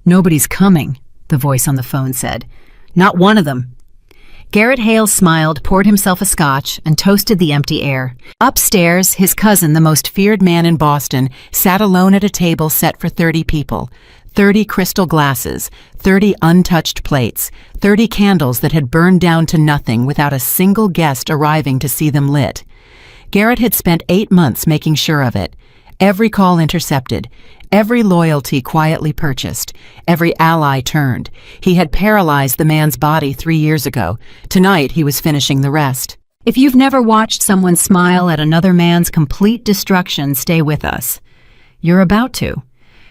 "Nobody's coming," the voice on the phone said. "Not one of them." Garrett Hale smiled, poured himself a scotch, and toasted the empty air. Upstairs, his cousin, the most feared man in Boston, sat alone at a table set for 30 people. 30 crystal glasses, 30 untouched plates, 30 candles that had burned down to nothing without a single guest arriving to see them lit. Garrett had spent 8 months making sure of it. Every call intercepted, every loyalty quietly purchased, every ally turned. He had paralyzed the man's body 3 years ago. Tonight he was finishing the rest. If you've never watched someone smile at another man's complete destruction, stay with us. You're about to.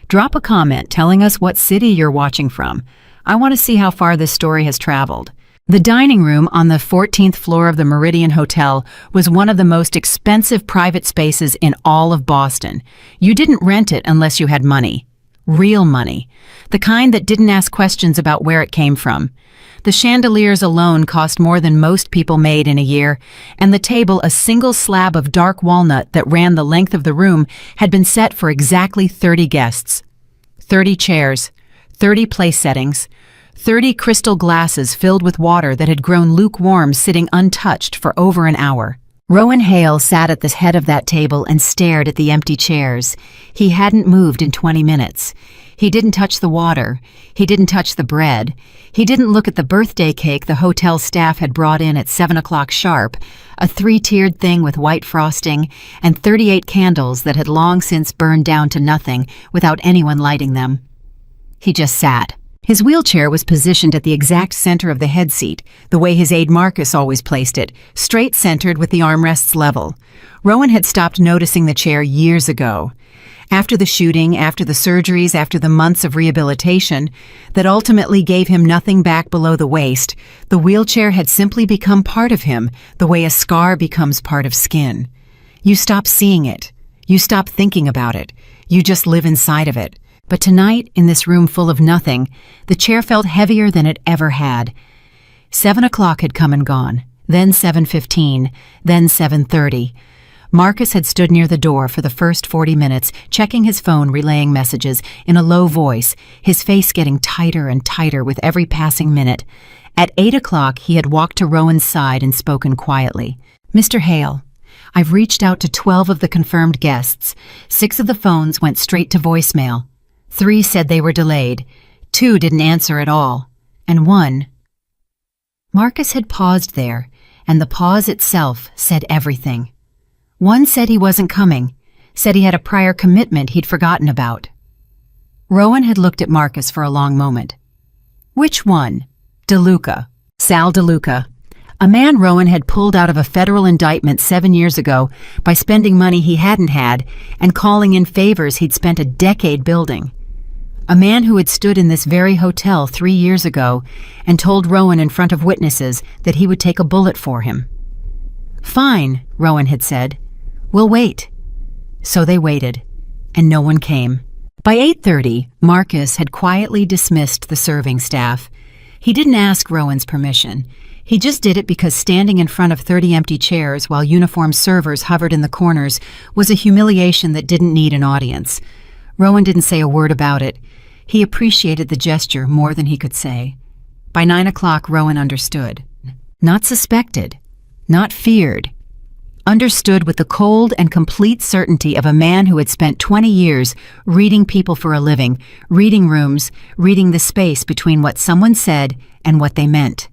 Drop a comment telling us what city you're watching from. I want to see how far this story has traveled. The dining room on the 14th floor of the Meridian Hotel was one of the most expensive private spaces in all of Boston. You didn't rent it unless you had money. Real money. The kind that didn't ask questions about where it came from. The chandeliers alone cost more than most people made in a year, and the table, a single slab of dark walnut that ran the length of the room, had been set for exactly 30 guests. 30 chairs, 30 place settings, 30 crystal glasses filled with water that had grown lukewarm sitting untouched for over an hour. Rowan Hale sat at the head of that table and stared at the empty chairs. He hadn't moved in 20 minutes. He didn't touch the water. He didn't touch the bread. He didn't look at the birthday cake the hotel staff had brought in at 7 o'clock sharp, a 3-tiered thing with white frosting and 38 candles that had long since burned down to nothing without anyone lighting them. He just sat. His wheelchair was positioned at the exact center of the head seat, the way his aide Marcus always placed it, straight centered with the armrests level. Rowan had stopped noticing the chair years ago. After the shooting, after the surgeries, after the months of rehabilitation that ultimately gave him nothing back below the waist, the wheelchair had simply become part of him, the way a scar becomes part of skin. You stop seeing it. You stop thinking about it. You just live inside of it. But tonight, in this room full of nothing, the chair felt heavier than it ever had. 7 o'clock had come and gone, then 7:15, then 7:30. Marcus had stood near the door for the first 40 minutes, checking his phone, relaying messages in a low voice, his face getting tighter and tighter with every passing minute. At 8 o'clock, he had walked to Rowan's side and spoken quietly. "Mr. Hale, I've reached out to 12 of the confirmed guests. 6 of the phones went straight to voicemail. 3 said they were delayed, 2 didn't answer at all, and 1... Marcus had paused there, and the pause itself said everything. 1 said he wasn't coming, said he had a prior commitment he'd forgotten about. Rowan had looked at Marcus for a long moment. Which one? DeLuca. Sal DeLuca. A man Rowan had pulled out of a federal indictment 7 years ago by spending money he hadn't had and calling in favors he'd spent a decade building. A man who had stood in this very hotel 3 years ago and told Rowan in front of witnesses that he would take a bullet for him. "Fine," Rowan had said. "We'll wait." So they waited, and no one came. By 8:30, Marcus had quietly dismissed the serving staff. He didn't ask Rowan's permission. He just did it because standing in front of 30 empty chairs while uniformed servers hovered in the corners was a humiliation that didn't need an audience. Rowan didn't say a word about it. He appreciated the gesture more than he could say. By 9 o'clock, Rowan understood. Not suspected. Not feared. Understood with the cold and complete certainty of a man who had spent 20 years reading people for a living, reading rooms, reading the space between what someone said and what they meant.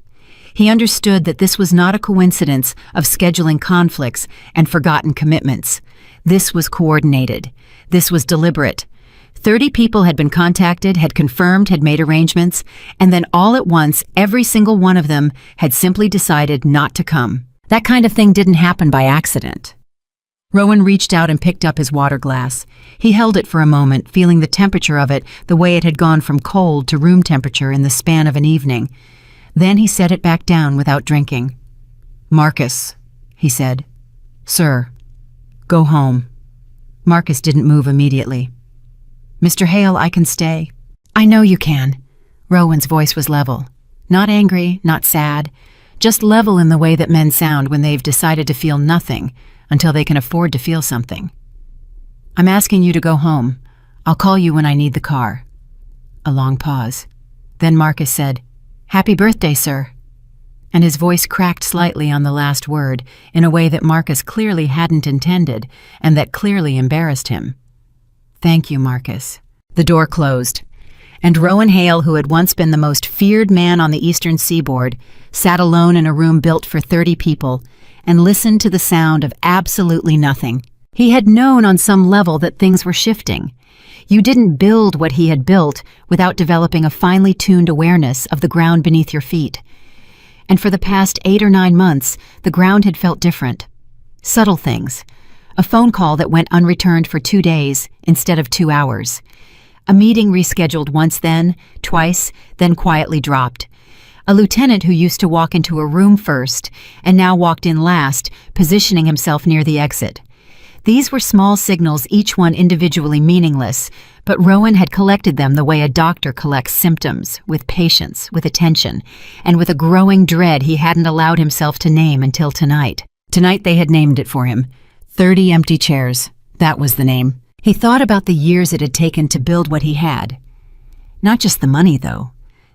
He understood that this was not a coincidence of scheduling conflicts and forgotten commitments. This was coordinated. This was deliberate. 30 people had been contacted, had confirmed, had made arrangements, and then all at once, every single one of them had simply decided not to come. That kind of thing didn't happen by accident. Rowan reached out and picked up his water glass. He held it for a moment, feeling the temperature of it the way it had gone from cold to room temperature in the span of an evening. Then he set it back down without drinking. "Marcus," he said. "Sir, go home." Marcus didn't move immediately. "Mr. Hale, I can stay." "I know you can." Rowan's voice was level. Not angry, not sad, just level in the way that men sound when they've decided to feel nothing until they can afford to feel something. "I'm asking you to go home. I'll call you when I need the car." A long pause. Then Marcus said, "Happy birthday, sir." And his voice cracked slightly on the last word in a way that Marcus clearly hadn't intended and that clearly embarrassed him. "Thank you, Marcus." The door closed, and Rowan Hale, who had once been the most feared man on the eastern seaboard, sat alone in a room built for 30 people and listened to the sound of absolutely nothing. He had known on some level that things were shifting. You didn't build what he had built without developing a finely tuned awareness of the ground beneath your feet. And for the past 8 or 9 months, the ground had felt different. Subtle things. A phone call that went unreturned for 2 days instead of 2 hours. A meeting rescheduled once then, twice, then quietly dropped. A lieutenant who used to walk into a room first and now walked in last, positioning himself near the exit. These were small signals, each one individually meaningless, but Rowan had collected them the way a doctor collects symptoms, with patience, with attention, and with a growing dread he hadn't allowed himself to name until tonight. Tonight they had named it for him. 30 empty chairs. That was the name. He thought about the years it had taken to build what he had. Not just the money, though.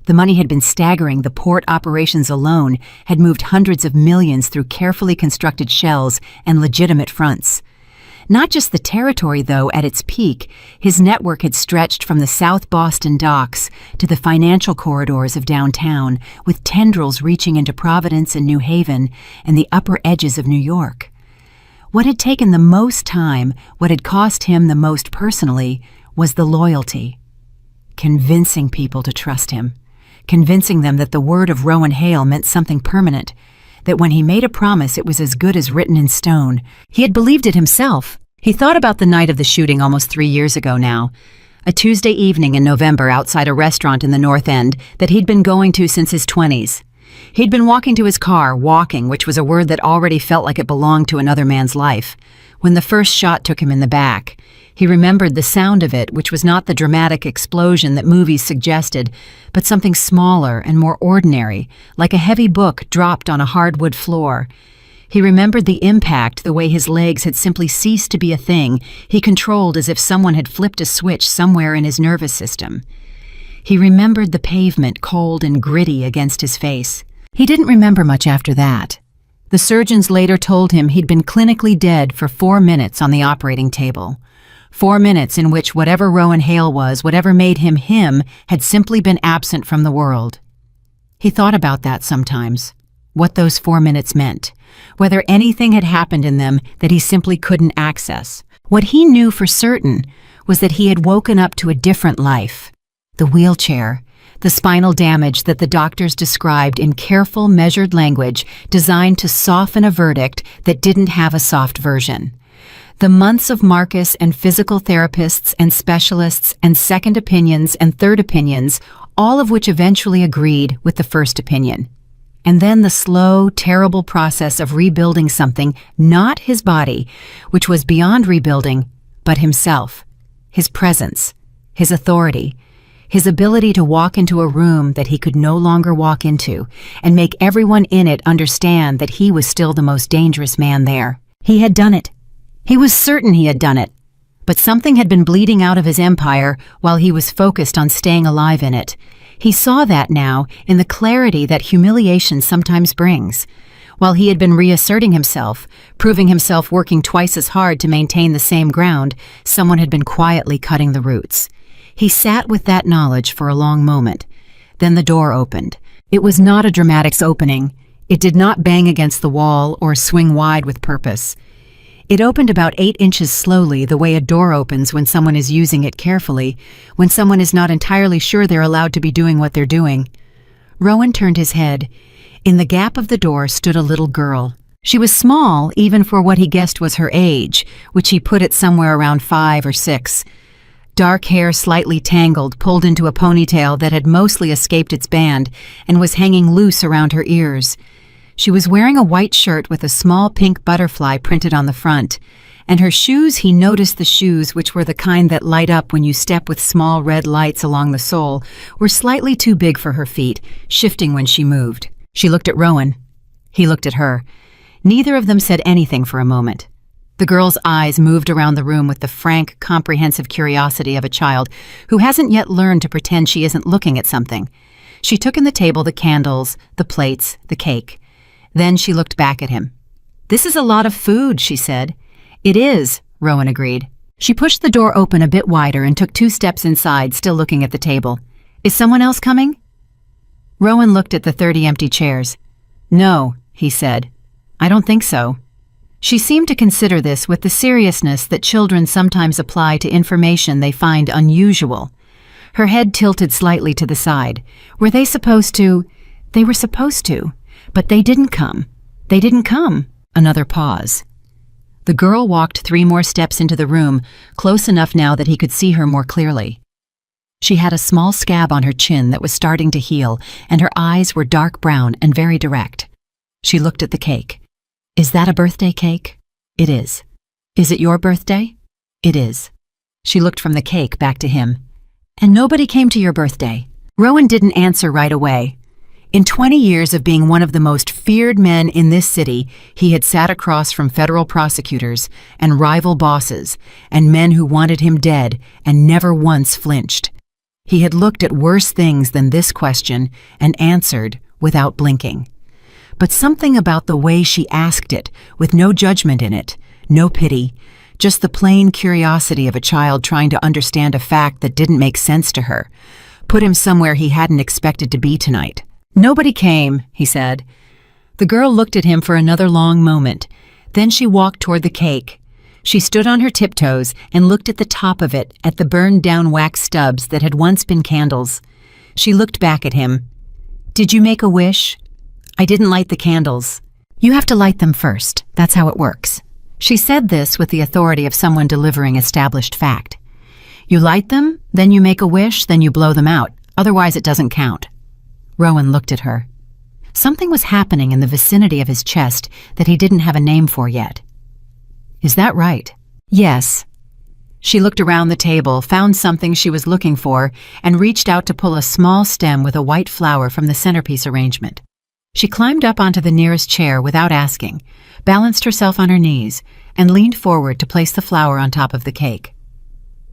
The money had been staggering. The port operations alone had moved hundreds of millions through carefully constructed shells and legitimate fronts. Not just the territory, though. At its peak, his network had stretched from the South Boston docks to the financial corridors of downtown, with tendrils reaching into Providence and New Haven and the upper edges of New York. What had taken the most time, what had cost him the most personally, was the loyalty. Convincing people to trust him. Convincing them that the word of Rowan Hale meant something permanent, that when he made a promise it was as good as written in stone. He had believed it himself. He thought about the night of the shooting almost 3 years ago now. A Tuesday evening in November outside a restaurant in the North End that he'd been going to since his 20s. He'd been walking to his car, walking, which was a word that already felt like it belonged to another man's life, when the first shot took him in the back. He remembered the sound of it, which was not the dramatic explosion that movies suggested, but something smaller and more ordinary, like a heavy book dropped on a hardwood floor. He remembered the impact, the way his legs had simply ceased to be a thing he controlled as if someone had flipped a switch somewhere in his nervous system. He remembered the pavement, cold and gritty against his face. He didn't remember much after that. The surgeons later told him he'd been clinically dead for 4 minutes on the operating table. 4 minutes in which whatever Rowan Hale was, whatever made him him, had simply been absent from the world. He thought about that sometimes, what those 4 minutes meant, whether anything had happened in them that he simply couldn't access. What he knew for certain was that he had woken up to a different life. The wheelchair, the spinal damage that the doctors described in careful, measured language designed to soften a verdict that didn't have a soft version. The months of Marcus and physical therapists and specialists and second opinions and third opinions, all of which eventually agreed with the first opinion. And then the slow, terrible process of rebuilding something, not his body, which was beyond rebuilding, but himself, his presence, his authority, his ability to walk into a room that he could no longer walk into and make everyone in it understand that he was still the most dangerous man there. He had done it. He was certain he had done it. But something had been bleeding out of his empire while he was focused on staying alive in it. He saw that now in the clarity that humiliation sometimes brings. While he had been reasserting himself, proving himself working twice as hard to maintain the same ground, someone had been quietly cutting the roots. He sat with that knowledge for a long moment. Then the door opened. It was not a dramatic opening. It did not bang against the wall or swing wide with purpose. It opened about 8 inches slowly, the way a door opens when someone is using it carefully, when someone is not entirely sure they're allowed to be doing what they're doing. Rowan turned his head. In the gap of the door stood a little girl. She was small, even for what he guessed was her age, which he put at somewhere around 5 or 6. Dark hair slightly tangled, pulled into a ponytail that had mostly escaped its band and was hanging loose around her ears. She was wearing a white shirt with a small pink butterfly printed on the front, and her shoes, he noticed the shoes, which were the kind that light up when you step with small red lights along the sole, were slightly too big for her feet, shifting when she moved. She looked at Rowan. He looked at her. Neither of them said anything for a moment. The girl's eyes moved around the room with the frank, comprehensive curiosity of a child who hasn't yet learned to pretend she isn't looking at something. She took in the table the candles, the plates, the cake. Then she looked back at him. "This is a lot of food," she said. "It is," Rowan agreed. She pushed the door open a bit wider and took 2 steps inside, still looking at the table. "Is someone else coming?" Rowan looked at the 30 empty chairs. "No," he said. "I don't think so." She seemed to consider this with the seriousness that children sometimes apply to information they find unusual. Her head tilted slightly to the side. Were they supposed to? They were supposed to, but they didn't come. They didn't come. Another pause. The girl walked 3 more steps into the room, close enough now that he could see her more clearly. She had a small scab on her chin that was starting to heal, and her eyes were dark brown and very direct. She looked at the cake. "Is that a birthday cake?" "It is." "Is it your birthday?" "It is." She looked from the cake back to him. "And nobody came to your birthday?" Rowan didn't answer right away. In 20 years of being one of the most feared men in this city, he had sat across from federal prosecutors and rival bosses and men who wanted him dead and never once flinched. He had looked at worse things than this question and answered without blinking. But something about the way she asked it, with no judgment in it, no pity, just the plain curiosity of a child trying to understand a fact that didn't make sense to her, put him somewhere he hadn't expected to be tonight. "Nobody came," he said. The girl looked at him for another long moment. Then she walked toward the cake. She stood on her tiptoes and looked at the top of it, at the burned-down wax stubs that had once been candles. She looked back at him. "Did you make a wish?" "I didn't light the candles." "You have to light them first. That's how it works." She said this with the authority of someone delivering established fact. "You light them, then you make a wish, then you blow them out. Otherwise it doesn't count." Rowan looked at her. Something was happening in the vicinity of his chest that he didn't have a name for yet. "Is that right?" "Yes." She looked around the table, found something she was looking for, and reached out to pull a small stem with a white flower from the centerpiece arrangement. She climbed up onto the nearest chair without asking, balanced herself on her knees, and leaned forward to place the flower on top of the cake.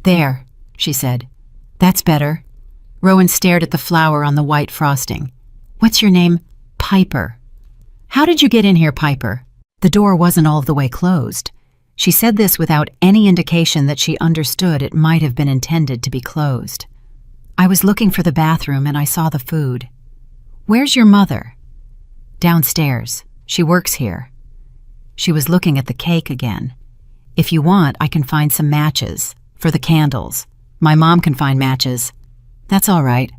"There," she said. "That's better." Rowan stared at the flower on the white frosting. "What's your name?" "Piper." "How did you get in here, Piper?" The door wasn't all the way closed. She said this without any indication that she understood it might have been intended to be closed. "I was looking for the bathroom and I saw the food." "Where's your mother?" "Downstairs. She works here." She was looking at the cake again. "If you want, I can find some matches. For the candles. My mom can find matches." "That's all right."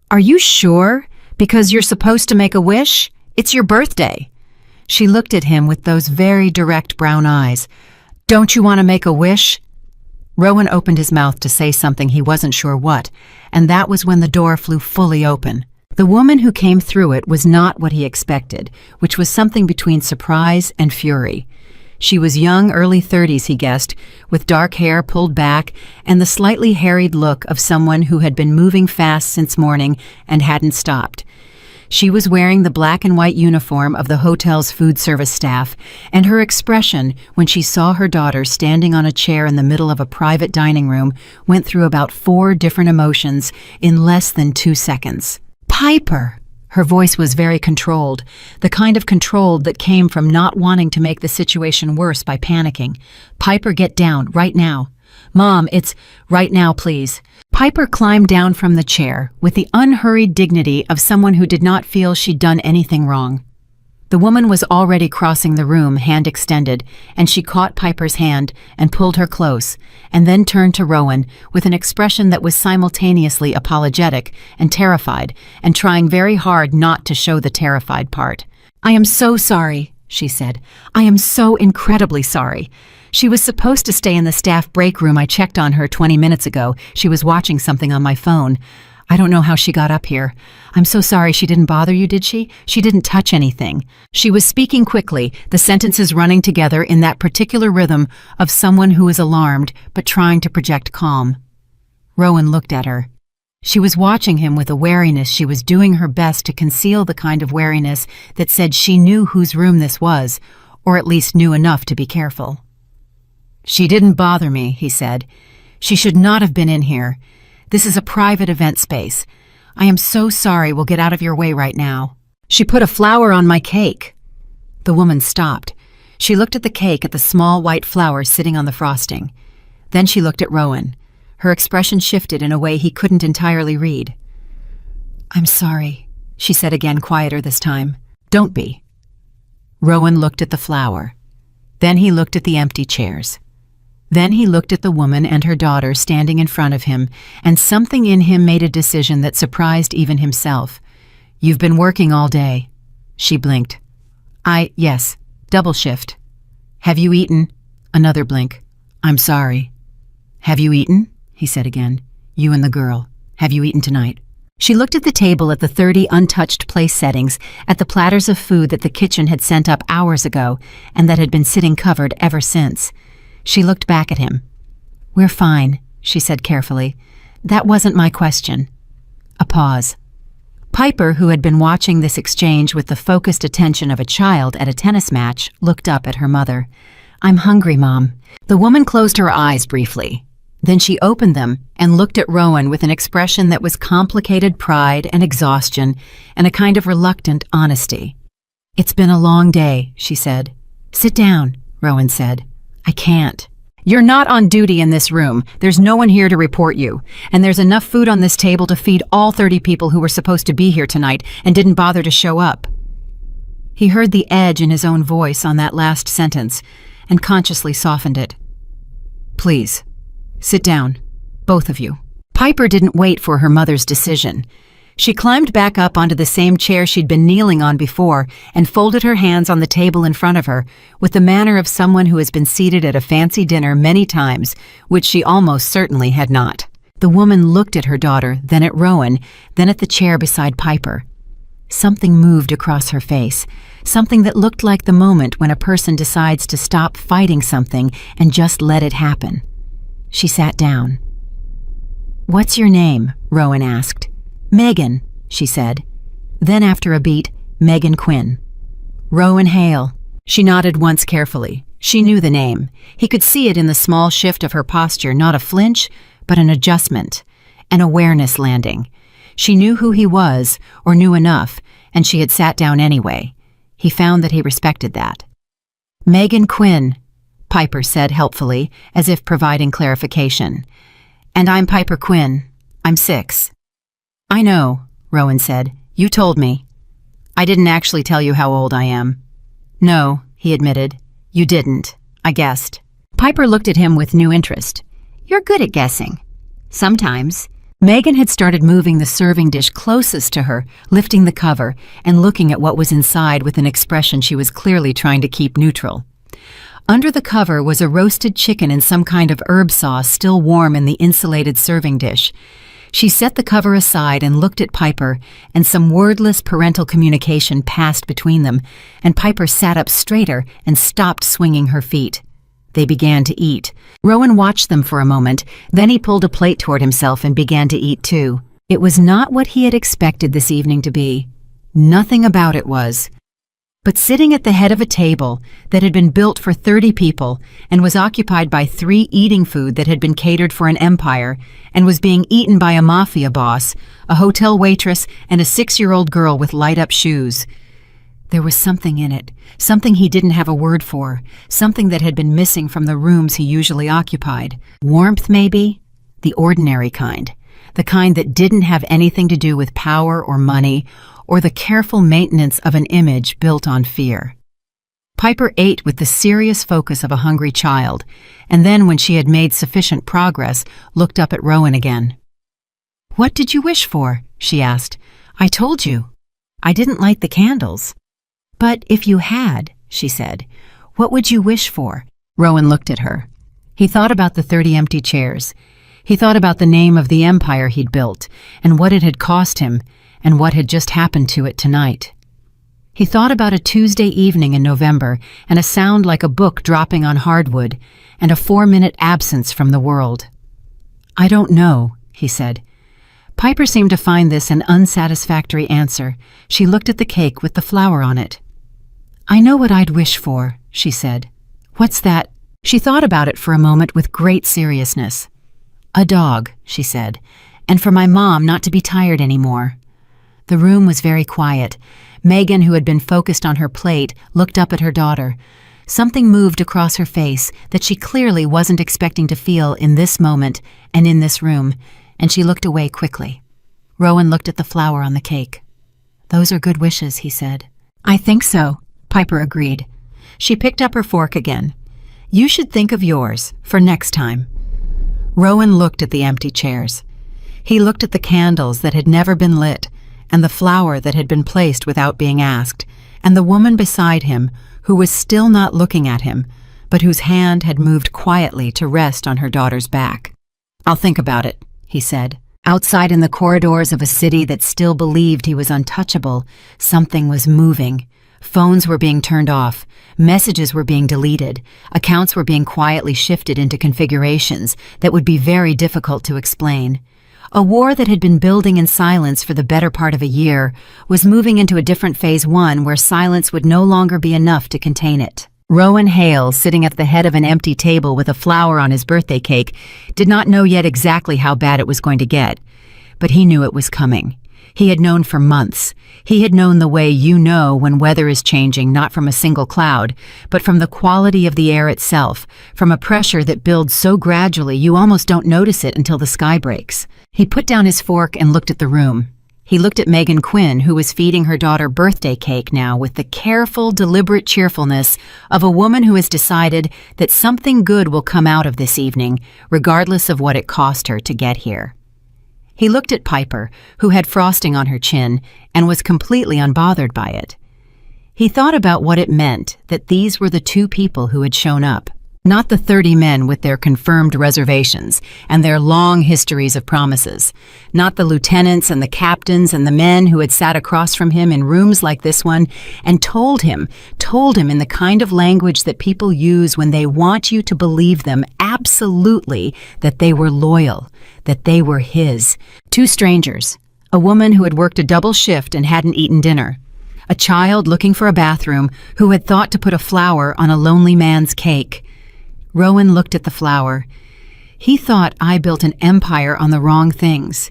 "Are you sure? Because you're supposed to make a wish? It's your birthday." She looked at him with those very direct brown eyes. "Don't you want to make a wish?" Rowan opened his mouth to say something he wasn't sure what, and that was when the door flew fully open. The woman who came through it was not what he expected, which was something between surprise and fury. She was young, early 30s, he guessed, with dark hair pulled back and the slightly harried look of someone who had been moving fast since morning and hadn't stopped. She was wearing the black and white uniform of the hotel's food service staff, and her expression when she saw her daughter standing on a chair in the middle of a private dining room went through about 4 different emotions in less than 2 seconds. "Piper!" Her voice was very controlled, the kind of controlled that came from not wanting to make the situation worse by panicking. "Piper, get down, right now." "Mom, it's right now, please." Piper climbed down from the chair with the unhurried dignity of someone who did not feel she'd done anything wrong. The woman was already crossing the room, hand extended, and she caught Piper's hand and pulled her close, and then turned to Rowan with an expression that was simultaneously apologetic and terrified, and trying very hard not to show the terrified part. "I am so sorry," she said. "I am so incredibly sorry. She was supposed to stay in the staff break room. I checked on her 20 minutes ago. She was watching something on my phone. I don't know how she got up here. I'm so sorry. She didn't bother you, did she? She didn't touch anything." She was speaking quickly, the sentences running together in that particular rhythm of someone who is alarmed but trying to project calm. Rowan looked at her. She was watching him with a wariness she was doing her best to conceal, the kind of wariness that said she knew whose room this was, or at least knew enough to be careful. "She didn't bother me," he said. "She should not have been in here. This is a private event space. I am so sorry. We'll get out of your way right now." "She put a flower on my cake." The woman stopped. She looked at the cake, at the small white flower sitting on the frosting. Then she looked at Rowan. Her expression shifted in a way he couldn't entirely read. "I'm sorry," she said again, quieter this time. "Don't be." Rowan looked at the flower. Then he looked at the empty chairs. Then he looked at the woman and her daughter standing in front of him, and something in him made a decision that surprised even himself. "You've been working all day." She blinked. Yes, double shift." "Have you eaten?" Another blink. "I'm sorry." "Have you eaten?" he said again. "You and the girl. Have you eaten tonight?" She looked at the table, at the 30 untouched place settings, at the platters of food that the kitchen had sent up hours ago and that had been sitting covered ever since. She looked back at him. "We're fine," she said carefully. "That wasn't my question." A pause. Piper, who had been watching this exchange with the focused attention of a child at a tennis match, looked up at her mother. "I'm hungry, Mom." The woman closed her eyes briefly. Then she opened them and looked at Rowan with an expression that was complicated pride and exhaustion and a kind of reluctant honesty. "It's been a long day," she said. "Sit down," Rowan said. "I can't." "You're not on duty in this room. There's no one here to report you. And there's enough food on this table to feed all 30 people who were supposed to be here tonight and didn't bother to show up." He heard the edge in his own voice on that last sentence and consciously softened it. "Please, sit down, both of you." Piper didn't wait for her mother's decision. She climbed back up onto the same chair she'd been kneeling on before and folded her hands on the table in front of her with the manner of someone who has been seated at a fancy dinner many times, which she almost certainly had not. The woman looked at her daughter, then at Rowan, then at the chair beside Piper. Something moved across her face, something that looked like the moment when a person decides to stop fighting something and just let it happen. She sat down. "What's your name?" Rowan asked. "Megan," she said. Then after a beat, "Megan Quinn." "Rowan Hale." She nodded once carefully. She knew the name. He could see it in the small shift of her posture, not a flinch, but an adjustment, an awareness landing. She knew who he was, or knew enough, and she had sat down anyway. He found that he respected that. "Megan Quinn," Piper said helpfully, as if providing clarification. "And I'm Piper Quinn. I'm 6. "I know," Rowan said. "You told me." "I didn't actually tell you how old I am." "No," he admitted. "You didn't. I guessed." Piper looked at him with new interest. "You're good at guessing." "Sometimes." Megan had started moving the serving dish closest to her, lifting the cover, and looking at what was inside with an expression she was clearly trying to keep neutral. Under the cover was a roasted chicken in some kind of herb sauce still warm in the insulated serving dish. She set the cover aside and looked at Piper, and some wordless parental communication passed between them, and Piper sat up straighter and stopped swinging her feet. They began to eat. Rowan watched them for a moment, then he pulled a plate toward himself and began to eat too. It was not what he had expected this evening to be. Nothing about it was. But sitting at the head of a table that had been built for 30 people and was occupied by 3 eating food that had been catered for an empire and was being eaten by a mafia boss, a hotel waitress, and a 6-year-old girl with light-up shoes. There was something in it, something he didn't have a word for, something that had been missing from the rooms he usually occupied. Warmth, maybe? The ordinary kind. The kind that didn't have anything to do with power or money, or the careful maintenance of an image built on fear. Piper ate with the serious focus of a hungry child, and then when she had made sufficient progress, looked up at Rowan again. "What did you wish for?" she asked. "I told you. I didn't light the candles." "But if you had," she said, "what would you wish for?" Rowan looked at her. He thought about the 30 empty chairs. He thought about the name of the empire he'd built, and what it had cost him, and what had just happened to it tonight. He thought about a Tuesday evening in November, and a sound like a book dropping on hardwood, and a 4-minute absence from the world. "I don't know," he said. Piper seemed to find this an unsatisfactory answer. She looked at the cake with the flower on it. "I know what I'd wish for," she said. "What's that?" She thought about it for a moment with great seriousness. "A dog," she said, "and for my mom not to be tired anymore." The room was very quiet. Megan, who had been focused on her plate, looked up at her daughter. Something moved across her face that she clearly wasn't expecting to feel in this moment and in this room, and she looked away quickly. Rowan looked at the flower on the cake. "Those are good wishes," he said. "I think so," Piper agreed. She picked up her fork again. "You should think of yours for next time." Rowan looked at the empty chairs. He looked at the candles that had never been lit, and the flower that had been placed without being asked, and the woman beside him who was still not looking at him, but whose hand had moved quietly to rest on her daughter's back. "I'll think about it," he said. Outside in the corridors of a city that still believed he was untouchable, something was moving. Phones were being turned off, messages were being deleted, accounts were being quietly shifted into configurations that would be very difficult to explain. A war that had been building in silence for the better part of a year was moving into a different phase one where silence would no longer be enough to contain it. Rowan Hale, sitting at the head of an empty table with a flower on his birthday cake, did not know yet exactly how bad it was going to get, but he knew it was coming. He had known for months. He had known the way you know when weather is changing, not from a single cloud, but from the quality of the air itself, from a pressure that builds so gradually you almost don't notice it until the sky breaks. He put down his fork and looked at the room. He looked at Megan Quinn, who was feeding her daughter birthday cake now with the careful, deliberate cheerfulness of a woman who has decided that something good will come out of this evening, regardless of what it cost her to get here. He looked at Piper, who had frosting on her chin, and was completely unbothered by it. He thought about what it meant that these were the two people who had shown up, not the 30 men with their confirmed reservations and their long histories of promises, not the lieutenants and the captains and the men who had sat across from him in rooms like this one and told him in the kind of language that people use when they want you to believe them absolutely that they were loyal, that they were his. Two strangers, a woman who had worked a double shift and hadn't eaten dinner, a child looking for a bathroom who had thought to put a flower on a lonely man's cake. Rowan looked at the flower. He thought I built an empire on the wrong things.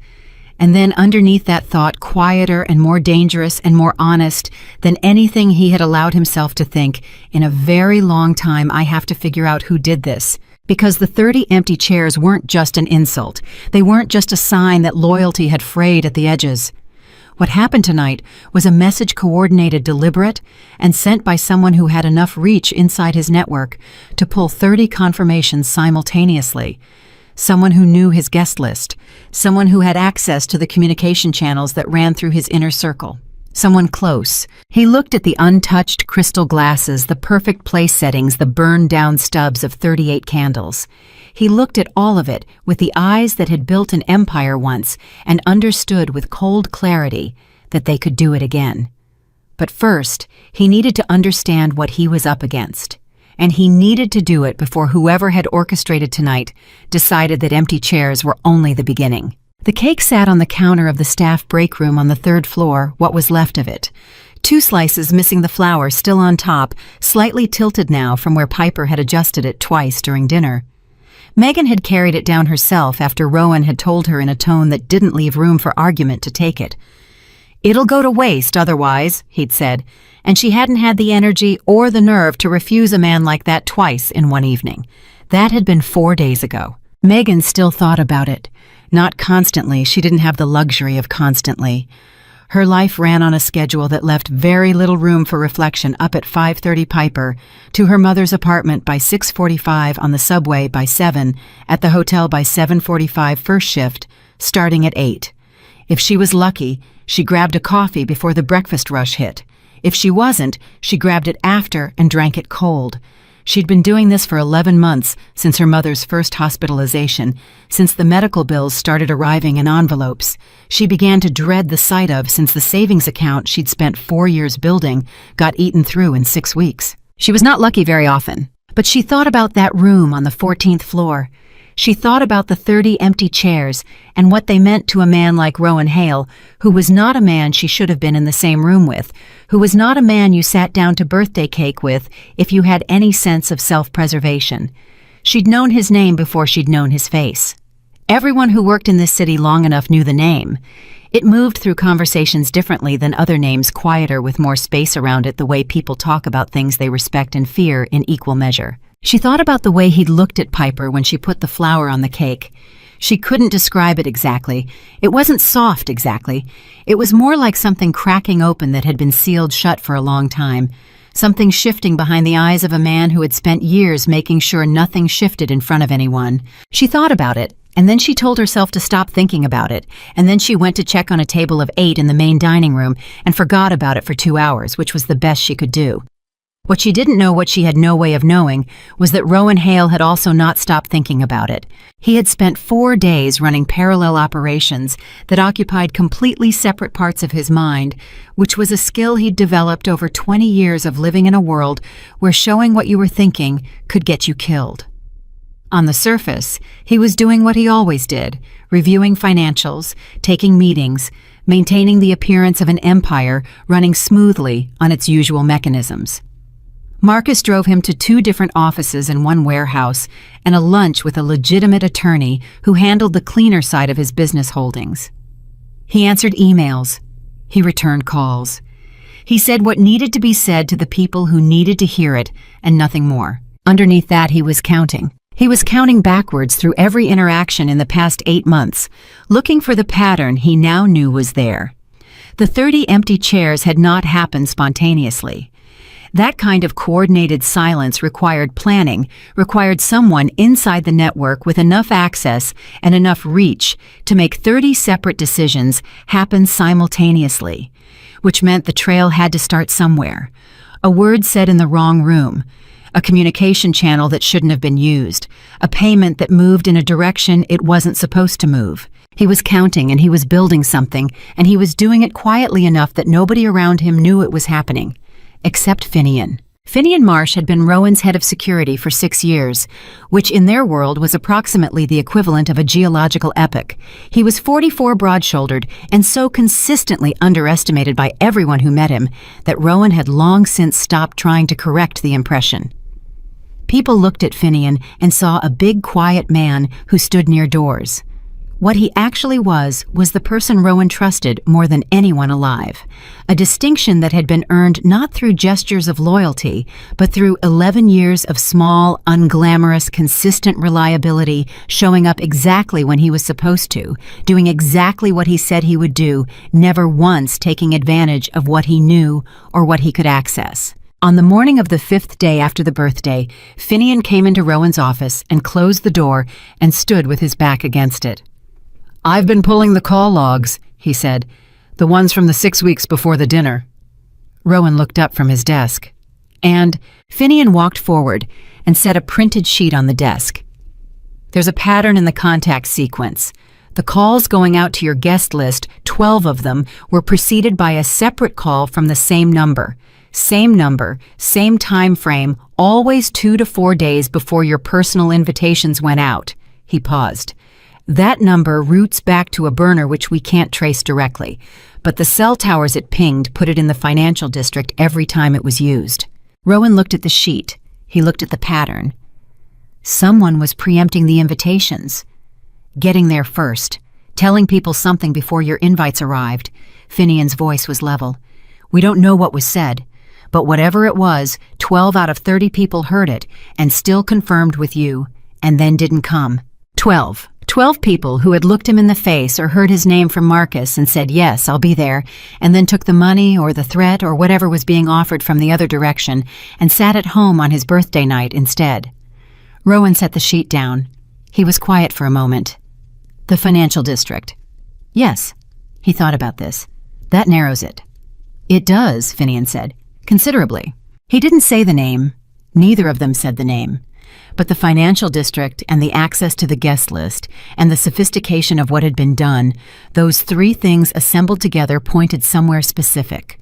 And then underneath that thought, quieter and more dangerous and more honest than anything he had allowed himself to think, in a very long time I have to figure out who did this. Because the 30 empty chairs weren't just an insult. They weren't just a sign that loyalty had frayed at the edges. What happened tonight was a message coordinated, deliberate, and sent by someone who had enough reach inside his network to pull 30 confirmations simultaneously. Someone who knew his guest list. Someone who had access to the communication channels that ran through his inner circle. Someone close. He looked at the untouched crystal glasses, the perfect place settings, the burned-down stubs of 38 candles. He looked at all of it with the eyes that had built an empire once and understood with cold clarity that they could do it again. But first, he needed to understand what he was up against. And he needed to do it before whoever had orchestrated tonight decided that empty chairs were only the beginning. The cake sat on the counter of the staff break room on the 3rd floor, what was left of it. 2 slices missing the flour still on top, slightly tilted now from where Piper had adjusted it twice during dinner. Megan had carried it down herself after Rowan had told her in a tone that didn't leave room for argument to take it. "It'll go to waste otherwise," he'd said, and she hadn't had the energy or the nerve to refuse a man like that twice in one evening. That had been 4 days ago. Megan still thought about it. Not constantly, she didn't have the luxury of constantly. Her life ran on a schedule that left very little room for reflection up at 5:30 Piper, to her mother's apartment by 6:45, on the subway by 7, at the hotel by 7:45 first shift, starting at 8. If she was lucky, she grabbed a coffee before the breakfast rush hit. If she wasn't, she grabbed it after and drank it cold. She'd been doing this for 11 months, since her mother's first hospitalization, since the medical bills started arriving in envelopes. She began to dread the sight of since the savings account she'd spent 4 years building got eaten through in 6 weeks. She was not lucky very often, but she thought about that room on the 14th floor. She thought about the 30 empty chairs and what they meant to a man like Rowan Hale, who was not a man she should have been in the same room with, who was not a man you sat down to birthday cake with if you had any sense of self-preservation. She'd known his name before she'd known his face. Everyone who worked in this city long enough knew the name. It moved through conversations differently than other names, quieter with more space around it, the way people talk about things they respect and fear in equal measure. She thought about the way he'd looked at Piper when she put the flour on the cake. She couldn't describe it exactly. It wasn't soft exactly. It was more like something cracking open that had been sealed shut for a long time. Something shifting behind the eyes of a man who had spent years making sure nothing shifted in front of anyone. She thought about it, and then she told herself to stop thinking about it, and then she went to check on a table of 8 in the main dining room and forgot about it for 2 hours, which was the best she could do. What she didn't know, what she had no way of knowing, was that Rowan Hale had also not stopped thinking about it. He had spent 4 days running parallel operations that occupied completely separate parts of his mind, which was a skill he'd developed over 20 years of living in a world where showing what you were thinking could get you killed. On the surface, he was doing what he always did, reviewing financials, taking meetings, maintaining the appearance of an empire running smoothly on its usual mechanisms. Marcus drove him to 2 different offices and 1 warehouse, and a lunch with a legitimate attorney who handled the cleaner side of his business holdings. He answered emails. He returned calls. He said what needed to be said to the people who needed to hear it, and nothing more. Underneath that, he was counting. He was counting backwards through every interaction in the past 8 months, looking for the pattern he now knew was there. The 30 empty chairs had not happened spontaneously. That kind of coordinated silence required planning, required someone inside the network with enough access and enough reach to make 30 separate decisions happen simultaneously, which meant the trail had to start somewhere. A word said in the wrong room, a communication channel that shouldn't have been used, a payment that moved in a direction it wasn't supposed to move. He was counting and he was building something, and he was doing it quietly enough that nobody around him knew it was happening. Except Finian. Finian Marsh had been Rowan's head of security for 6 years, which in their world was approximately the equivalent of a geological epoch. He was 44 broad-shouldered and so consistently underestimated by everyone who met him that Rowan had long since stopped trying to correct the impression. People looked at Finian and saw a big, quiet man who stood near doors. What he actually was the person Rowan trusted more than anyone alive, a distinction that had been earned not through gestures of loyalty, but through 11 years of small, unglamorous, consistent reliability, showing up exactly when he was supposed to, doing exactly what he said he would do, never once taking advantage of what he knew or what he could access. On the morning of the 5th day after the birthday, Finian came into Rowan's office and closed the door and stood with his back against it. "I've been pulling the call logs," he said, "the ones from the 6 weeks before the dinner." Rowan looked up from his desk. And Finian walked forward and set a printed sheet on the desk. "There's a pattern in the contact sequence. The calls going out to your guest list, 12 of them, were preceded by a separate call from the same number, same time frame, always 2 to 4 days before your personal invitations went out." He paused. "That number routes back to a burner which we can't trace directly, but the cell towers it pinged put it in the financial district every time it was used." Rowan looked at the sheet. He looked at the pattern. Someone was preempting the invitations. Getting there first, telling people something before your invites arrived. Finian's voice was level. "We don't know what was said, but whatever it was, 12 out of 30 people heard it and still confirmed with you, and then didn't come. 12 people who had looked him in the face or heard his name from Marcus and said, 'Yes, I'll be there,' and then took the money or the threat or whatever was being offered from the other direction and sat at home on his birthday night instead." Rowan set the sheet down. He was quiet for a moment. "The financial district." "Yes." He thought about this. "That narrows it." "It does," Finian said. "Considerably." He didn't say the name. Neither of them said the name. But the financial district and the access to the guest list and the sophistication of what had been done, those 3 things assembled together pointed somewhere specific.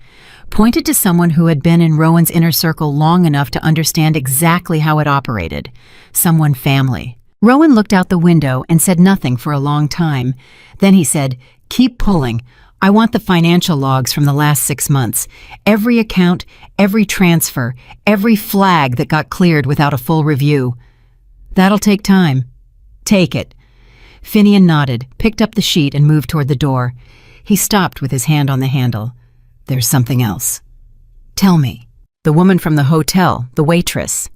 Pointed to someone who had been in Rowan's inner circle long enough to understand exactly how it operated. Someone family. Rowan looked out the window and said nothing for a long time. Then he said, "Keep pulling. I want the financial logs from the last 6 months. Every account, every transfer, every flag that got cleared without a full review." "That'll take time." "Take it." Finian nodded, picked up the sheet and moved toward the door. He stopped with his hand on the handle. "There's something else." "Tell me." "The woman from the hotel, the waitress."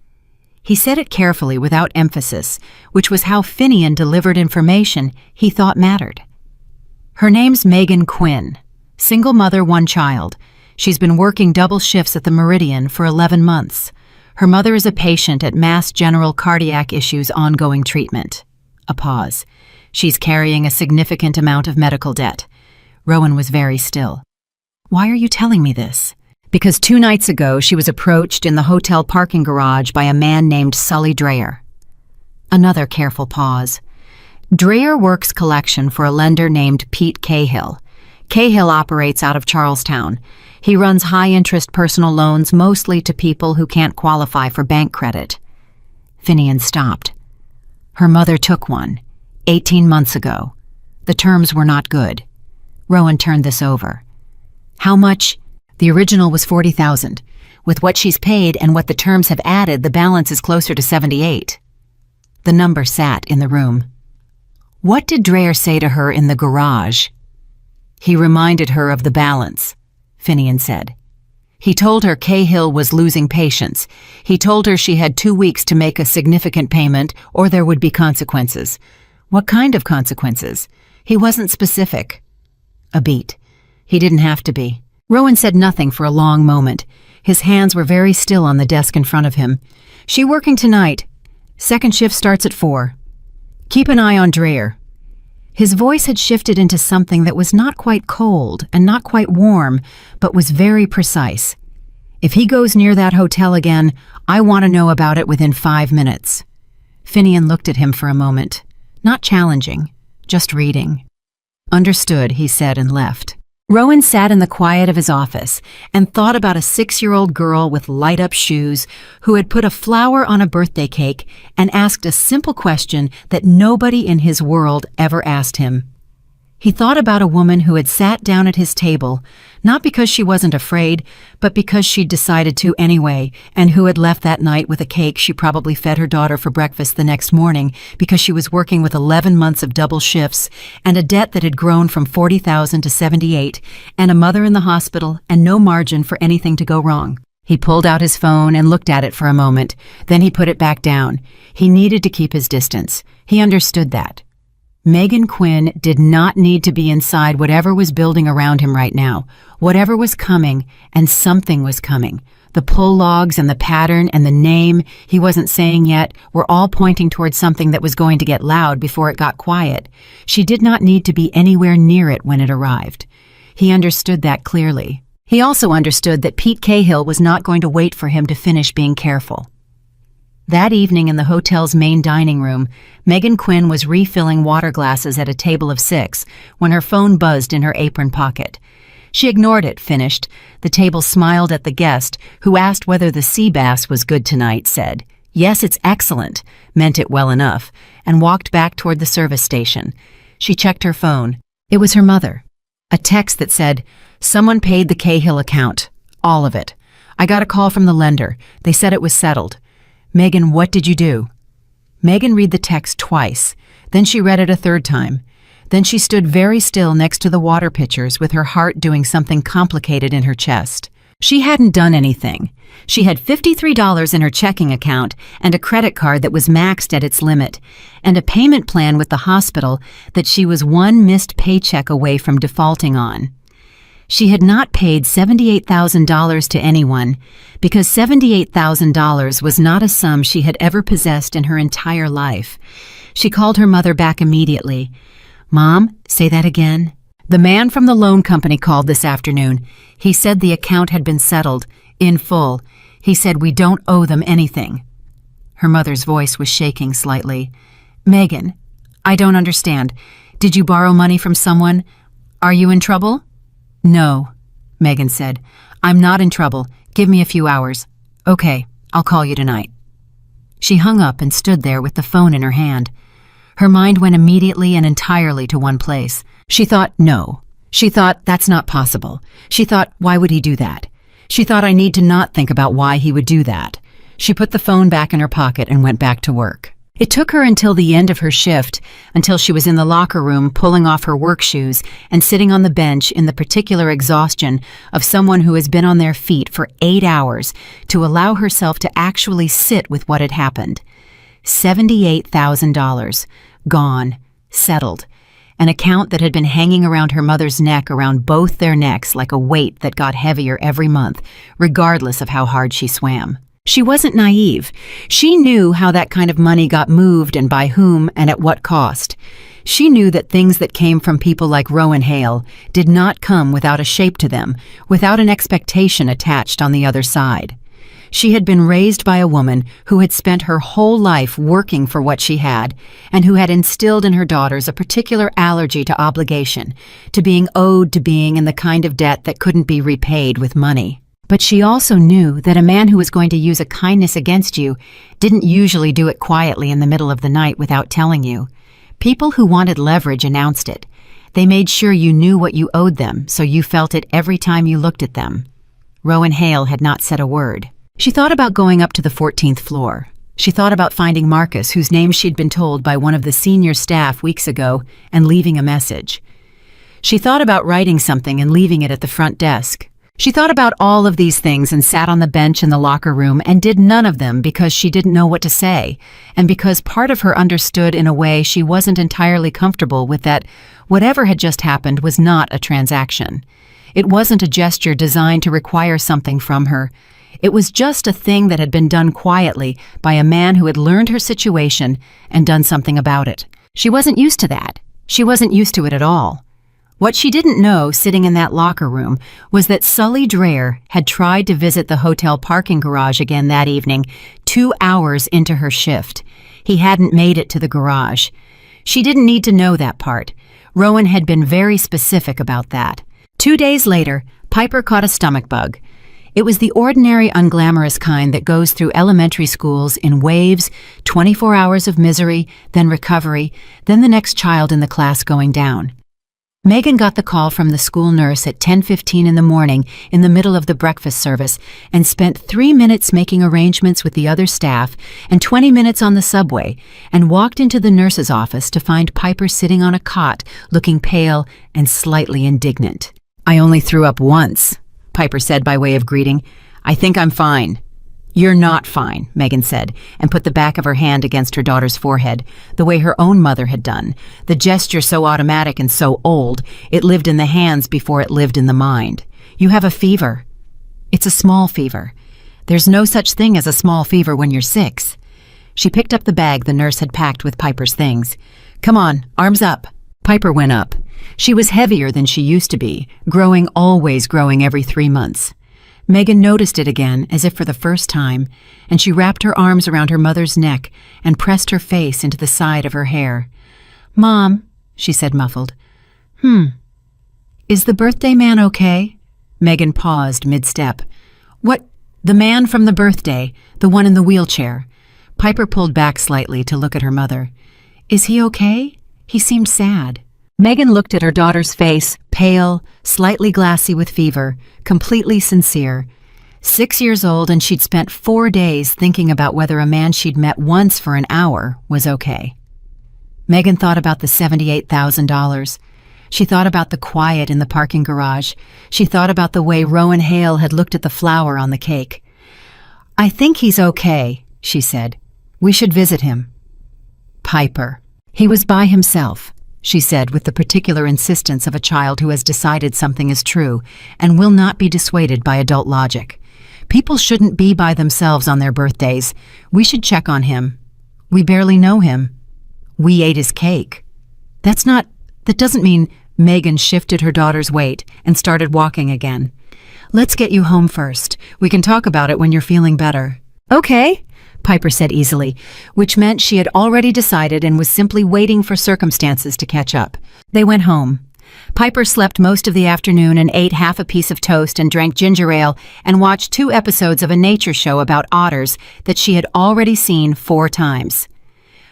He said it carefully without emphasis, which was how Finian delivered information he thought mattered. "Her name's Megan Quinn. Single mother, 1 child. She's been working double shifts at the Meridian for 11 months. Her mother is a patient at Mass General Cardiac Issues ongoing treatment." A pause. "She's carrying a significant amount of medical debt." Rowan was very still. "Why are you telling me this?" "Because 2 nights ago she was approached in the hotel parking garage by a man named Sully Dreyer." Another careful pause. "Dreyer works collection for a lender named Pete Cahill. Cahill operates out of Charlestown. He runs high-interest personal loans mostly to people who can't qualify for bank credit." Finian stopped. "Her mother took one, 18 months ago. The terms were not good." Rowan turned this over. "How much?" "The original was $40,000. With what she's paid and what the terms have added, the balance is closer to 78. The number sat in the room. "What did Dreyer say to her in the garage?" "He reminded her of the balance," Finian said. "He told her Cahill was losing patience. He told her she had 2 weeks to make a significant payment or there would be consequences." "What kind of consequences?" "He wasn't specific." A beat. He didn't have to be. Rowan said nothing for a long moment. His hands were very still on the desk in front of him. "She working tonight. Second shift starts at 4. Keep an eye on Dreyer." His voice had shifted into something that was not quite cold and not quite warm, but was very precise. "If he goes near that hotel again, I want to know about it within 5 minutes." Finian looked at him for a moment. Not challenging, just reading. "Understood," he said and left. Rowan sat in the quiet of his office and thought about a 6-year-old girl with light-up shoes who had put a flower on a birthday cake and asked a simple question that nobody in his world ever asked him. He thought about a woman who had sat down at his table, not because she wasn't afraid, but because she'd decided to anyway, and who had left that night with a cake she probably fed her daughter for breakfast the next morning because she was working with 11 months of double shifts and a debt that had grown from 40,000 to 78, and a mother in the hospital and no margin for anything to go wrong. He pulled out his phone and looked at it for a moment. Then he put it back down. He needed to keep his distance. He understood that. Megan Quinn did not need to be inside whatever was building around him right now. Whatever was coming, and something was coming. The pull logs and the pattern and the name he wasn't saying yet were all pointing towards something that was going to get loud before it got quiet. She did not need to be anywhere near it when it arrived. He understood that clearly. He also understood that Pete Cahill was not going to wait for him to finish being careful. That evening in the hotel's main dining room, Megan Quinn was refilling water glasses at a table of 6 when her phone buzzed in her apron pocket. She ignored it, finished. The table smiled at the guest, who asked whether the sea bass was good tonight, said, "Yes, it's excellent," meant it well enough, and walked back toward the service station. She checked her phone. It was her mother. A text that said, "Someone paid the Cahill account. All of it. I got a call from the lender. They said it was settled. Megan, what did you do?" Megan read the text twice. Then she read it a third time. Then she stood very still next to the water pitchers with her heart doing something complicated in her chest. She hadn't done anything. She had $53 in her checking account and a credit card that was maxed at its limit, and a payment plan with the hospital that she was one missed paycheck away from defaulting on. She had not paid $78,000 to anyone because $78,000 was not a sum she had ever possessed in her entire life. She called her mother back immediately. "Mom, say that again." "The man from the loan company called this afternoon. He said the account had been settled, in full. He said we don't owe them anything." Her mother's voice was shaking slightly. "Megan, I don't understand. Did you borrow money from someone? Are you in trouble?" "No," Megan said. "I'm not in trouble. Give me a few hours." "Okay, I'll call you tonight." She hung up and stood there with the phone in her hand. Her mind went immediately and entirely to one place. She thought, no. She thought, that's not possible. She thought, why would he do that? She thought, I need to not think about why he would do that. She put the phone back in her pocket and went back to work. It took her until the end of her shift, until she was in the locker room pulling off her work shoes and sitting on the bench in the particular exhaustion of someone who has been on their feet for 8 hours, to allow herself to actually sit with what had happened. $78,000. Gone. Settled. An account that had been hanging around her mother's neck, around both their necks, like a weight that got heavier every month, regardless of how hard she swam. She wasn't naive. She knew how that kind of money got moved and by whom and at what cost. She knew that things that came from people like Rowan Hale did not come without a shape to them, without an expectation attached on the other side. She had been raised by a woman who had spent her whole life working for what she had, and who had instilled in her daughters a particular allergy to obligation, to being owed, to being in the kind of debt that couldn't be repaid with money. But she also knew that a man who was going to use a kindness against you didn't usually do it quietly in the middle of the night without telling you. People who wanted leverage announced it. They made sure you knew what you owed them, so you felt it every time you looked at them. Rowan Hale had not said a word. She thought about going up to the 14th floor. She thought about finding Marcus, whose name she'd been told by one of the senior staff weeks ago, and leaving a message. She thought about writing something and leaving it at the front desk. She thought about all of these things and sat on the bench in the locker room and did none of them because she didn't know what to say, and because part of her understood in a way she wasn't entirely comfortable with, that whatever had just happened was not a transaction. It wasn't a gesture designed to require something from her. It was just a thing that had been done quietly by a man who had learned her situation and done something about it. She wasn't used to that. She wasn't used to it at all. What she didn't know, sitting in that locker room, was that Sully Dreher had tried to visit the hotel parking garage again that evening, 2 hours into her shift. He hadn't made it to the garage. She didn't need to know that part. Rowan had been very specific about that. 2 days later, Piper caught a stomach bug. It was the ordinary, unglamorous kind that goes through elementary schools in waves, 24 hours of misery, then recovery, then the next child in the class going down. Megan got the call from the school nurse at 10:15 in the morning in the middle of the breakfast service and spent 3 minutes making arrangements with the other staff and 20 minutes on the subway, and walked into the nurse's office to find Piper sitting on a cot, looking pale and slightly indignant. "I only threw up once," Piper said by way of greeting. "I think I'm fine." "You're not fine," Megan said, and put the back of her hand against her daughter's forehead, the way her own mother had done, the gesture so automatic and so old, it lived in the hands before it lived in the mind. "You have a fever. It's a small fever. There's no such thing as a small fever when you're 6. She picked up the bag the nurse had packed with Piper's things. "Come on, arms up." Piper went up. She was heavier than she used to be, always growing every 3 months. Megan noticed it again, as if for the first time, and she wrapped her arms around her mother's neck and pressed her face into the side of her hair. "Mom," she said muffled. Is the birthday man okay?" Megan paused mid-step. "What? The man from the birthday, the one in the wheelchair." Piper pulled back slightly to look at her mother. "Is he okay? He seemed sad." Megan looked at her daughter's face, pale, slightly glassy with fever, completely sincere. 6 years old, and she'd spent 4 days thinking about whether a man she'd met once for an hour was okay. Megan thought about the $78,000. She thought about the quiet in the parking garage. She thought about the way Rowan Hale had looked at the flower on the cake. "I think he's okay," she said. "We should visit him." Piper. "He was by himself," she said with the particular insistence of a child who has decided something is true and will not be dissuaded by adult logic. "People shouldn't be by themselves on their birthdays. We should check on him. We barely know him. We ate his cake." That doesn't mean..." Megan shifted her daughter's weight and started walking again. "Let's get you home first. We can talk about it when you're feeling better." "Okay," Piper said easily, which meant she had already decided and was simply waiting for circumstances to catch up. They went home. Piper slept most of the afternoon and ate half a piece of toast and drank ginger ale and watched 2 episodes of a nature show about otters that she had already seen 4 times.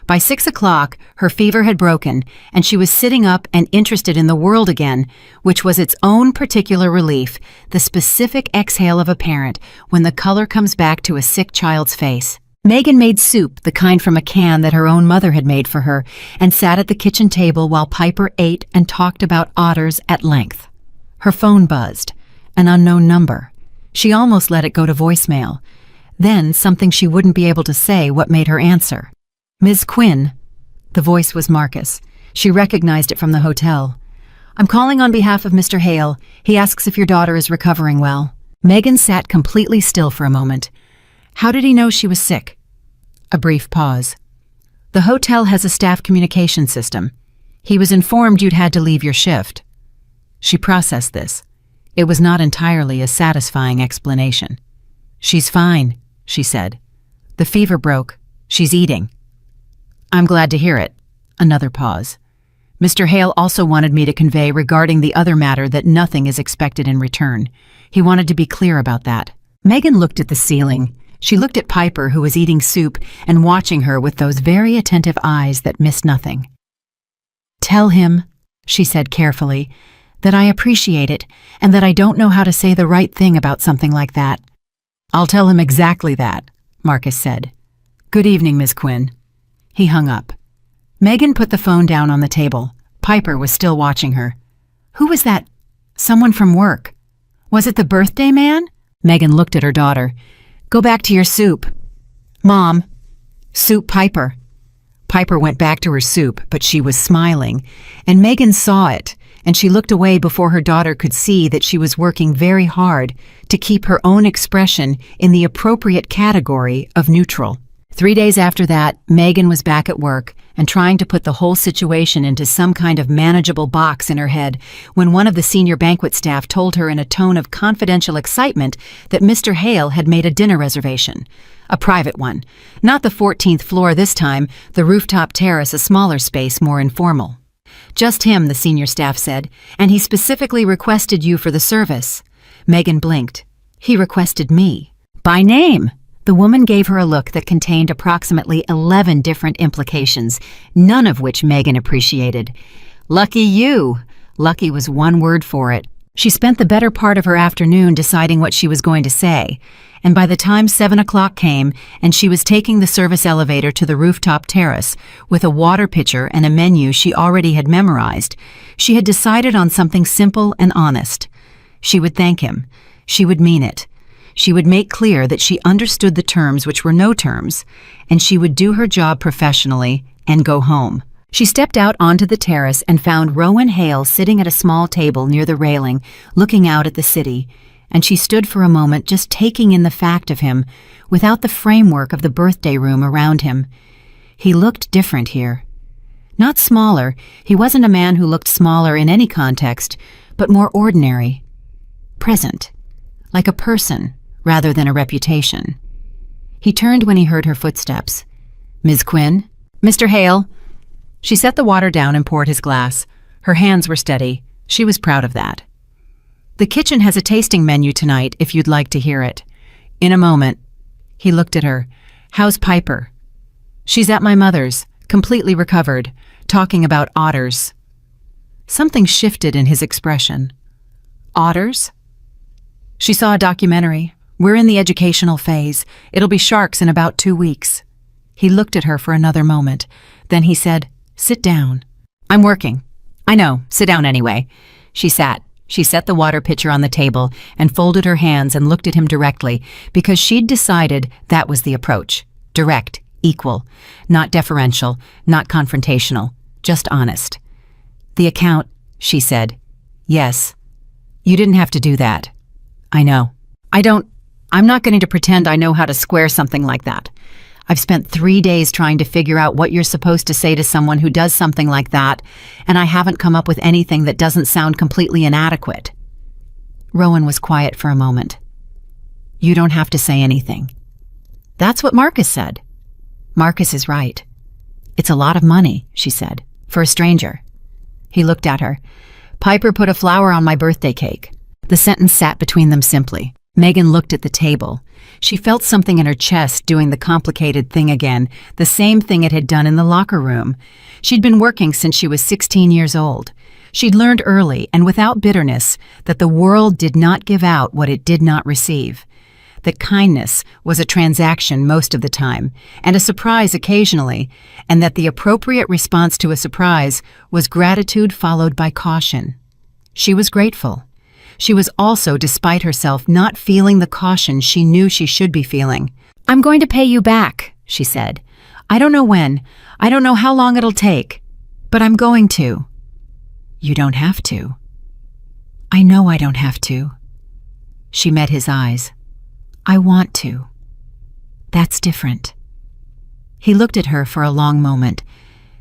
By 6 o'clock, her fever had broken, and she was sitting up and interested in the world again, which was its own particular relief, the specific exhale of a parent when the color comes back to a sick child's face. Megan made soup, the kind from a can that her own mother had made for her, and sat at the kitchen table while Piper ate and talked about otters at length. Her phone buzzed. An unknown number. She almost let it go to voicemail. Then something she wouldn't be able to say what made her answer. "Ms. Quinn." The voice was Marcus. She recognized it from the hotel. "I'm calling on behalf of Mr. Hale. He asks if your daughter is recovering well." Megan sat completely still for a moment. How did he know she was sick? A brief pause. "The hotel has a staff communication system. He was informed you'd had to leave your shift." She processed this. It was not entirely a satisfying explanation. "She's fine," she said. "The fever broke. She's eating." "I'm glad to hear it." Another pause. "Mr. Hale also wanted me to convey regarding the other matter that nothing is expected in return. He wanted to be clear about that." Megan looked at the ceiling. She looked at Piper, who was eating soup and watching her with those very attentive eyes that missed nothing. "Tell him," she said carefully, "that I appreciate it and that I don't know how to say the right thing about something like that." "I'll tell him exactly that," Marcus said. "Good evening, Miss Quinn." He hung up. Megan put the phone down on the table. Piper was still watching her. "Who was that? Someone from work. Was it the birthday man?" Megan looked at her daughter. "Go back to your soup." "Mom." "Soup Piper." Piper went back to her soup, but she was smiling, and Megan saw it, and she looked away before her daughter could see that she was working very hard to keep her own expression in the appropriate category of neutral. 3 days after that, Megan was back at work and trying to put the whole situation into some kind of manageable box in her head when one of the senior banquet staff told her in a tone of confidential excitement that Mr. Hale had made a dinner reservation. A private one. Not the 14th floor this time, the rooftop terrace, a smaller space, more informal. "Just him," the senior staff said, "and he specifically requested you for the service." Megan blinked. "He requested me." "By name." The woman gave her a look that contained approximately 11 different implications, none of which Megan appreciated. "Lucky you." Lucky was one word for it. She spent the better part of her afternoon deciding what she was going to say, and by the time 7 o'clock came and she was taking the service elevator to the rooftop terrace with a water pitcher and a menu she already had memorized, she had decided on something simple and honest. She would thank him. She would mean it. She would make clear that she understood the terms which were no terms, and she would do her job professionally and go home. She stepped out onto the terrace and found Rowan Hale sitting at a small table near the railing, looking out at the city, and she stood for a moment just taking in the fact of him, without the framework of the birthday room around him. He looked different here. Not smaller. He wasn't a man who looked smaller in any context, but more ordinary. Present. Like a person, rather than a reputation. He turned when he heard her footsteps. "Ms. Quinn?" "Mr. Hale." She set the water down and poured his glass. Her hands were steady. She was proud of that. "The kitchen has a tasting menu tonight, if you'd like to hear it." "In a moment." He looked at her. "How's Piper?" "She's at my mother's, completely recovered, talking about otters." Something shifted in his expression. "Otters?" "She saw a documentary. We're in the educational phase. It'll be sharks in about 2 weeks." He looked at her for another moment. Then he said, "Sit down." "I'm working." "I know. Sit down anyway." She sat. She set the water pitcher on the table and folded her hands and looked at him directly because she'd decided that was the approach. Direct, equal, not deferential, not confrontational, just honest. "The account," she said. "Yes. You didn't have to do that." "I know. I'm not going to pretend I know how to square something like that. I've spent 3 days trying to figure out what you're supposed to say to someone who does something like that, and I haven't come up with anything that doesn't sound completely inadequate." Rowan was quiet for a moment. "You don't have to say anything." "That's what Marcus said." "Marcus is right. It's a lot of money," she said, "for a stranger." He looked at her. Piper put a flower on my birthday cake. The sentence sat between them simply. Megan looked at the table. She felt something in her chest doing the complicated thing again, the same thing it had done in the locker room. She'd been working since she was 16 years old. She'd learned early and without bitterness that the world did not give out what it did not receive. That kindness was a transaction most of the time, and a surprise occasionally, and that the appropriate response to a surprise was gratitude followed by caution. She was grateful. She was also, despite herself, not feeling the caution she knew she should be feeling. "I'm going to pay you back," she said. "I don't know when. I don't know how long it'll take. But I'm going to." "You don't have to." "I know I don't have to." She met his eyes. "I want to." "That's different." He looked at her for a long moment.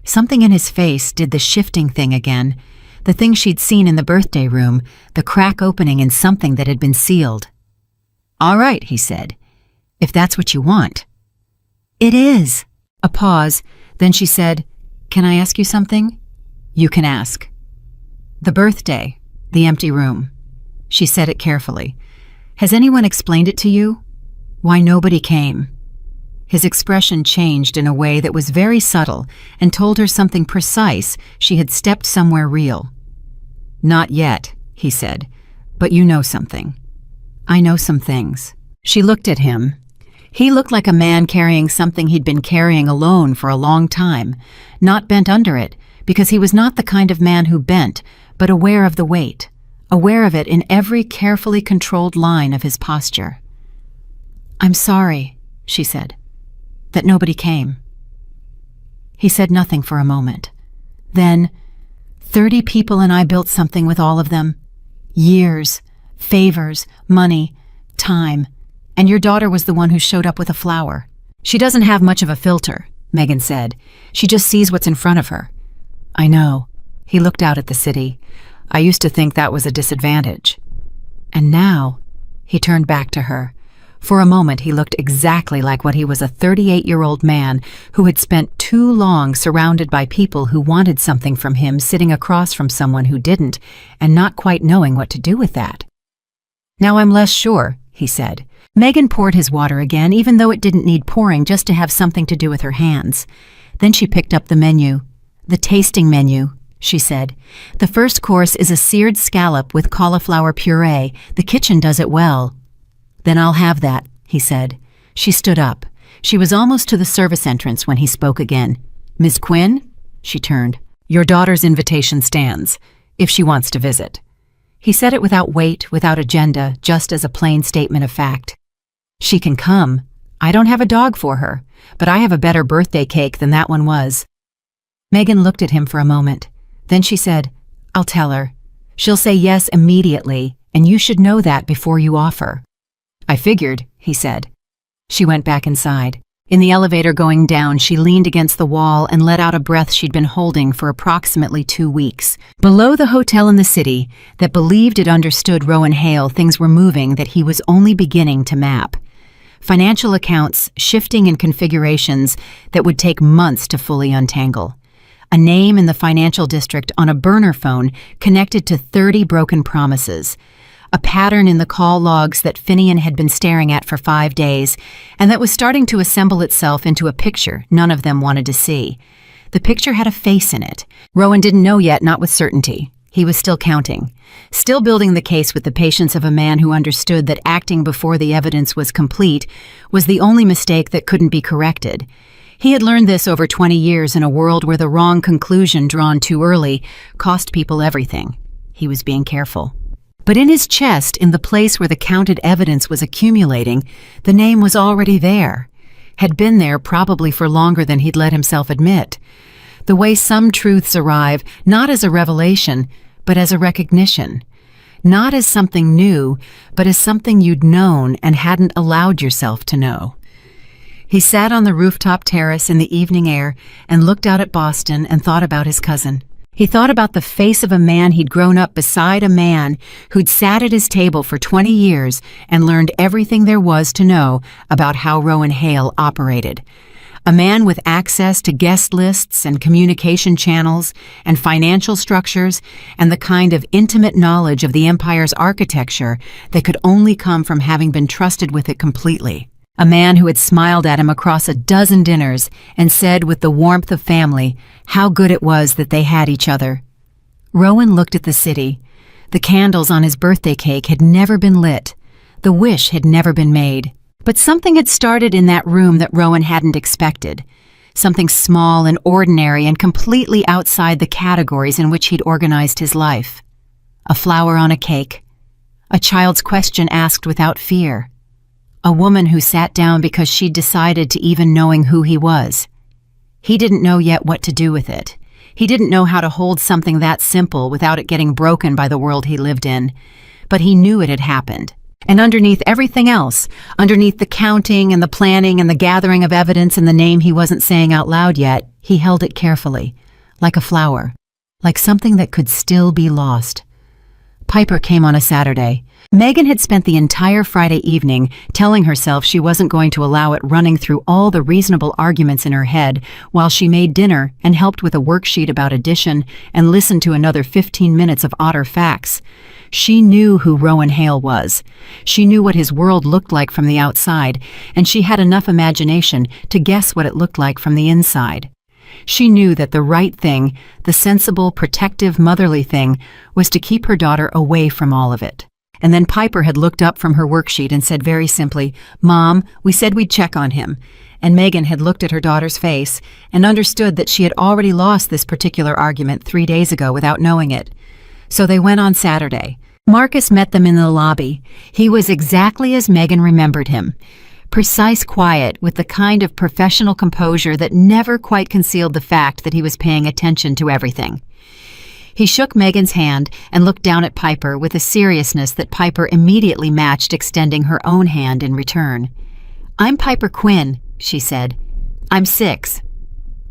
Something in his face did the shifting thing again, the thing she'd seen in the birthday room, the crack opening in something that had been sealed. "All right," he said, "if that's what you want." "It is." A pause, then she said, "Can I ask you something?" "You can ask." "The birthday, the empty room." She said it carefully. "Has anyone explained it to you? Why nobody came?" His expression changed in a way that was very subtle and told her something precise. She had stepped somewhere real. "Not yet," he said, "but you know something." "I know some things." She looked at him. He looked like a man carrying something he'd been carrying alone for a long time, not bent under it, because he was not the kind of man who bent, but aware of the weight, aware of it in every carefully controlled line of his posture. "I'm sorry," she said, "that nobody came." He said nothing for a moment. Then, 30 people and I built something with all of them. Years, favors, money, time, and your daughter was the one who showed up with a flower. She doesn't have much of a filter, Megan said. She just sees what's in front of her. "I know." He looked out at the city. "I used to think that was a disadvantage." And now, he turned back to her. For a moment he looked exactly like what he was, a 38-year-old man who had spent too long surrounded by people who wanted something from him, sitting across from someone who didn't, and not quite knowing what to do with that. "Now I'm less sure," he said. Megan poured his water again, even though it didn't need pouring, just to have something to do with her hands. Then she picked up the menu. "The tasting menu," she said. "The first course is a seared scallop with cauliflower puree. The kitchen does it well." "Then I'll have that," he said. She stood up. She was almost to the service entrance when he spoke again. "Ms. Quinn?" She turned. "Your daughter's invitation stands, if she wants to visit." He said it without weight, without agenda, just as a plain statement of fact. "She can come. I don't have a dog for her, but I have a better birthday cake than that one was." Megan looked at him for a moment. Then she said, "I'll tell her. She'll say yes immediately, and you should know that before you offer." "I figured," he said. She went back inside. In the elevator going down, she leaned against the wall and let out a breath she'd been holding for approximately 2 weeks. Below the hotel in the city that believed it understood Rowan Hale, things were moving that he was only beginning to map. Financial accounts shifting in configurations that would take months to fully untangle. A name in the financial district on a burner phone connected to 30 broken promises. A pattern in the call logs that Finian had been staring at for 5 days, and that was starting to assemble itself into a picture none of them wanted to see. The picture had a face in it. Rowan didn't know yet, not with certainty. He was still counting, still building the case with the patience of a man who understood that acting before the evidence was complete was the only mistake that couldn't be corrected. He had learned this over 20 years in a world where the wrong conclusion drawn too early cost people everything. He was being careful. But in his chest, in the place where the counted evidence was accumulating, the name was already there. Had been there probably for longer than he'd let himself admit. The way some truths arrive, not as a revelation, but as a recognition. Not as something new, but as something you'd known and hadn't allowed yourself to know. He sat on the rooftop terrace in the evening air and looked out at Boston and thought about his cousin. He thought about the face of a man he'd grown up beside, a man who'd sat at his table for 20 years and learned everything there was to know about how Rowan Hale operated. A man with access to guest lists and communication channels and financial structures and the kind of intimate knowledge of the empire's architecture that could only come from having been trusted with it completely. A man who had smiled at him across a dozen dinners and said with the warmth of family how good it was that they had each other. Rowan looked at the city. The candles on his birthday cake had never been lit. The wish had never been made. But something had started in that room that Rowan hadn't expected. Something small and ordinary and completely outside the categories in which he'd organized his life. A flower on a cake. A child's question asked without fear. A woman who sat down because she'd decided to even knowing who he was. He didn't know yet what to do with it. He didn't know how to hold something that simple without it getting broken by the world he lived in. But he knew it had happened. And underneath everything else, underneath the counting and the planning and the gathering of evidence and the name he wasn't saying out loud yet, he held it carefully, like a flower, like something that could still be lost. Piper came on a Saturday. Megan had spent the entire Friday evening telling herself she wasn't going to allow it running through all the reasonable arguments in her head while she made dinner and helped with a worksheet about addition and listened to another 15 minutes of otter facts. She knew who Rowan Hale was. She knew what his world looked like from the outside, and she had enough imagination to guess what it looked like from the inside. She knew that the right thing, the sensible, protective, motherly thing, was to keep her daughter away from all of it. And then Piper had looked up from her worksheet and said very simply, "Mom, we said we'd check on him." And Megan had looked at her daughter's face and understood that she had already lost this particular argument 3 days ago without knowing it. So they went on Saturday. Marcus met them in the lobby. He was exactly as Megan remembered him. Precise quiet with the kind of professional composure that never quite concealed the fact that he was paying attention to everything. He shook Megan's hand and looked down at Piper with a seriousness that Piper immediately matched, extending her own hand in return. "I'm Piper Quinn," she said. "I'm 6.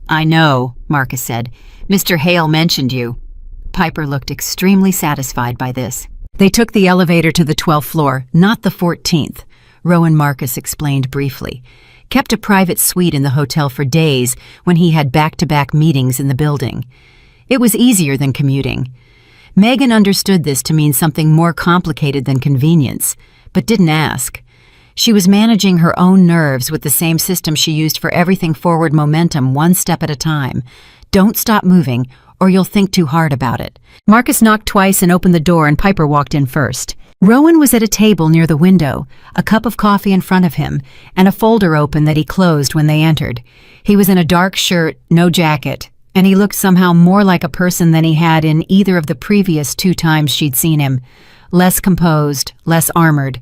"I know," Marcus said. "Mr. Hale mentioned you." Piper looked extremely satisfied by this. They took the elevator to the 12th floor, not the 14th, Rowan Marcus explained briefly. Kept a private suite in the hotel for days when he had back-to-back meetings in the building. It was easier than commuting. Megan understood this to mean something more complicated than convenience, but didn't ask. She was managing her own nerves with the same system she used for everything: forward momentum, one step at a time. Don't stop moving, or you'll think too hard about it. Marcus knocked twice and opened the door, and Piper walked in first. Rowan was at a table near the window, a cup of coffee in front of him, and a folder open that he closed when they entered. He was in a dark shirt, no jacket, and he looked somehow more like a person than he had in either of the previous 2 times she'd seen him. Less composed, less armored.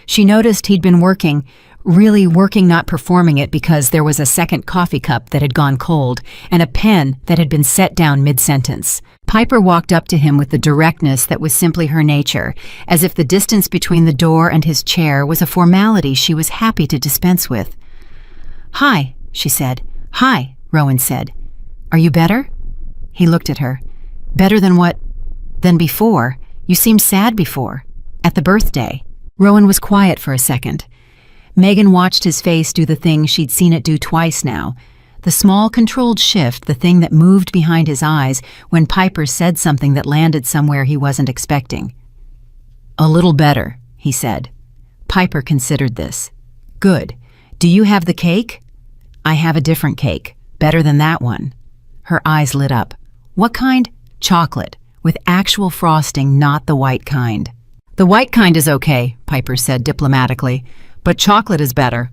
She noticed he'd been working, really working, not performing it, because there was a second coffee cup that had gone cold and a pen that had been set down mid-sentence. Piper walked up to him with the directness that was simply her nature, as if the distance between the door and his chair was a formality she was happy to dispense with. "Hi," she said. "Hi," Rowan said. "Are you better?" He looked at her. "Better than what? Than before? You seemed sad before. At the birthday." Rowan was quiet for a second. Megan watched his face do the thing she'd seen it do twice now. The small, controlled shift, the thing that moved behind his eyes when Piper said something that landed somewhere he wasn't expecting. "A little better," he said. Piper considered this. "Good. Do you have the cake?" "I have a different cake. Better than that one." Her eyes lit up. "What kind?" "Chocolate, with actual frosting, not the white kind." "The white kind is okay," Piper said diplomatically, "but chocolate is better."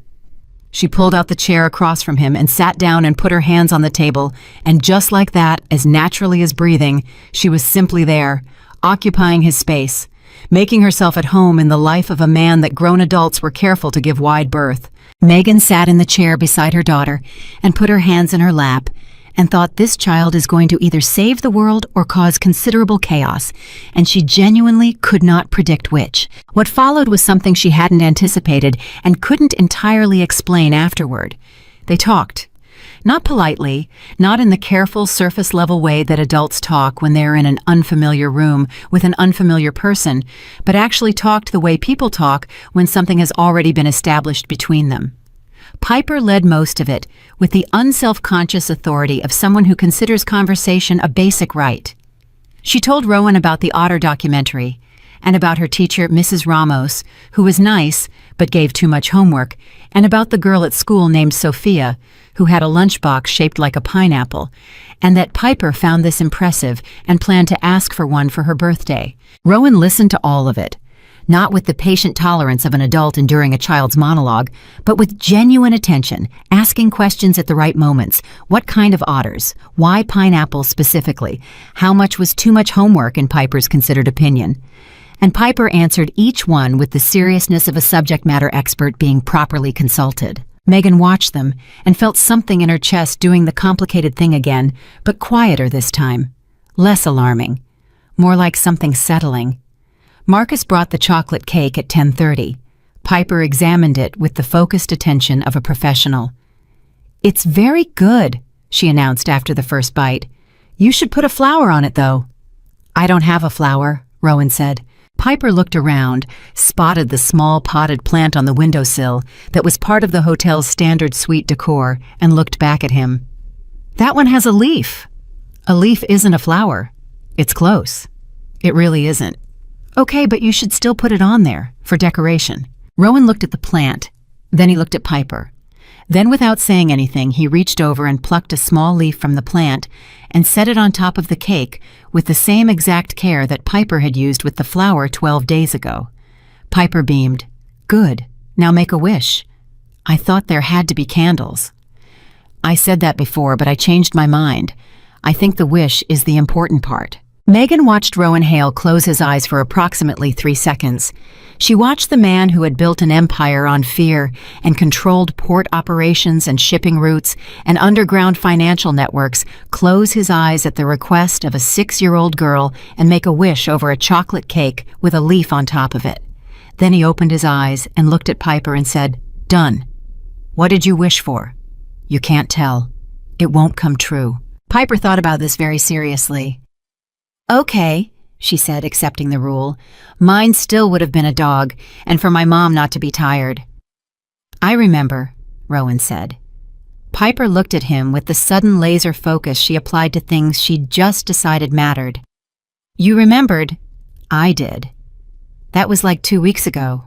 She pulled out the chair across from him and sat down and put her hands on the table, and just like that, as naturally as breathing, she was simply there, occupying his space, making herself at home in the life of a man that grown adults were careful to give wide berth. Megan sat in the chair beside her daughter and put her hands in her lap and thought, this child is going to either save the world or cause considerable chaos, and she genuinely could not predict which. What followed was something she hadn't anticipated and couldn't entirely explain afterward. They talked. Not politely, not in the careful surface-level way that adults talk when they're in an unfamiliar room with an unfamiliar person, but actually talked the way people talk when something has already been established between them. Piper led most of it, with the unself-conscious authority of someone who considers conversation a basic right. She told Rowan about the otter documentary, and about her teacher, Mrs. Ramos, who was nice but gave too much homework, and about the girl at school named Sophia, who had a lunchbox shaped like a pineapple, and that Piper found this impressive and planned to ask for one for her birthday. Rowan listened to all of it, not with the patient tolerance of an adult enduring a child's monologue, but with genuine attention, asking questions at the right moments. What kind of otters? Why pineapples specifically? How much was too much homework in Piper's considered opinion? And Piper answered each one with the seriousness of a subject matter expert being properly consulted. Megan watched them and felt something in her chest doing the complicated thing again, but quieter this time. Less alarming. More like something settling. Marcus brought the chocolate cake at 10:30. Piper examined it with the focused attention of a professional. "It's very good," she announced after the first bite. "You should put a flower on it, though." "I don't have a flower," Rowan said. Piper looked around, spotted the small potted plant on the windowsill that was part of the hotel's standard suite decor, and looked back at him. "That one has a leaf." "A leaf isn't a flower." "It's close." "It really isn't." "Okay, but you should still put it on there, for decoration." Rowan looked at the plant. Then he looked at Piper. Then, without saying anything, he reached over and plucked a small leaf from the plant and set it on top of the cake with the same exact care that Piper had used with the flower 12 days ago. Piper beamed. "Good. Now make a wish." "I thought there had to be candles." "I said that before, but I changed my mind. I think the wish is the important part." Megan watched Rowan Hale close his eyes for approximately 3 seconds. She watched the man who had built an empire on fear and controlled port operations and shipping routes and underground financial networks close his eyes at the request of a 6-year-old girl and make a wish over a chocolate cake with a leaf on top of it. Then he opened his eyes and looked at Piper and said, "Done. What did you wish for?" "You can't tell. It won't come true." Piper thought about this very seriously. "Okay," she said, accepting the rule. "Mine still would have been a dog, and for my mom not to be tired." "I remember," Rowan said. Piper looked at him with the sudden laser focus she applied to things she'd just decided mattered. "You remembered?" "I did. That was like 2 weeks ago."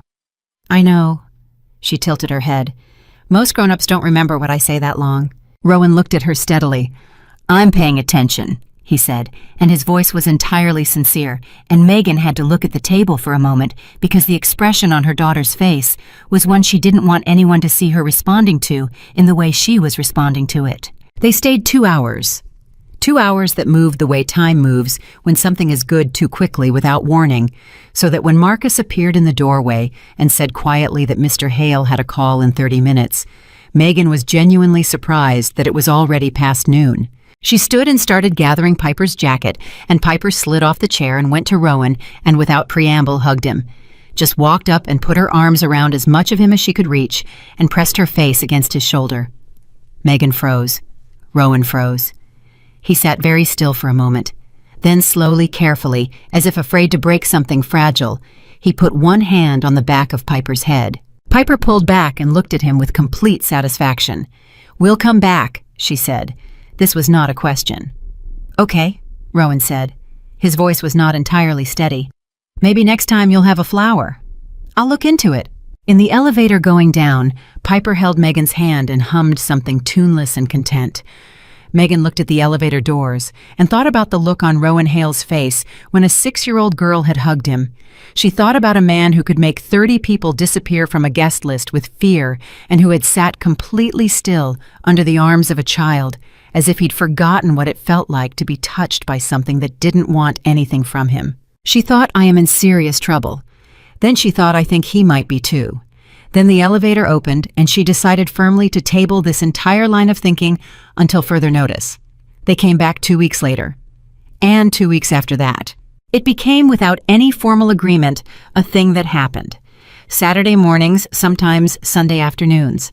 "I know." She tilted her head. "Most grown-ups don't remember what I say that long." Rowan looked at her steadily. "I'm paying attention," he said, and his voice was entirely sincere, and Megan had to look at the table for a moment because the expression on her daughter's face was one she didn't want anyone to see her responding to in the way she was responding to it. They stayed 2 hours. 2 hours that moved the way time moves when something is good too quickly without warning, so that when Marcus appeared in the doorway and said quietly that Mr. Hale had a call in 30 minutes, Megan was genuinely surprised that it was already past noon. She stood and started gathering Piper's jacket, and Piper slid off the chair and went to Rowan and without preamble hugged him. Just walked up and put her arms around as much of him as she could reach and pressed her face against his shoulder. Megan froze. Rowan froze. He sat very still for a moment. Then slowly, carefully, as if afraid to break something fragile, he put one hand on the back of Piper's head. Piper pulled back and looked at him with complete satisfaction. "We'll come back," she said. This was not a question. "Okay," Rowan said. His voice was not entirely steady. "Maybe next time you'll have a flower." "I'll look into it." In the elevator going down, Piper held Megan's hand and hummed something tuneless and content. Megan looked at the elevator doors and thought about the look on Rowan Hale's face when a 6-year-old girl had hugged him. She thought about a man who could make 30 people disappear from a guest list with fear and who had sat completely still under the arms of a child, as if he'd forgotten what it felt like to be touched by something that didn't want anything from him. She thought, "I am in serious trouble." Then she thought, "I think he might be too." Then the elevator opened, and she decided firmly to table this entire line of thinking until further notice. They came back 2 weeks later. And 2 weeks after that. It became, without any formal agreement, a thing that happened. Saturday mornings, sometimes Sunday afternoons.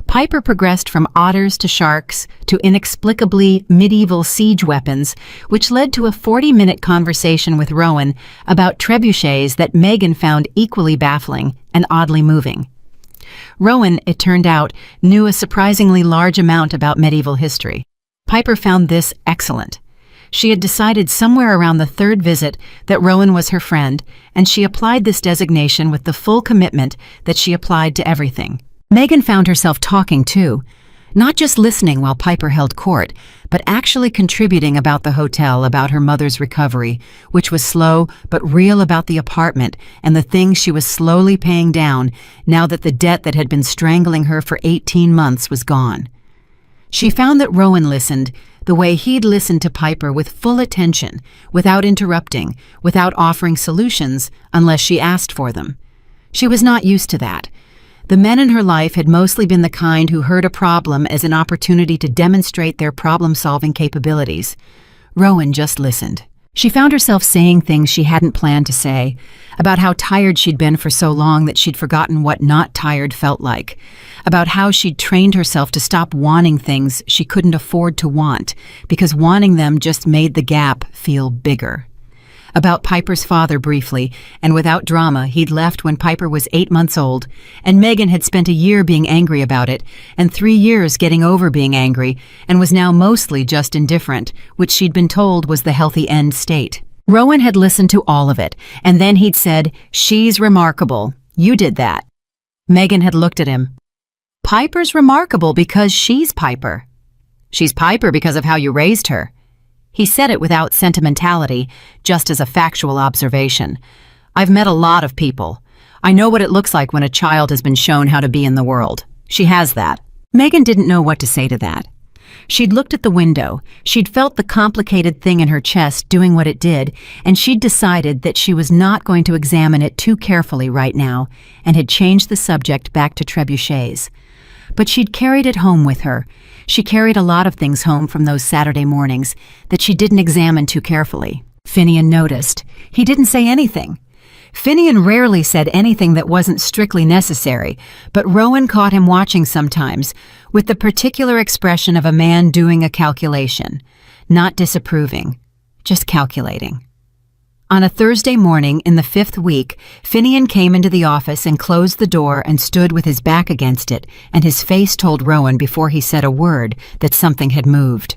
Piper progressed from otters to sharks to inexplicably medieval siege weapons, which led to a 40-minute conversation with Rowan about trebuchets that Megan found equally baffling and oddly moving. Rowan, it turned out, knew a surprisingly large amount about medieval history. Piper found this excellent. She had decided somewhere around the third visit that Rowan was her friend, and she applied this designation with the full commitment that she applied to everything. Megan found herself talking too, not just listening while Piper held court, but actually contributing about the hotel, about her mother's recovery, which was slow but real, about the apartment and the things she was slowly paying down now that the debt that had been strangling her for 18 months was gone. She found that Rowan listened the way he'd listened to Piper, with full attention, without interrupting, without offering solutions unless she asked for them. She was not used to that. The men in her life had mostly been the kind who heard a problem as an opportunity to demonstrate their problem-solving capabilities. Rowan just listened. She found herself saying things she hadn't planned to say, about how tired she'd been for so long that she'd forgotten what not tired felt like, about how she'd trained herself to stop wanting things she couldn't afford to want, because wanting them just made the gap feel bigger. About Piper's father briefly, and without drama, he'd left when Piper was 8 months old, and Megan had spent a year being angry about it, and 3 years getting over being angry, and was now mostly just indifferent, which she'd been told was the healthy end state. Rowan had listened to all of it, and then he'd said, "She's remarkable. You did that." Megan had looked at him. "Piper's remarkable because she's Piper." "She's Piper because of how you raised her." He said it without sentimentality, just as a factual observation. "I've met a lot of people. I know what it looks like when a child has been shown how to be in the world. She has that." Megan didn't know what to say to that. She'd looked at the window, she'd felt the complicated thing in her chest doing what it did, and she'd decided that she was not going to examine it too carefully right now, and had changed the subject back to trebuchets. But she'd carried it home with her. She carried a lot of things home from those Saturday mornings that she didn't examine too carefully. Finian noticed. He didn't say anything. Finian rarely said anything that wasn't strictly necessary, but Rowan caught him watching sometimes, with the particular expression of a man doing a calculation, not disapproving, just calculating. On a Thursday morning in the 5th week, Finian came into the office and closed the door and stood with his back against it, and his face told Rowan before he said a word that something had moved.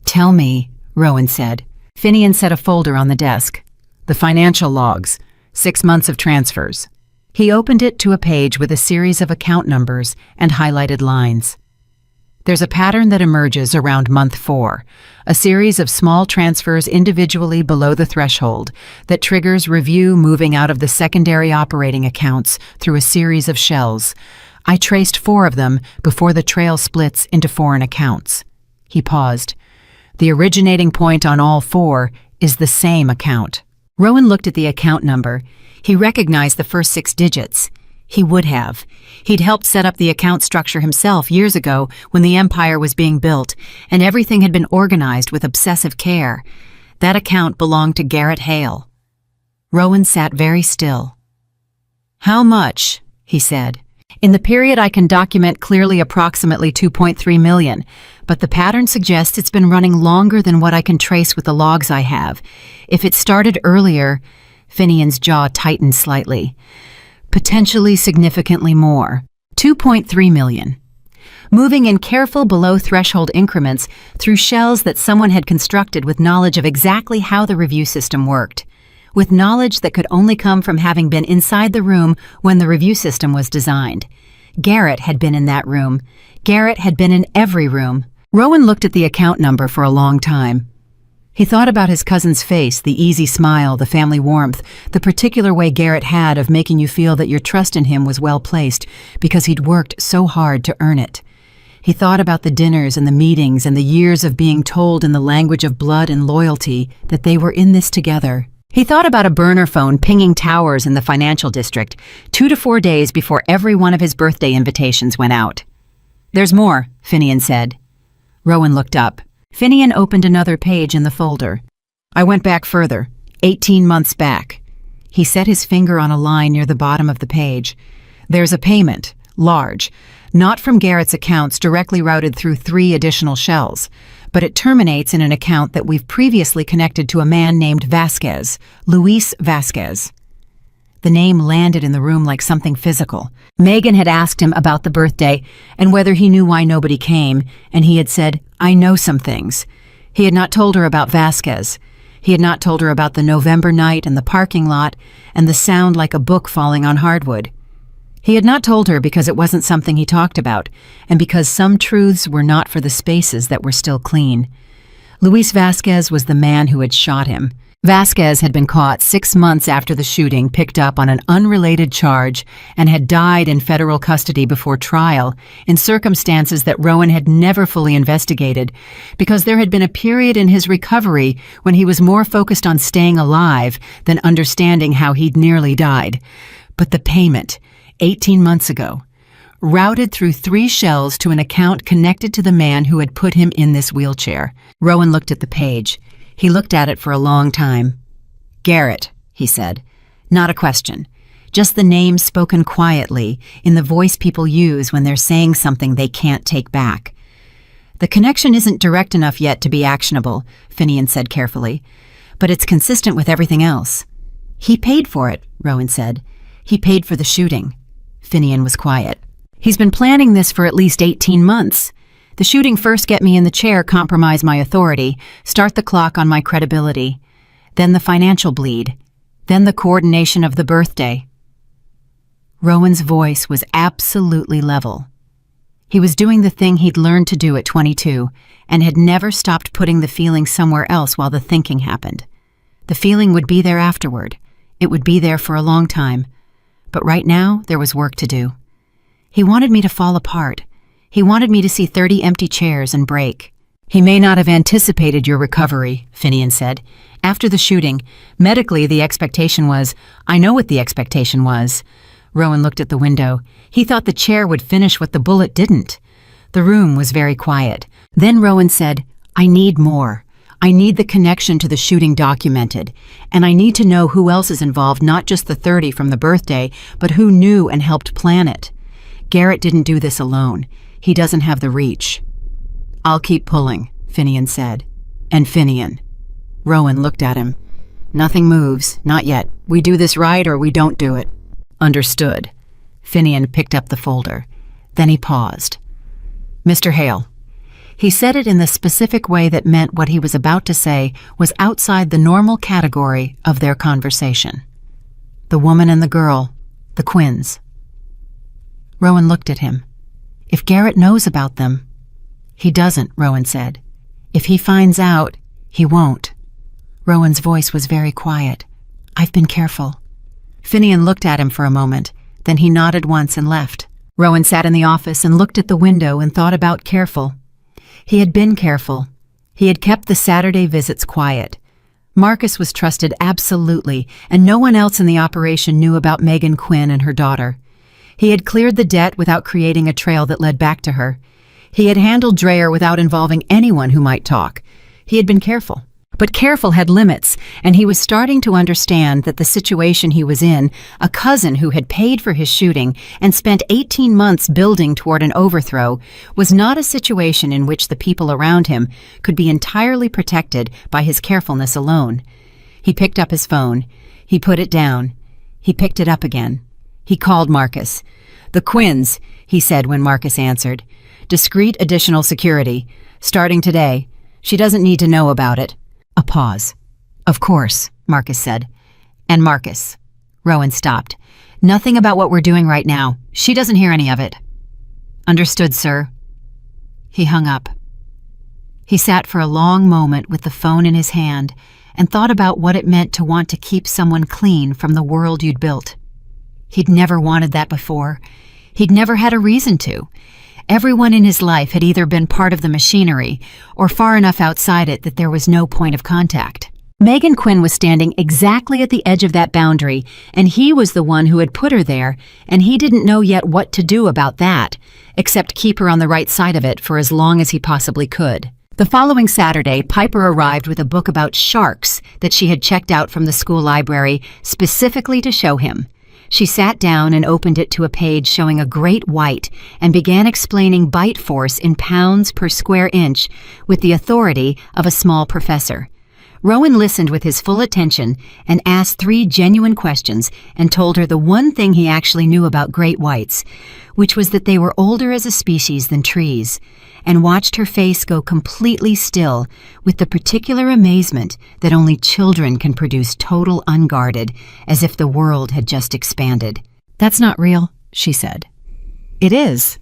"Tell me," Rowan said. Finian set a folder on the desk. "The financial logs, 6 months of transfers." He opened it to a page with a series of account numbers and highlighted lines. "There's a pattern that emerges around month 4, a series of small transfers individually below the threshold that triggers review moving out of the secondary operating accounts through a series of shells. I traced 4 of them before the trail splits into foreign accounts." He paused. "The originating point on all 4 is the same account." Rowan looked at the account number. He recognized the first 6 digits. He would have. He'd helped set up the account structure himself years ago when the empire was being built, and everything had been organized with obsessive care. That account belonged to Garrett Hale. Rowan sat very still. "How much?" he said. "In the period I can document clearly approximately 2.3 million, but the pattern suggests it's been running longer than what I can trace with the logs I have. If it started earlier..." Finian's jaw tightened slightly. "Potentially significantly more. 2.3 million. Moving in careful below-threshold increments through shells that someone had constructed with knowledge of exactly how the review system worked, with knowledge that could only come from having been inside the room when the review system was designed. Garrett had been in that room. Garrett had been in every room." Rowan looked at the account number for a long time. He thought about his cousin's face, the easy smile, the family warmth, the particular way Garrett had of making you feel that your trust in him was well placed because he'd worked so hard to earn it. He thought about the dinners and the meetings and the years of being told in the language of blood and loyalty that they were in this together. He thought about a burner phone pinging towers in the financial district 2 to 4 days before every one of his birthday invitations went out. "There's more," Finian said. Rowan looked up. Finian opened another page in the folder. "I went back further, 18 months back." He set his finger on a line near the bottom of the page. "There's a payment, large, not from Garrett's accounts directly routed through 3 additional shells, but it terminates in an account that we've previously connected to a man named Vasquez, Luis Vasquez." The name landed in the room like something physical. Megan had asked him about the birthday and whether he knew why nobody came, and he had said, "I know some things." He had not told her about Vasquez. He had not told her about the November night and the parking lot and the sound like a book falling on hardwood. He had not told her because it wasn't something he talked about, and because some truths were not for the spaces that were still clean. Luis Vasquez was the man who had shot him. Vasquez had been caught 6 months after the shooting, picked up on an unrelated charge, and had died in federal custody before trial, in circumstances that Rowan had never fully investigated, because there had been a period in his recovery when he was more focused on staying alive than understanding how he'd nearly died. But the payment, 18 months ago, routed through 3 shells to an account connected to the man who had put him in this wheelchair. Rowan looked at the page. He looked at it for a long time. "Garrett," he said. Not a question. Just the name spoken quietly, in the voice people use when they're saying something they can't take back. "The connection isn't direct enough yet to be actionable," Finian said carefully, "but it's consistent with everything else." "He paid for it," Rowan said. "He paid for the shooting." Finian was quiet. "He's been planning this for at least 18 months. The shooting first get me in the chair, compromise my authority, start the clock on my credibility. Then the financial bleed. Then the coordination of the birthday." Rowan's voice was absolutely level. He was doing the thing he'd learned to do at 22 and had never stopped putting the feeling somewhere else while the thinking happened. The feeling would be there afterward. It would be there for a long time. But right now, there was work to do. He wanted me to fall apart. He wanted me to see 30 empty chairs and break. "He may not have anticipated your recovery," Finian said. "After the shooting, medically the expectation was, I know what the expectation was." Rowan looked at the window. He thought the chair would finish what the bullet didn't. The room was very quiet. Then Rowan said, "I need more. I need the connection to the shooting documented, and I need to know who else is involved, not just the 30 from the birthday, but who knew and helped plan it. Garrett didn't do this alone. He doesn't have the reach." "I'll keep pulling," Finian said. "And Finian." Rowan looked at him. "Nothing moves, not yet. We do this right or we don't do it." "Understood." Finian picked up the folder. Then he paused. "Mr. Hale." He said it in the specific way that meant what he was about to say was outside the normal category of their conversation. "The woman and the girl, the Quinns." Rowan looked at him. "If Garrett knows about them—" "He doesn't," Rowan said. "If he finds out, he won't." Rowan's voice was very quiet. "I've been careful." Finian looked at him for a moment. Then he nodded once and left. Rowan sat in the office and looked at the window and thought about careful. He had been careful. He had kept the Saturday visits quiet. Marcus was trusted absolutely, and no one else in the operation knew about Megan Quinn and her daughter. He had cleared the debt without creating a trail that led back to her. He had handled Dreyer without involving anyone who might talk. He had been careful. But careful had limits, and he was starting to understand that the situation he was in, a cousin who had paid for his shooting and spent 18 months building toward an overthrow, was not a situation in which the people around him could be entirely protected by his carefulness alone. He picked up his phone. He put it down. He picked it up again. He called Marcus. "The Quinns," he said when Marcus answered. "Discreet additional security. Starting today. She doesn't need to know about it." A pause. "Of course," Marcus said. "And Marcus." Rowan stopped. "Nothing about what we're doing right now. She doesn't hear any of it." "Understood, sir." He hung up. He sat for a long moment with the phone in his hand and thought about what it meant to want to keep someone clean from the world you'd built. He'd never wanted that before. He'd never had a reason to. Everyone in his life had either been part of the machinery or far enough outside it that there was no point of contact. Megan Quinn was standing exactly at the edge of that boundary, and he was the one who had put her there, and he didn't know yet what to do about that, except keep her on the right side of it for as long as he possibly could. The following Saturday, Piper arrived with a book about sharks that she had checked out from the school library specifically to show him. She sat down and opened it to a page showing a great white and began explaining bite force in pounds per square inch with the authority of a small professor. Rowan listened with his full attention and asked 3 genuine questions and told her the one thing he actually knew about great whites, which was that they were older as a species than trees, and watched her face go completely still with the particular amazement that only children can produce total unguarded, as if the world had just expanded. "That's not real," she said. "It is.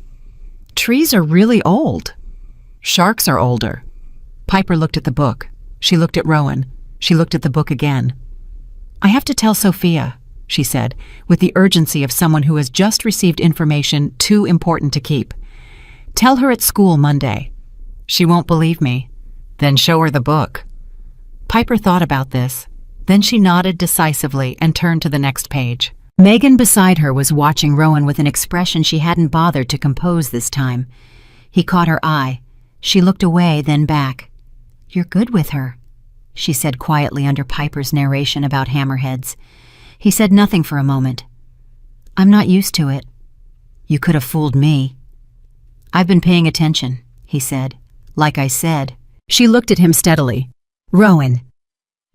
Trees are really old. Sharks are older." Piper looked at the book. She looked at Rowan. She looked at the book again. "I have to tell Sophia," she said, with the urgency of someone who has just received information too important to keep. "Tell her at school Monday." "She won't believe me." "Then show her the book." Piper thought about this. Then she nodded decisively and turned to the next page. Megan beside her was watching Rowan with an expression she hadn't bothered to compose this time. He caught her eye. She looked away, then back. "You're good with her," she said quietly under Piper's narration about hammerheads. He said nothing for a moment. "I'm not used to it." "You could have fooled me." "I've been paying attention," he said. "Like I said." She looked at him steadily. "Rowan."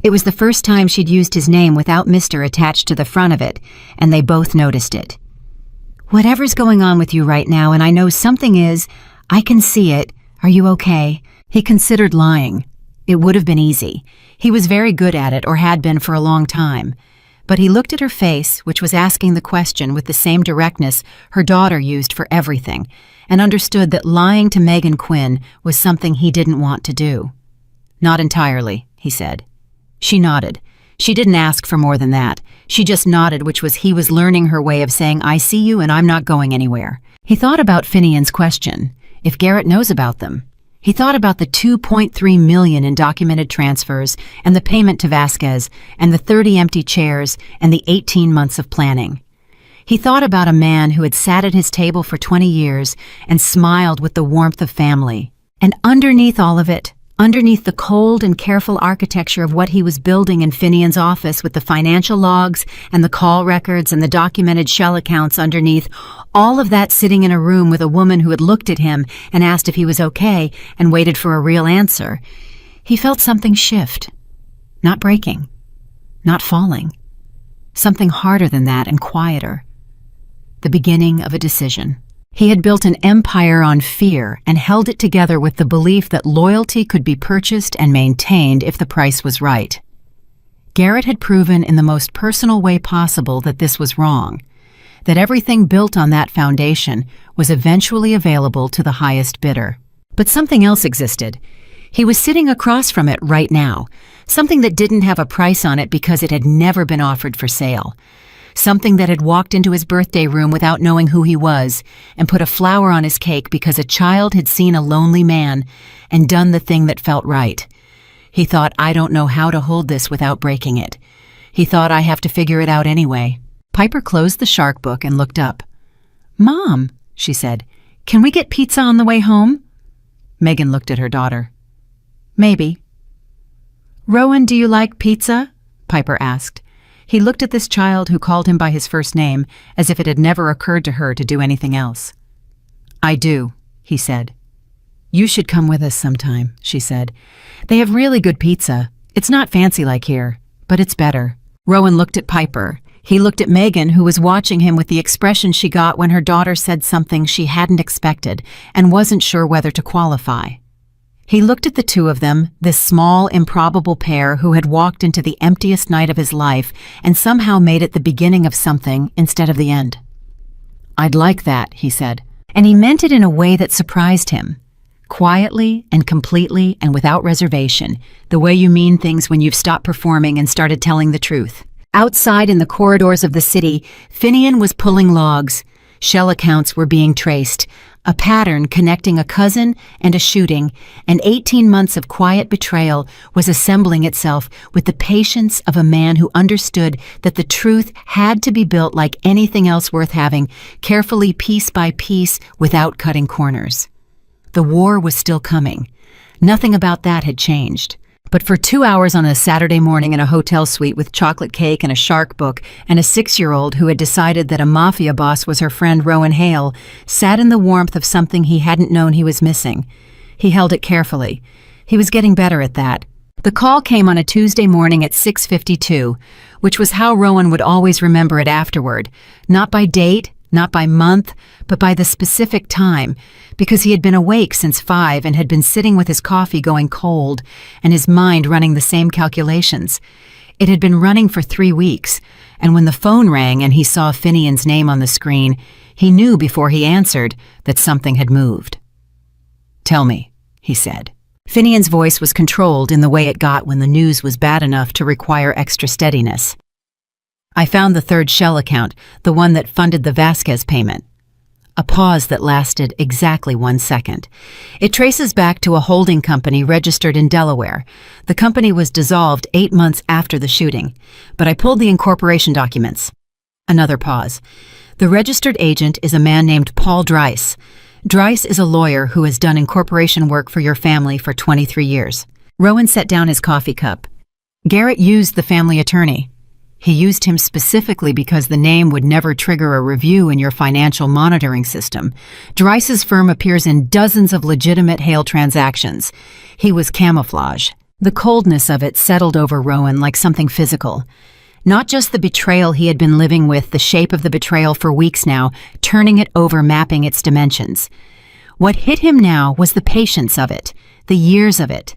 It was the first time she'd used his name without Mr. attached to the front of it, and they both noticed it. "Whatever's going on with you right now, and I know something is, I can see it. Are you okay?" He considered lying. It would have been easy. He was very good at it, or had been for a long time. But he looked at her face, which was asking the question with the same directness her daughter used for everything, and understood that lying to Megan Quinn was something he didn't want to do. "Not entirely," he said. She nodded. She didn't ask for more than that. She just nodded, which was he was learning her way of saying, "I see you and I'm not going anywhere." He thought about Finian's question, if Garrett knows about them. He thought about the $2.3 million in documented transfers and the payment to Vasquez and the 30 empty chairs and the 18 months of planning. He thought about a man who had sat at his table for 20 years and smiled with the warmth of family. And underneath all of it, underneath the cold and careful architecture of what he was building in Finian's office with the financial logs and the call records and the documented shell accounts underneath, all of that sitting in a room with a woman who had looked at him and asked if he was okay and waited for a real answer, he felt something shift. Not breaking. Not falling. Something harder than that and quieter. The beginning of a decision. He had built an empire on fear and held it together with the belief that loyalty could be purchased and maintained if the price was right. Garrett had proven in the most personal way possible that this was wrong, that everything built on that foundation was eventually available to the highest bidder. But something else existed. He was sitting across from it right now, something that didn't have a price on it because it had never been offered for sale. Something that had walked into his birthday room without knowing who he was and put a flower on his cake because a child had seen a lonely man and done the thing that felt right. He thought, "I don't know how to hold this without breaking it." He thought, "I have to figure it out anyway." Piper closed the shark book and looked up. "Mom," she said, "can we get pizza on the way home?" Megan looked at her daughter. "Maybe." "Rowan, do you like pizza?" Piper asked. He looked at this child who called him by his first name as if it had never occurred to her to do anything else. "I do," he said. "You should come with us sometime," she said. "They have really good pizza. It's not fancy like here, but it's better." Rowan looked at Piper. He looked at Megan, who was watching him with the expression she got when her daughter said something she hadn't expected and wasn't sure whether to qualify. He looked at the two of them, this small, improbable pair who had walked into the emptiest night of his life and somehow made it the beginning of something instead of the end. "I'd like that," he said, and he meant it in a way that surprised him. Quietly and completely and without reservation, the way you mean things when you've stopped performing and started telling the truth. Outside in the corridors of the city, Finian was pulling logs. Shell accounts were being traced, a pattern connecting a cousin and a shooting, and 18 months of quiet betrayal was assembling itself with the patience of a man who understood that the truth had to be built like anything else worth having, carefully piece by piece without cutting corners. The war was still coming. Nothing about that had changed. But for 2 hours on a Saturday morning in a hotel suite with chocolate cake and a shark book and a 6-year-old who had decided that a Mafia boss was her friend Rowan Hale sat in the warmth of something he hadn't known he was missing. He held it carefully. He was getting better at that. The call came on a Tuesday morning at 6:52, which was how Rowan would always remember it afterward, not by date, not by month, but by the specific time, because he had been awake since 5 and had been sitting with his coffee going cold and his mind running the same calculations. It had been running for 3 weeks, and when the phone rang and he saw Finian's name on the screen, he knew before he answered that something had moved. "Tell me," he said. Finian's voice was controlled in the way it got when the news was bad enough to require extra steadiness. "I found the third shell account, the one that funded the Vasquez payment." A pause that lasted exactly 1 second. "It traces back to a holding company registered in Delaware. The company was dissolved 8 months after the shooting, but I pulled the incorporation documents." Another pause. "The registered agent is a man named Paul Dreiss. Dreiss is a lawyer who has done incorporation work for your family for 23 years. Rowan set down his coffee cup. "Garrett used the family attorney. He used him specifically because the name would never trigger a review in your financial monitoring system. Dreiss's firm appears in dozens of legitimate Hale transactions. He was camouflage." The coldness of it settled over Rowan like something physical. Not just the betrayal he had been living with, the shape of the betrayal for weeks now, turning it over, mapping its dimensions. What hit him now was the patience of it, the years of it.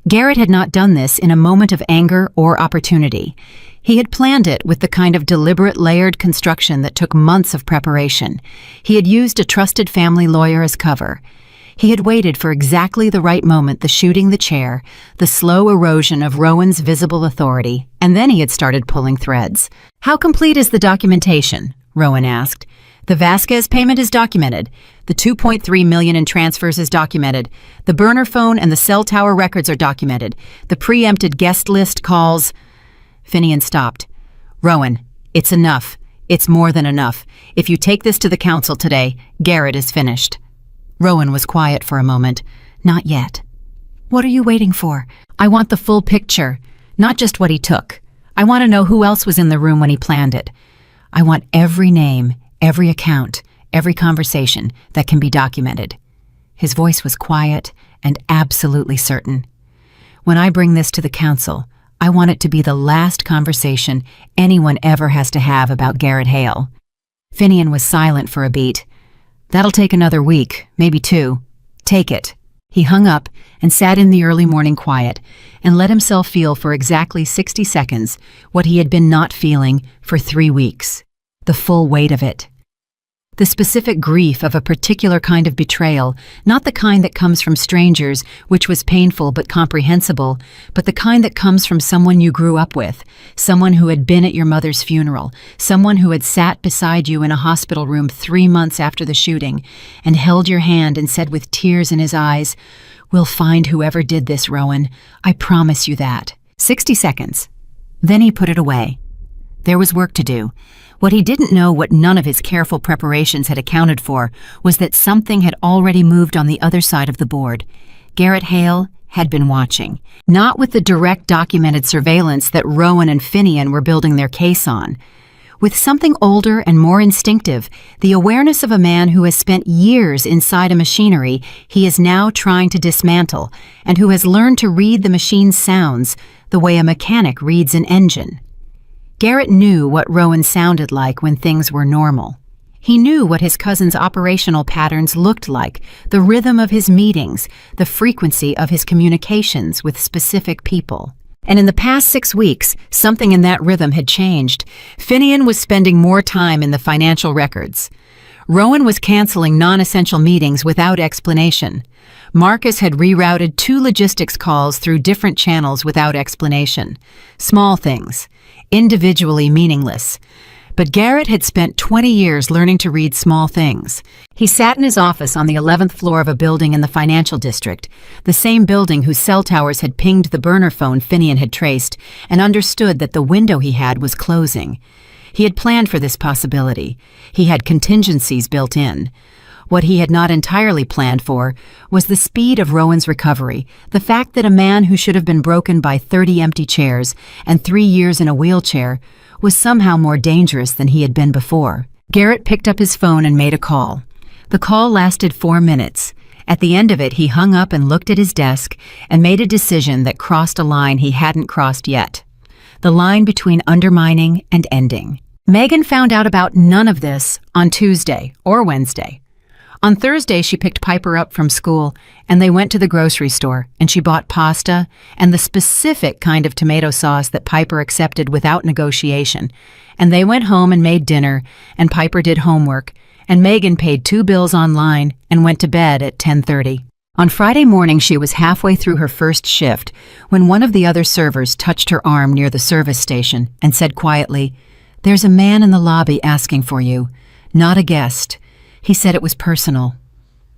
Garrett had not done this in a moment of anger or opportunity. He had planned it with the kind of deliberate, layered construction that took months of preparation. He had used a trusted family lawyer as cover. He had waited for exactly the right moment, the shooting the chair, the slow erosion of Rowan's visible authority, and then he had started pulling threads. "How complete is the documentation?" Rowan asked. "The Vasquez payment is documented. The $2.3 million in transfers is documented. The burner phone and the cell tower records are documented. The preempted guest list calls—" Finian stopped. "Rowan, it's enough. It's more than enough. If you take this to the council today, Garrett is finished." Rowan was quiet for a moment. "Not yet." "What are you waiting for?" "I want the full picture, not just what he took. I want to know who else was in the room when he planned it. I want every name, every account, every conversation that can be documented." His voice was quiet and absolutely certain. "When I bring this to the council, I want it to be the last conversation anyone ever has to have about Garrett Hale." Finian was silent for a beat. "That'll take another week, maybe 2. Take it." He hung up and sat in the early morning quiet and let himself feel for exactly 60 seconds what he had been not feeling for 3 weeks. The full weight of it. The specific grief of a particular kind of betrayal, not the kind that comes from strangers, which was painful but comprehensible, but the kind that comes from someone you grew up with, someone who had been at your mother's funeral, someone who had sat beside you in a hospital room 3 months after the shooting and held your hand and said with tears in his eyes, "We'll find whoever did this, Rowan. I promise you that." 60 seconds. Then he put it away. There was work to do. What he didn't know, what none of his careful preparations had accounted for, was that something had already moved on the other side of the board. Garrett Hale had been watching, not with the direct documented surveillance that Rowan and Finian were building their case on. With something older and more instinctive, the awareness of a man who has spent years inside a machinery he is now trying to dismantle, and who has learned to read the machine's sounds the way a mechanic reads an engine. Garrett knew what Rowan sounded like when things were normal. He knew what his cousin's operational patterns looked like, the rhythm of his meetings, the frequency of his communications with specific people. And in the past 6 weeks, something in that rhythm had changed. Finian was spending more time in the financial records. Rowan was canceling non-essential meetings without explanation. Marcus had rerouted 2 logistics calls through different channels without explanation. Small things, individually meaningless. But Garrett had spent 20 years learning to read small things. He sat in his office on the 11th floor of a building in the financial district, the same building whose cell towers had pinged the burner phone Finian had traced, and understood that the window he had was closing. He had planned for this possibility. He had contingencies built in. What he had not entirely planned for was the speed of Rowan's recovery, the fact that a man who should have been broken by 30 empty chairs and 3 years in a wheelchair was somehow more dangerous than he had been before. Garrett picked up his phone and made a call. The call lasted 4 minutes, At the end of it, he hung up and looked at his desk and made a decision that crossed a line he hadn't crossed yet. The line between undermining and ending. Megan found out about none of this on Tuesday or Wednesday. On Thursday, she picked Piper up from school, and they went to the grocery store, and she bought pasta and the specific kind of tomato sauce that Piper accepted without negotiation. And they went home and made dinner, and Piper did homework, and Megan paid 2 bills online and went to bed at 10:30. On Friday morning, she was halfway through her first shift when one of the other servers touched her arm near the service station and said quietly, "There's a man in the lobby asking for you. Not a guest. He said it was personal."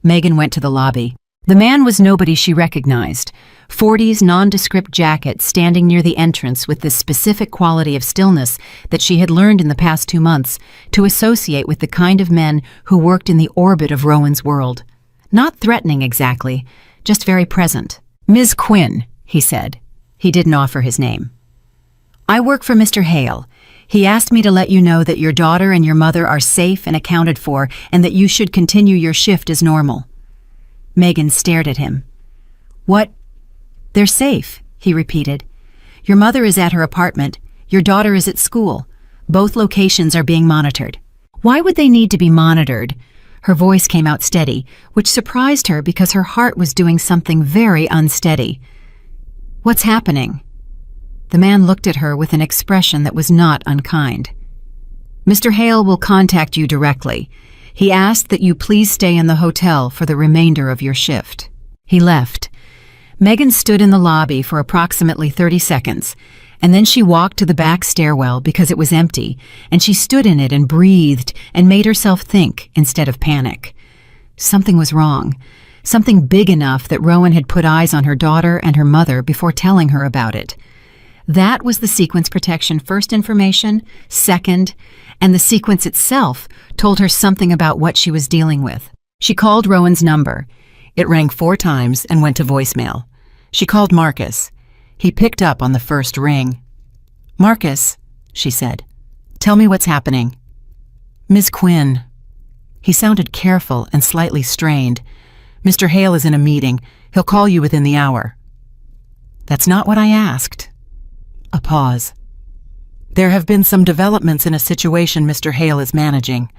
Megan went to the lobby. The man was nobody she recognized. 40s nondescript jacket standing near the entrance with this specific quality of stillness that she had learned in the past 2 months to associate with the kind of men who worked in the orbit of Rowan's world. Not threatening exactly, just very present. "Ms. Quinn," he said. He didn't offer his name. "I work for Mr. Hale. He asked me to let you know that your daughter and your mother are safe and accounted for and that you should continue your shift as normal." Megan stared at him. "What? They're safe," he repeated. "Your mother is at her apartment. Your daughter is at school. Both locations are being monitored." "Why would they need to be monitored?" Her voice came out steady, which surprised her because her heart was doing something very unsteady. "What's happening?" The man looked at her with an expression that was not unkind. "Mr. Hale will contact you directly. He asked that you please stay in the hotel for the remainder of your shift." He left. Megan stood in the lobby for approximately 30 seconds, and then she walked to the back stairwell because it was empty, and she stood in it and breathed and made herself think instead of panic. Something was wrong. Something big enough that Rowan had put eyes on her daughter and her mother before telling her about it. That was the sequence protection first information, second, and the sequence itself told her something about what she was dealing with. She called Rowan's number. It rang 4 times and went to voicemail. She called Marcus. He picked up on the first ring. "Marcus," she said, "tell me what's happening." "Ms. Quinn." He sounded careful and slightly strained. "Mr. Hale is in a meeting. He'll call you within the hour." "That's not what I asked." A pause. "There have been some developments in a situation Mr. Hale is managing.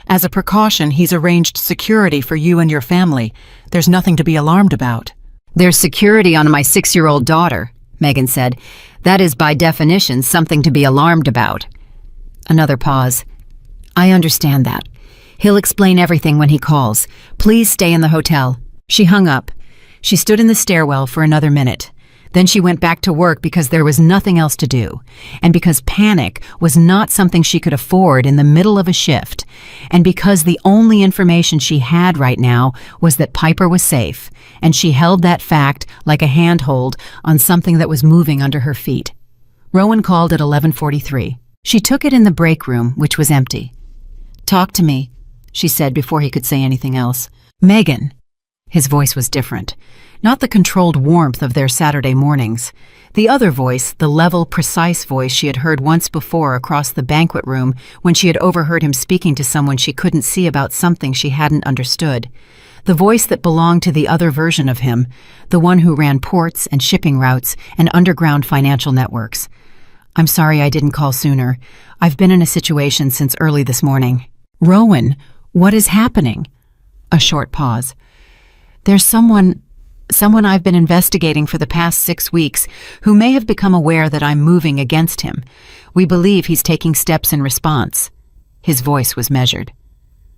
As a precaution, he's arranged security for you and your family. There's nothing to be alarmed about." "There's security on my 6-year-old daughter," Megan said. "That is by definition something to be alarmed about." Another pause. "I understand that. He'll explain everything when he calls. Please stay in the hotel." She hung up. She stood in the stairwell for another minute. Then she went back to work because there was nothing else to do, and because panic was not something she could afford in the middle of a shift, and because the only information she had right now was that Piper was safe, and she held that fact like a handhold on something that was moving under her feet. Rowan called at 11:43. She took it in the break room, which was empty. "Talk to me," she said before he could say anything else. "Megan." His voice was different. Not the controlled warmth of their Saturday mornings. The other voice, the level, precise voice she had heard once before across the banquet room when she had overheard him speaking to someone she couldn't see about something she hadn't understood. The voice that belonged to the other version of him, the one who ran ports and shipping routes and underground financial networks. "I'm sorry I didn't call sooner. I've been in a situation since early this morning." "Rowan, what is happening?" A short pause. "There's someone I've been investigating for the past 6 weeks who may have become aware that I'm moving against him. We believe he's taking steps in response." His voice was measured.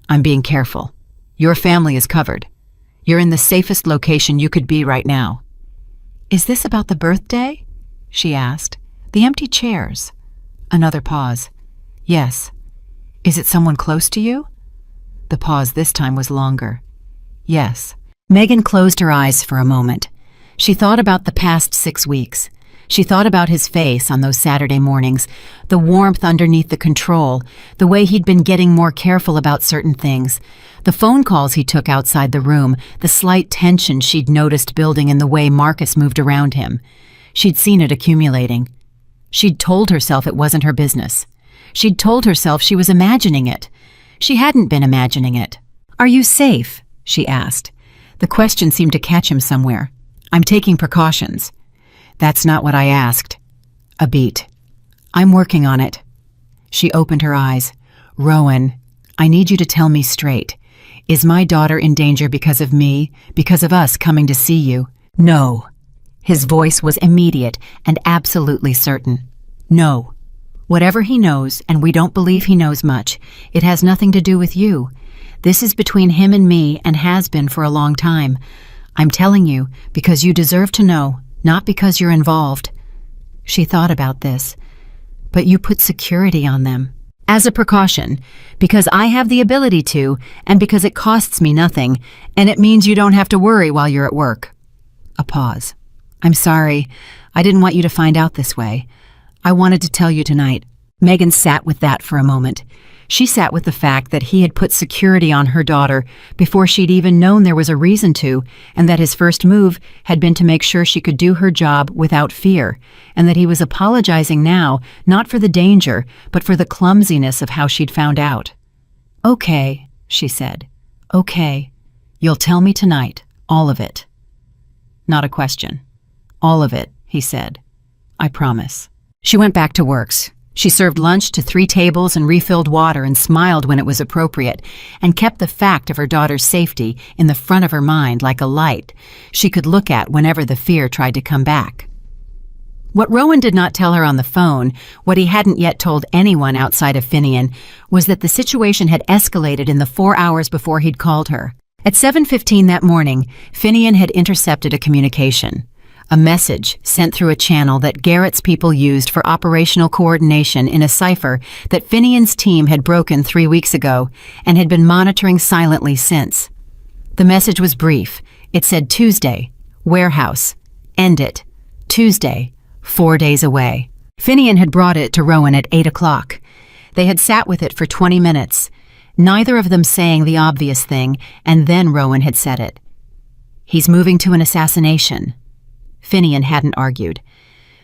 "I'm being careful. Your family is covered. You're in the safest location you could be right now." "Is this about the birthday?" she asked. "The empty chairs." Another pause. "Yes." "Is it someone close to you?" The pause this time was longer. "Yes." Megan closed her eyes for a moment. She thought about the past 6 weeks. She thought about his face on those Saturday mornings, the warmth underneath the control, the way he'd been getting more careful about certain things, the phone calls he took outside the room, the slight tension she'd noticed building in the way Marcus moved around him. She'd seen it accumulating. She'd told herself it wasn't her business. She'd told herself she was imagining it. She hadn't been imagining it. "Are you safe?" she asked. The question seemed to catch him somewhere. I'm taking precautions. That's not what I asked. A beat. I'm working on it. She opened her eyes. Rowan, I need you to tell me straight. Is my daughter in danger because of me, because of us coming to see you? No. His voice was immediate and absolutely certain. No. Whatever he knows, and we don't believe he knows much, it has nothing to do with you. This is between him and me and has been for a long time. I'm telling you because you deserve to know, not because you're involved. She thought about this. But you put security on them. As a precaution, because I have the ability to, and because it costs me nothing, and it means you don't have to worry while you're at work. A pause. I'm sorry. I didn't want you to find out this way. I wanted to tell you tonight. Megan sat with that for a moment. She sat with the fact that he had put security on her daughter before she'd even known there was a reason to, and that his first move had been to make sure she could do her job without fear, and that he was apologizing now, not for the danger, but for the clumsiness of how she'd found out. Okay, she said. Okay. You'll tell me tonight, all of it. Not a question. All of it, he said. I promise. She went back to works. She served lunch to 3 tables and refilled water and smiled when it was appropriate, and kept the fact of her daughter's safety in the front of her mind like a light she could look at whenever the fear tried to come back. What Rowan did not tell her on the phone, what he hadn't yet told anyone outside of Finian, was that the situation had escalated in the 4 hours before he'd called her. At 7:15 that morning, Finian had intercepted a communication. A message sent through a channel that Garrett's people used for operational coordination in a cipher that Finian's team had broken 3 weeks ago and had been monitoring silently since. The message was brief. It said Tuesday, warehouse, end it, Tuesday, 4 days away. Finian had brought it to Rowan at 8 o'clock. They had sat with it for 20 minutes, neither of them saying the obvious thing, and then Rowan had said it. He's moving to an assassination. Finian hadn't argued.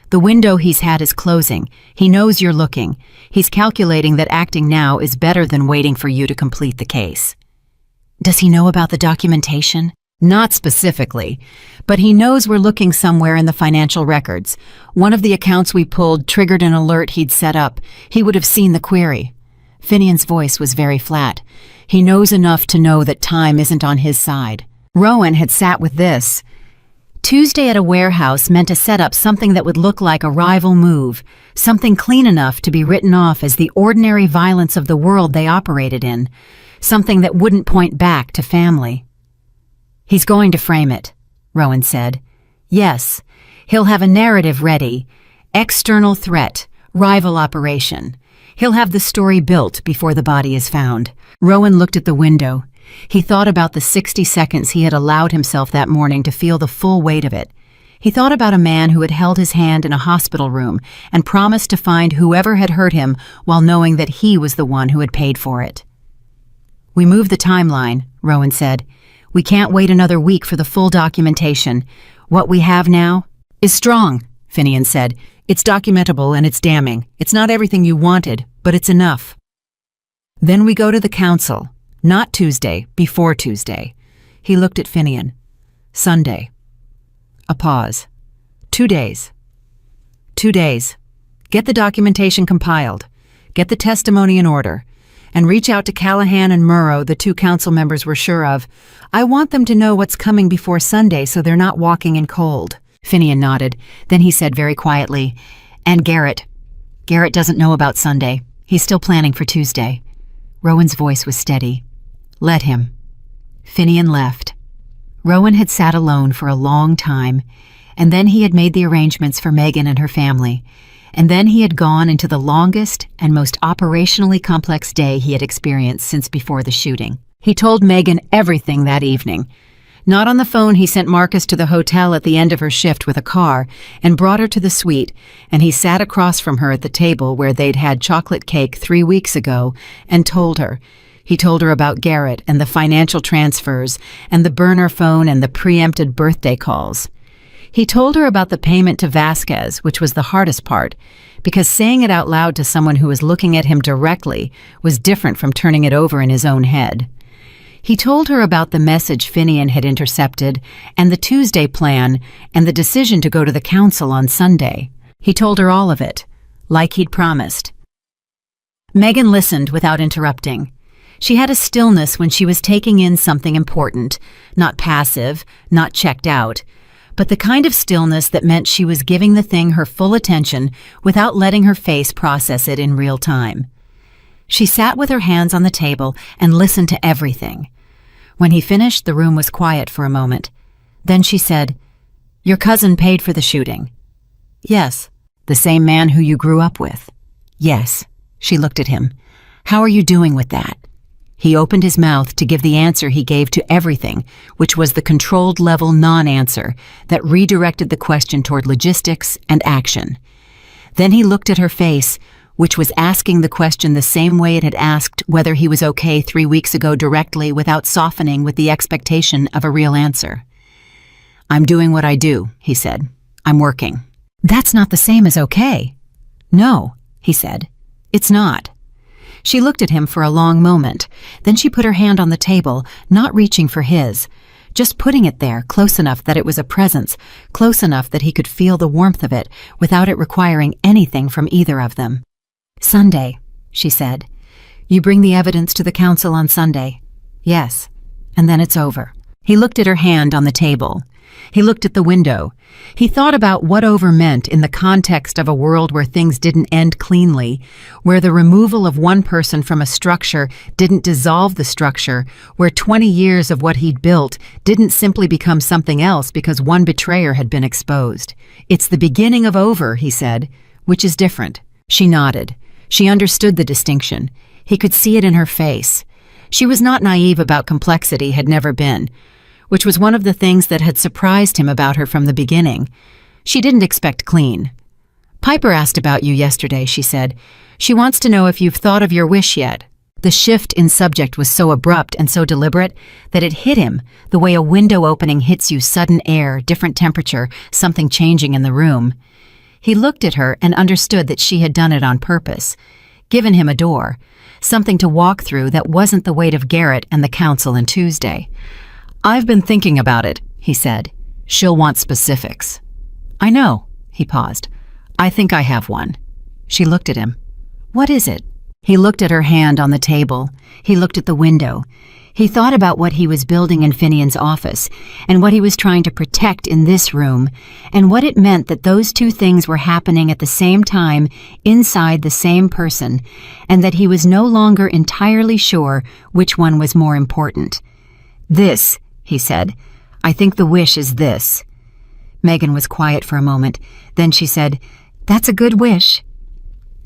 The window he's had is closing. He knows you're looking. He's calculating that acting now is better than waiting for you to complete the case. Does he know about the documentation? Not specifically, but he knows we're looking somewhere in the financial records. One of the accounts we pulled triggered an alert he'd set up. He would have seen the query. Finian's voice was very flat. He knows enough to know that time isn't on his side. Rowan had sat with this. Tuesday at a warehouse meant to set up something that would look like a rival move, something clean enough to be written off as the ordinary violence of the world they operated in, something that wouldn't point back to family. He's going to frame it, Rowan said. Yes, he'll have a narrative ready. External threat, rival operation. He'll have the story built before the body is found. Rowan looked at the window. He thought about the 60 seconds he had allowed himself that morning to feel the full weight of it. He thought about a man who had held his hand in a hospital room and promised to find whoever had hurt him while knowing that he was the one who had paid for it. We moved the timeline, Rowan said. We can't wait another week for the full documentation. What we have now is strong, Finian said. It's documentable and it's damning. It's not everything you wanted, but it's enough. Then we go to the council. Not Tuesday, before Tuesday. He looked at Finian. Sunday. A pause. 2 days. 2 days. Get the documentation compiled. Get the testimony in order. And reach out to Callahan and Murrow, the 2 council members we're sure of. I want them to know what's coming before Sunday so they're not walking in cold. Finian nodded. Then he said very quietly, and Garrett. Garrett doesn't know about Sunday. He's still planning for Tuesday. Rowan's voice was steady. Let him. Finian left. Rowan had sat alone for a long time, and then he had made the arrangements for Megan and her family, and then he had gone into the longest and most operationally complex day he had experienced since before the shooting. He told Megan everything that evening. Not on the phone, he sent Marcus to the hotel at the end of her shift with a car and brought her to the suite, and he sat across from her at the table where they'd had chocolate cake 3 weeks ago and told her. He told her about Garrett and the financial transfers and the burner phone and the preempted birthday calls. He told her about the payment to Vasquez, which was the hardest part, because saying it out loud to someone who was looking at him directly was different from turning it over in his own head. He told her about the message Finian had intercepted and the Tuesday plan and the decision to go to the council on Sunday. He told her all of it, like he'd promised. Megan listened without interrupting. She had a stillness when she was taking in something important, not passive, not checked out, but the kind of stillness that meant she was giving the thing her full attention without letting her face process it in real time. She sat with her hands on the table and listened to everything. When he finished, the room was quiet for a moment. Then she said, "Your cousin paid for the shooting." "Yes." "The same man who you grew up with?" "Yes." She looked at him. "How are you doing with that?" He opened his mouth to give the answer he gave to everything, which was the controlled level non-answer that redirected the question toward logistics and action. Then he looked at her face, which was asking the question the same way it had asked whether he was okay 3 weeks ago directly without softening with the expectation of a real answer. "I'm doing what I do," he said. "I'm working." "That's not the same as okay." "No," he said. "It's not." She looked at him for a long moment. Then she put her hand on the table, not reaching for his, just putting it there, close enough that it was a presence, close enough that he could feel the warmth of it without it requiring anything from either of them. "Sunday," she said. "You bring the evidence to the council on Sunday?" "Yes." "And then it's over." He looked at her hand on the table. He looked at the window. He thought about what over meant in the context of a world where things didn't end cleanly, where the removal of one person from a structure didn't dissolve the structure, where 20 years of what he'd built didn't simply become something else because one betrayer had been exposed. "It's the beginning of over," he said, "which is different." She nodded. She understood the distinction. He could see it in her face. She was not naive about complexity, had never been, which was one of the things that had surprised him about her from the beginning. She didn't expect clean. "Piper asked about you yesterday," she said. "She wants to know if you've thought of your wish yet." The shift in subject was so abrupt and so deliberate that it hit him, the way a window opening hits you, sudden air, different temperature, something changing in the room. He looked at her and understood that she had done it on purpose, given him a door, something to walk through that wasn't the weight of Garrett and the council on Tuesday. "I've been thinking about it," he said. "She'll want specifics." "I know," he paused. "I think I have one." She looked at him. "What is it?" He looked at her hand on the table. He looked at the window. He thought about what he was building in Finian's office, and what he was trying to protect in this room, and what it meant that those two things were happening at the same time inside the same person, and that he was no longer entirely sure which one was more important. "This," he said. "I think the wish is this." Megan was quiet for a moment. Then she said, "That's a good wish."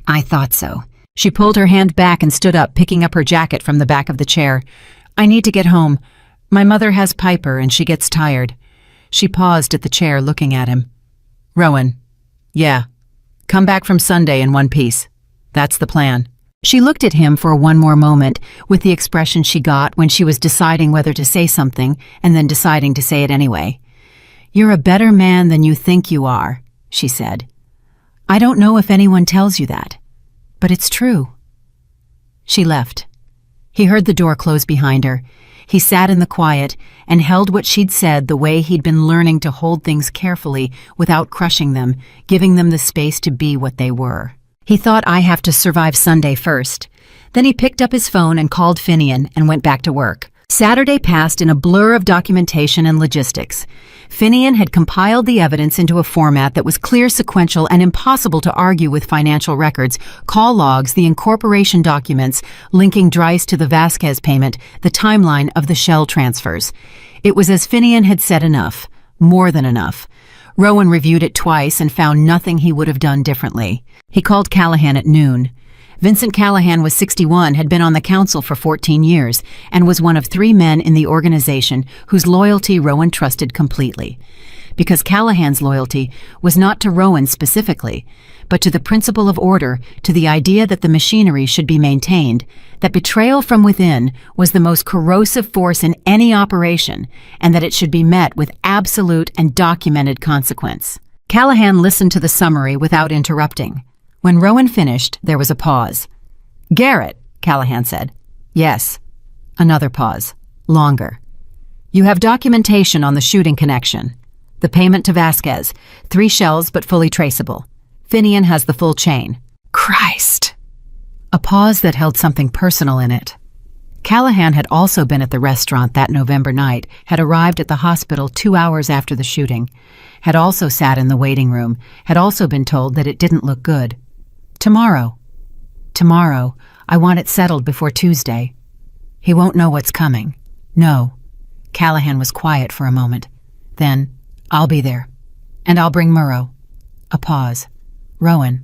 "I thought so." She pulled her hand back and stood up, picking up her jacket from the back of the chair. "I need to get home. My mother has Piper and she gets tired." She paused at the chair, looking at him. "Rowan." "Yeah. Come back from Sunday in one piece. That's the plan." She looked at him for one more moment, with the expression she got when she was deciding whether to say something and then deciding to say it anyway. "You're a better man than you think you are," she said. "I don't know if anyone tells you that, but it's true." She left. He heard the door close behind her. He sat in the quiet and held what she'd said the way he'd been learning to hold things carefully without crushing them, giving them the space to be what they were. He thought, "I have to survive Sunday first." Then he picked up his phone and called Finian and went back to work. Saturday passed in a blur of documentation and logistics. Finian had compiled the evidence into a format that was clear, sequential, and impossible to argue with: financial records, call logs, the incorporation documents linking Dries to the Vasquez payment, the timeline of the Shell transfers. It was as Finian had said, enough, more than enough. Rowan reviewed it twice and found nothing he would have done differently. He called Callahan at noon. Vincent Callahan was 61, had been on the council for 14 years, and was one of 3 men in the organization whose loyalty Rowan trusted completely. Because Callahan's loyalty was not to Rowan specifically, but to the principle of order, to the idea that the machinery should be maintained, that betrayal from within was the most corrosive force in any operation, and that it should be met with absolute and documented consequence. Callahan listened to the summary without interrupting. When Rowan finished, there was a pause. "Garrett," Callahan said. "Yes." Another pause. Longer. You have documentation on the shooting connection. The payment to Vasquez, 3 shells but fully traceable. Finian has the full chain. Christ! A pause that held something personal in it. Callahan had also been at the restaurant that November night, had arrived at the hospital 2 hours after the shooting, had also sat in the waiting room, had also been told that it didn't look good. Tomorrow, I want it settled before Tuesday. He won't know what's coming. No. Callahan was quiet for a moment. Then, I'll be there. And I'll bring Murrow. A pause. Rowan,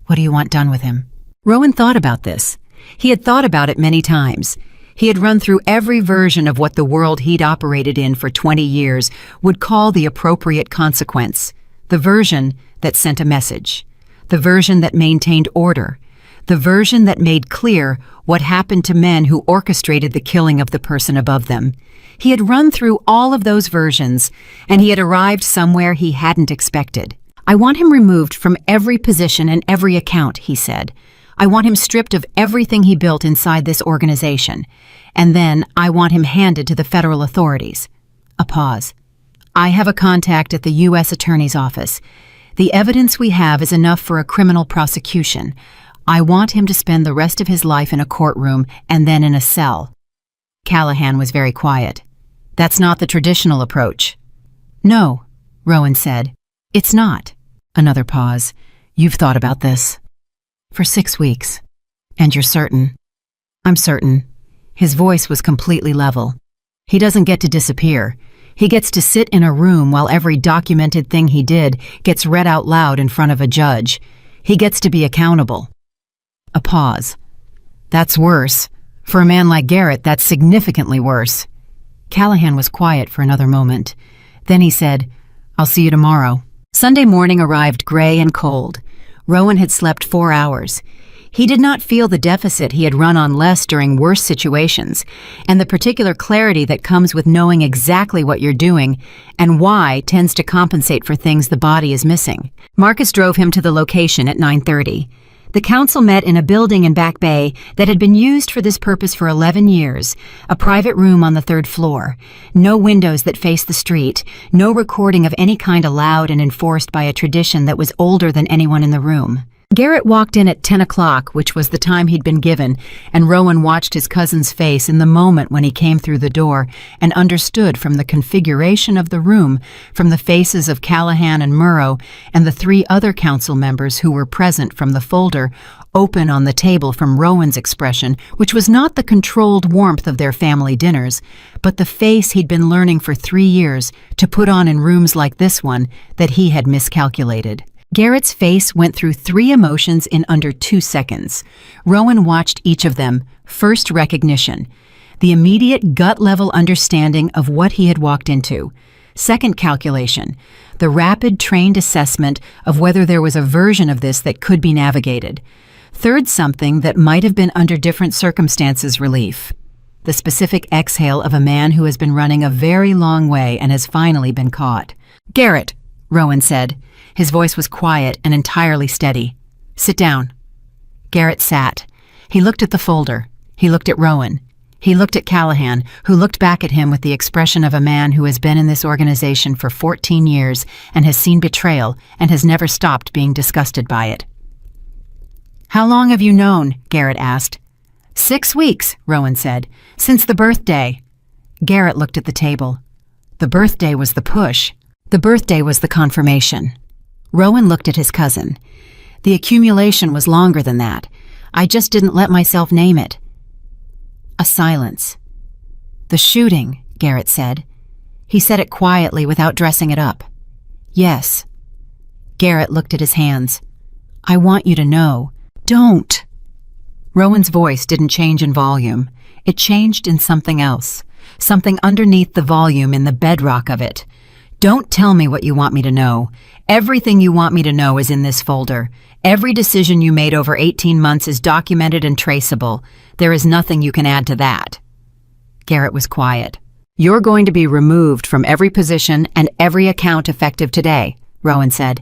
what do you want done with him? Rowan thought about this. He had thought about it many times. He had run through every version of what the world he'd operated in for 20 years would call the appropriate consequence. The version that sent a message. The version that maintained order. The version that made clear what happened to men who orchestrated the killing of the person above them. He had run through all of those versions, and he had arrived somewhere he hadn't expected. I want him removed from every position and every account, he said. I want him stripped of everything he built inside this organization. And then I want him handed to the federal authorities. A pause. I have a contact at the U.S. Attorney's Office. The evidence we have is enough for a criminal prosecution. I want him to spend the rest of his life in a courtroom and then in a cell. Callahan was very quiet. That's not the traditional approach. No, Rowan said. It's not. Another pause. You've thought about this. For 6 weeks. And you're certain? I'm certain. His voice was completely level. He doesn't get to disappear. He gets to sit in a room while every documented thing he did gets read out loud in front of a judge. He gets to be accountable. A pause. That's worse. For a man like Garrett, that's significantly worse. Callahan was quiet for another moment. Then he said, I'll see you tomorrow. Sunday morning arrived gray and cold. Rowan had slept 4 hours. He did not feel the deficit he had run on less during worse situations, and the particular clarity that comes with knowing exactly what you're doing and why tends to compensate for things the body is missing. Marcus drove him to the location at 9:30. The council met in a building in Back Bay that had been used for this purpose for 11 years, a private room on the 3rd floor. No windows that faced the street, no recording of any kind allowed and enforced by a tradition that was older than anyone in the room. Garrett walked in at 10 o'clock, which was the time he'd been given, and Rowan watched his cousin's face in the moment when he came through the door and understood from the configuration of the room, from the faces of Callahan and Murrow and the 3 other council members who were present, from the folder open on the table, from Rowan's expression, which was not the controlled warmth of their family dinners, but the face he'd been learning for 3 years to put on in rooms like this one that he had miscalculated. Garrett's face went through 3 emotions in under 2 seconds. Rowan watched each of them. First, recognition. The immediate gut-level understanding of what he had walked into. Second, calculation. The rapid, trained assessment of whether there was a version of this that could be navigated. Third, something that might have been under different circumstances, relief. The specific exhale of a man who has been running a very long way and has finally been caught. Garrett, Rowan said. His voice was quiet and entirely steady. Sit down. Garrett sat. He looked at the folder. He looked at Rowan. He looked at Callahan, who looked back at him with the expression of a man who has been in this organization for 14 years and has seen betrayal and has never stopped being disgusted by it. How long have you known? Garrett asked. 6 weeks, Rowan said. Since the birthday. Garrett looked at the table. The birthday was the push. The birthday was the confirmation. Rowan looked at his cousin. The accumulation was longer than that. I just didn't let myself name it. A silence. The shooting, Garrett said. He said it quietly without dressing it up. Yes. Garrett looked at his hands. I want you to know. Don't. Rowan's voice didn't change in volume. It changed in something else. Something underneath the volume in the bedrock of it. Don't tell me what you want me to know. Everything you want me to know is in this folder. Every decision you made over 18 months is documented and traceable. There is nothing you can add to that. Garrett was quiet. You're going to be removed from every position and every account effective today, Rowan said.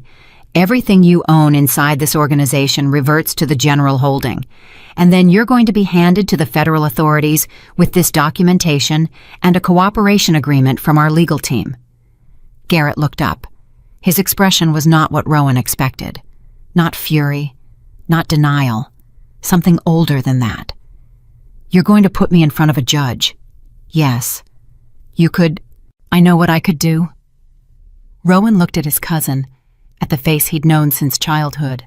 Everything you own inside this organization reverts to the general holding. And then you're going to be handed to the federal authorities with this documentation and a cooperation agreement from our legal team. Garrett looked up. His expression was not what Rowan expected. Not fury, not denial. Something older than that. You're going to put me in front of a judge. Yes. You could... I know what I could do. Rowan looked at his cousin, at the face he'd known since childhood,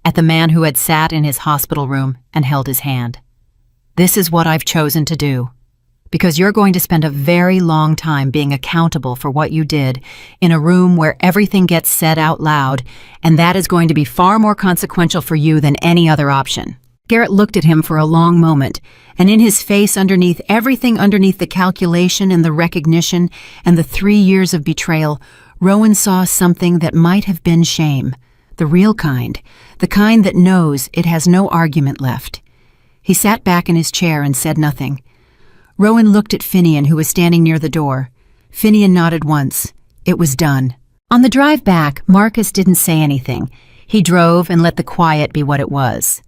at the man who had sat in his hospital room and held his hand. This is what I've chosen to do, because you're going to spend a very long time being accountable for what you did in a room where everything gets said out loud, and that is going to be far more consequential for you than any other option. Garrett looked at him for a long moment, and in his face everything underneath the calculation and the recognition and the 3 years of betrayal, Rowan saw something that might have been shame, the real kind, the kind that knows it has no argument left. He sat back in his chair and said nothing. Rowan looked at Finian, who was standing near the door. Finian nodded once. It was done. On the drive back, Marcus didn't say anything. He drove and let the quiet be what it was.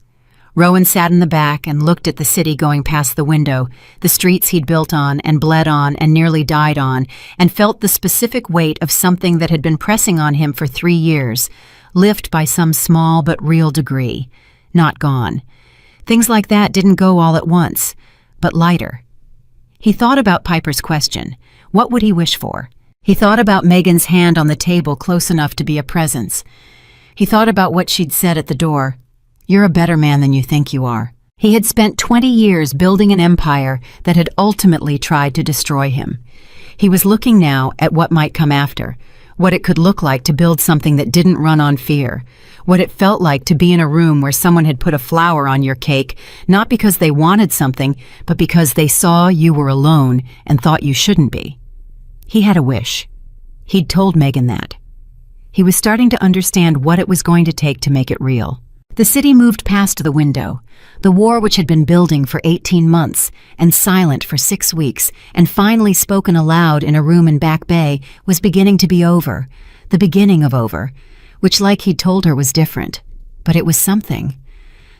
Rowan sat in the back and looked at the city going past the window, the streets he'd built on and bled on and nearly died on, and felt the specific weight of something that had been pressing on him for 3 years, lift by some small but real degree, not gone. Things like that didn't go all at once, but lighter. He thought about Piper's question. What would he wish for? He thought about Megan's hand on the table close enough to be a presence. He thought about what she'd said at the door. You're a better man than you think you are. He had spent 20 years building an empire that had ultimately tried to destroy him. He was looking now at what might come after, what it could look like to build something that didn't run on fear, what it felt like to be in a room where someone had put a flower on your cake, not because they wanted something, but because they saw you were alone and thought you shouldn't be. He had a wish. He'd told Megan that. He was starting to understand what it was going to take to make it real. The city moved past the window. The war, which had been building for 18 months and silent for 6 weeks and finally spoken aloud in a room in Back Bay, was beginning to be over. The beginning of over, which, like he'd told her, was different. But it was something.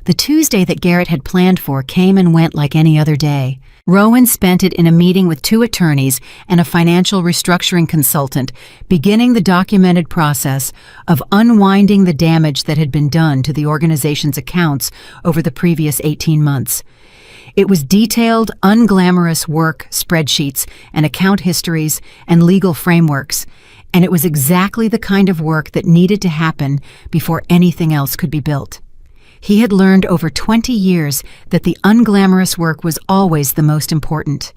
The Tuesday that Garrett had planned for came and went like any other day. Rowan spent it in a meeting with 2 attorneys and a financial restructuring consultant, beginning the documented process of unwinding the damage that had been done to the organization's accounts over the previous 18 months. It was detailed, unglamorous work, spreadsheets and account histories and legal frameworks, and it was exactly the kind of work that needed to happen before anything else could be built. He had learned over 20 years that the unglamorous work was always the most important.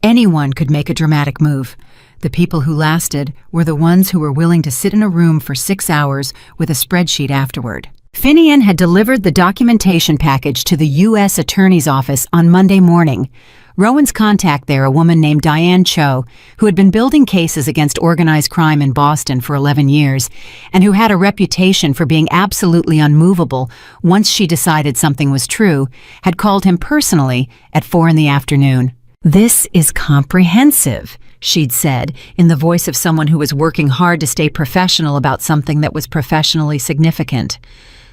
Anyone could make a dramatic move. The people who lasted were the ones who were willing to sit in a room for 6 hours with a spreadsheet afterward. Finian had delivered the documentation package to the U.S. Attorney's Office on Monday morning. Rowan's contact there, a woman named Diane Cho, who had been building cases against organized crime in Boston for 11 years, and who had a reputation for being absolutely unmovable once she decided something was true, had called him personally at 4 p.m. "This is comprehensive," she'd said, in the voice of someone who was working hard to stay professional about something that was professionally significant.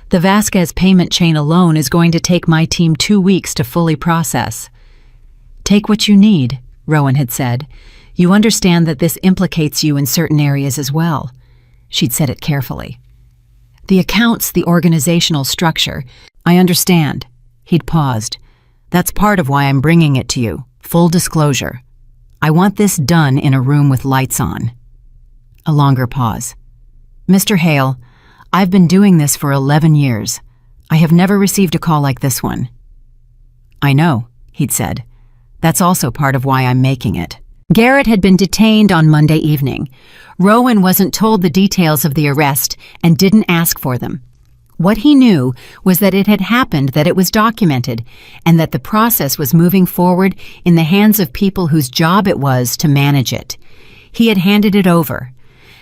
"The Vasquez payment chain alone is going to take my team 2 weeks to fully process." "Take what you need," Rowan had said. "You understand that this implicates you in certain areas as well." She'd said it carefully. "The accounts, the organizational structure. I understand." He'd paused. "That's part of why I'm bringing it to you. Full disclosure. I want this done in a room with lights on." A longer pause. "Mr. Hale, I've been doing this for 11 years. I have never received a call like this one." "I know," he'd said. "That's also part of why I'm making it." Garrett had been detained on Monday evening. Rowan wasn't told the details of the arrest and didn't ask for them. What he knew was that it had happened, that it was documented, and that the process was moving forward in the hands of people whose job it was to manage it. He had handed it over.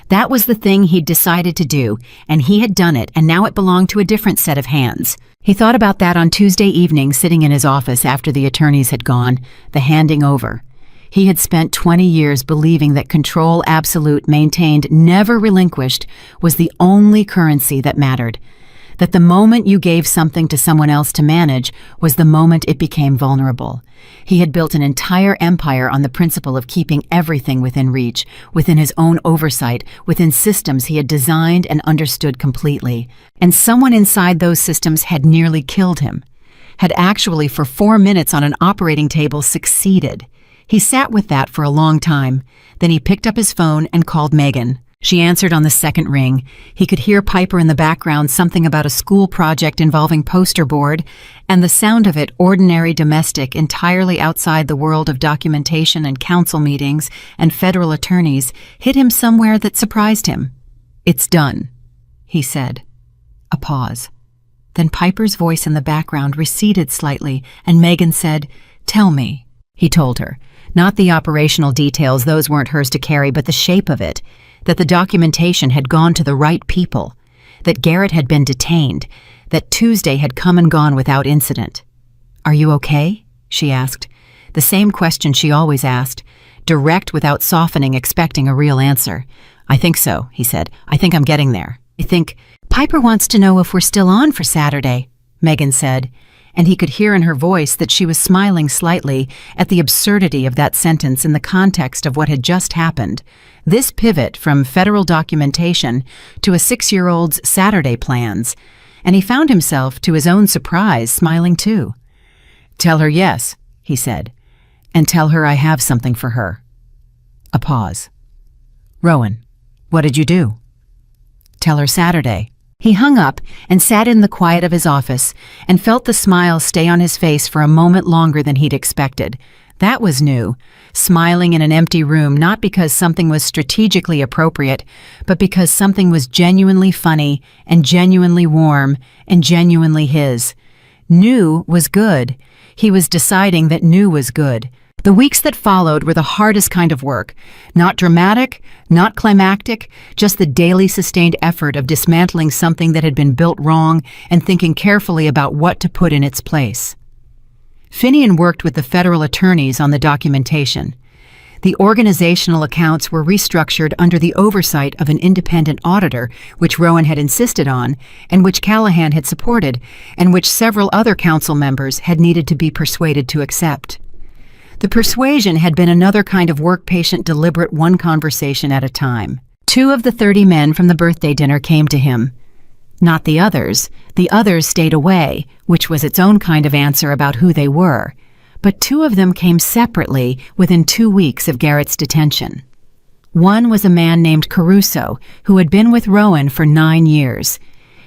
That was the thing he'd decided to do, and he had done it, and now it belonged to a different set of hands. He thought about that on Tuesday evening, sitting in his office after the attorneys had gone, the handing over. He had spent 20 years believing that control absolute, maintained, never relinquished, was the only currency that mattered. That the moment you gave something to someone else to manage was the moment it became vulnerable. He had built an entire empire on the principle of keeping everything within reach, within his own oversight, within systems he had designed and understood completely. And someone inside those systems had nearly killed him. Had actually, for 4 minutes on an operating table, succeeded. He sat with that for a long time. Then he picked up his phone and called Megan. She answered on the second ring. He could hear Piper in the background, something about a school project involving poster board, and the sound of it, ordinary domestic, entirely outside the world of documentation and council meetings and federal attorneys, hit him somewhere that surprised him. "It's done," he said. A pause. Then Piper's voice in the background receded slightly, and Megan said, "Tell me," he told her. Not the operational details, those weren't hers to carry, but the shape of it. That the documentation had gone to the right people. That Garrett had been detained. That Tuesday had come and gone without incident. "Are you okay?" she asked. The same question she always asked. Direct, without softening, expecting a real answer. "I think so," he said. "I think I'm getting there. I think Piper wants to know if we're still on for Saturday," Megan said. And he could hear in her voice that she was smiling slightly at the absurdity of that sentence in the context of what had just happened. This pivot from federal documentation to a 6-year-old's Saturday plans. And he found himself, to his own surprise, smiling too. "Tell her yes," he said. "And tell her I have something for her." A pause. "Rowan, what did you do?" "Tell her Saturday." He hung up and sat in the quiet of his office and felt the smile stay on his face for a moment longer than he'd expected. That was new, smiling in an empty room, not because something was strategically appropriate, but because something was genuinely funny and genuinely warm and genuinely his. New was good. He was deciding that new was good. The weeks that followed were the hardest kind of work. Not dramatic, not climactic, just the daily sustained effort of dismantling something that had been built wrong and thinking carefully about what to put in its place. Finian worked with the federal attorneys on the documentation. The organizational accounts were restructured under the oversight of an independent auditor, which Rowan had insisted on, and which Callahan had supported, and which several other council members had needed to be persuaded to accept. The persuasion had been another kind of work-patient, deliberate, one conversation at a time. 2 of the 30 men from the birthday dinner came to him. Not the others. The others stayed away, which was its own kind of answer about who they were. But 2 of them came separately within 2 weeks of Garrett's detention. One was a man named Caruso, who had been with Rowan for 9 years.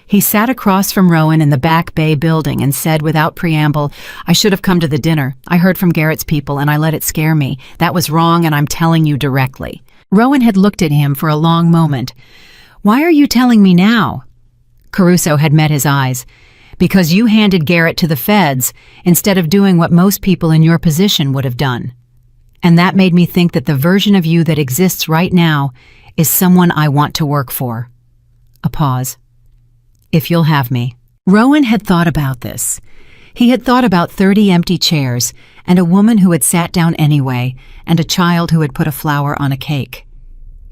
He sat across from Rowan in the Back Bay building and said without preamble, "I should have come to the dinner. I heard from Garrett's people and I let it scare me. That was wrong and I'm telling you directly." Rowan had looked at him for a long moment. "Why are you telling me now?" Caruso had met his eyes. "Because you handed Garrett to the feds instead of doing what most people in your position would have done. And that made me think that the version of you that exists right now is someone I want to work for." A pause. "If you'll have me." Rowan had thought about this. He had thought about 30 empty chairs, and a woman who had sat down anyway, and a child who had put a flower on a cake.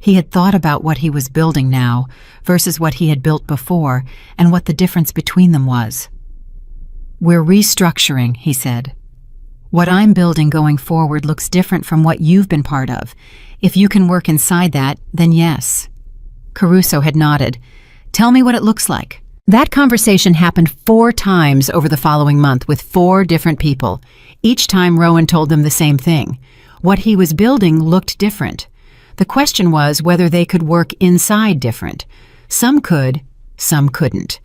He had thought about what he was building now versus what he had built before, and what the difference between them was. "We're restructuring," he said. "What I'm building going forward looks different from what you've been part of. If you can work inside that, then yes." Caruso had nodded. "Tell me what it looks like." That conversation happened 4 times over the following month with 4 different people. Each time Rowan told them the same thing. What he was building looked different. The question was whether they could work inside different. Some could, some couldn't.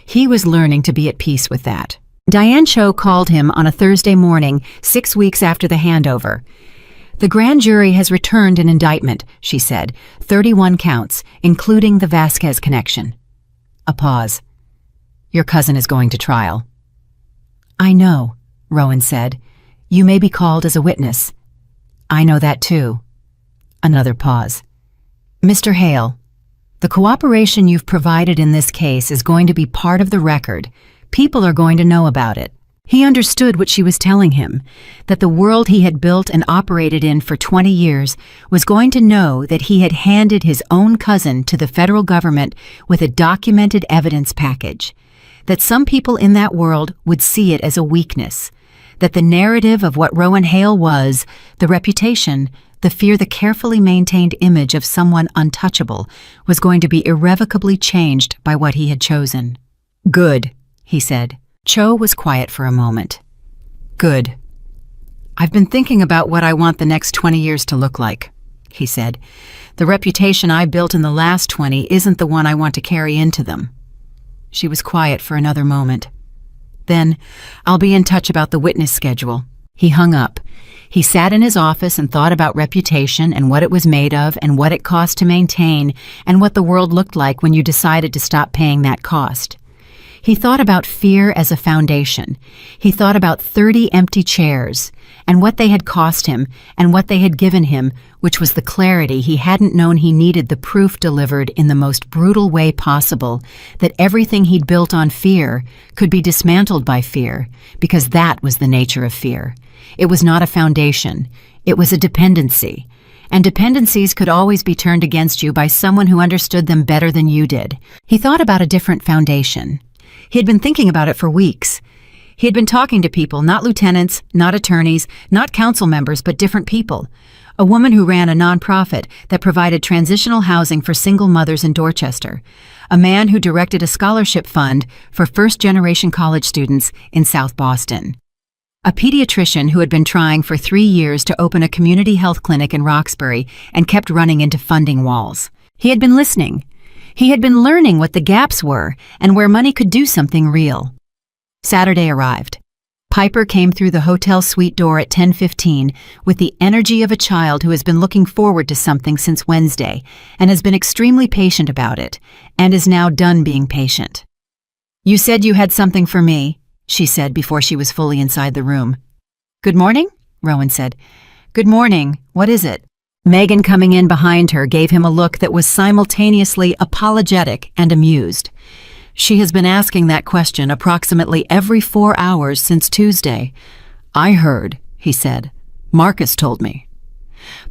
He was learning to be at peace with that. Diane Cho called him on a Thursday morning, 6 weeks after the handover. "The grand jury has returned an indictment," she said. 31 counts, including the Vasquez connection. A pause. "Your cousin is going to trial." "I know," Rowan said. "You may be called as a witness." "I know that too." Another pause. "Mr. Hale, the cooperation you've provided in this case is going to be part of the record. People are going to know about it. He understood what she was telling him, that the world he had built and operated in for 20 years was going to know that he had handed his own cousin to the federal government with a documented evidence package, that some people in that world would see it as a weakness, that the narrative of what Rowan Hale was, the reputation, the fear, the carefully maintained image of someone untouchable, was going to be irrevocably changed by what he had chosen. "Good," he said. Cho was quiet for a moment. "Good. I've been thinking about what I want the next 20 years to look like," he said. "The reputation I built in the last 20 isn't the one I want to carry into them." She was quiet for another moment. "Then, I'll be in touch about the witness schedule." He hung up. He sat in his office and thought about reputation and what it was made of and what it cost to maintain and what the world looked like when you decided to stop paying that cost. He thought about fear as a foundation. He thought about 30 empty chairs and what they had cost him and what they had given him, which was the clarity he hadn't known he needed, the proof delivered in the most brutal way possible, that everything he'd built on fear could be dismantled by fear, because that was the nature of fear. It was not a foundation. It was a dependency. And dependencies could always be turned against you by someone who understood them better than you did. He thought about a different foundation. He had been thinking about it for weeks. He had been talking to people, not lieutenants, not attorneys, not council members, but different people. A woman who ran a nonprofit that provided transitional housing for single mothers in Dorchester. A man who directed a scholarship fund for first-generation college students in South Boston. A pediatrician who had been trying for 3 years to open a community health clinic in Roxbury and kept running into funding walls. He had been listening. He had been learning what the gaps were and where money could do something real. Saturday arrived. Piper came through the hotel suite door at 10:15 with the energy of a child who has been looking forward to something since Wednesday and has been extremely patient about it and is now done being patient. "You said you had something for me," she said before she was fully inside the room. "Good morning," Rowan said. "Good morning. What is it?" Megan, coming in behind her, gave him a look that was simultaneously apologetic and amused. "She has been asking that question approximately every 4 hours since Tuesday." "I heard," he said. "Marcus told me."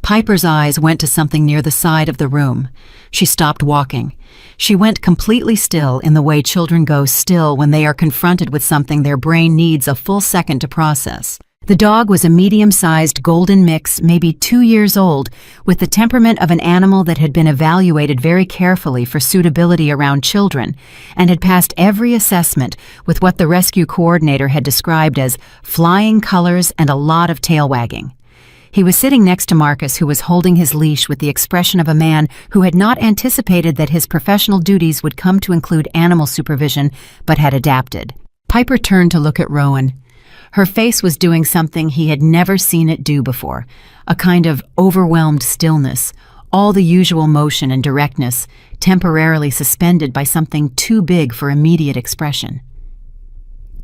Piper's eyes went to something near the side of the room. She stopped walking. She went completely still in the way children go still when they are confronted with something their brain needs a full second to process. The dog was a medium-sized golden mix, maybe 2 years old, with the temperament of an animal that had been evaluated very carefully for suitability around children and had passed every assessment with what the rescue coordinator had described as flying colors and a lot of tail wagging. He was sitting next to Marcus, who was holding his leash with the expression of a man who had not anticipated that his professional duties would come to include animal supervision, but had adapted. Piper turned to look at Rowan. Her face was doing something he had never seen it do before, a kind of overwhelmed stillness, all the usual motion and directness, temporarily suspended by something too big for immediate expression.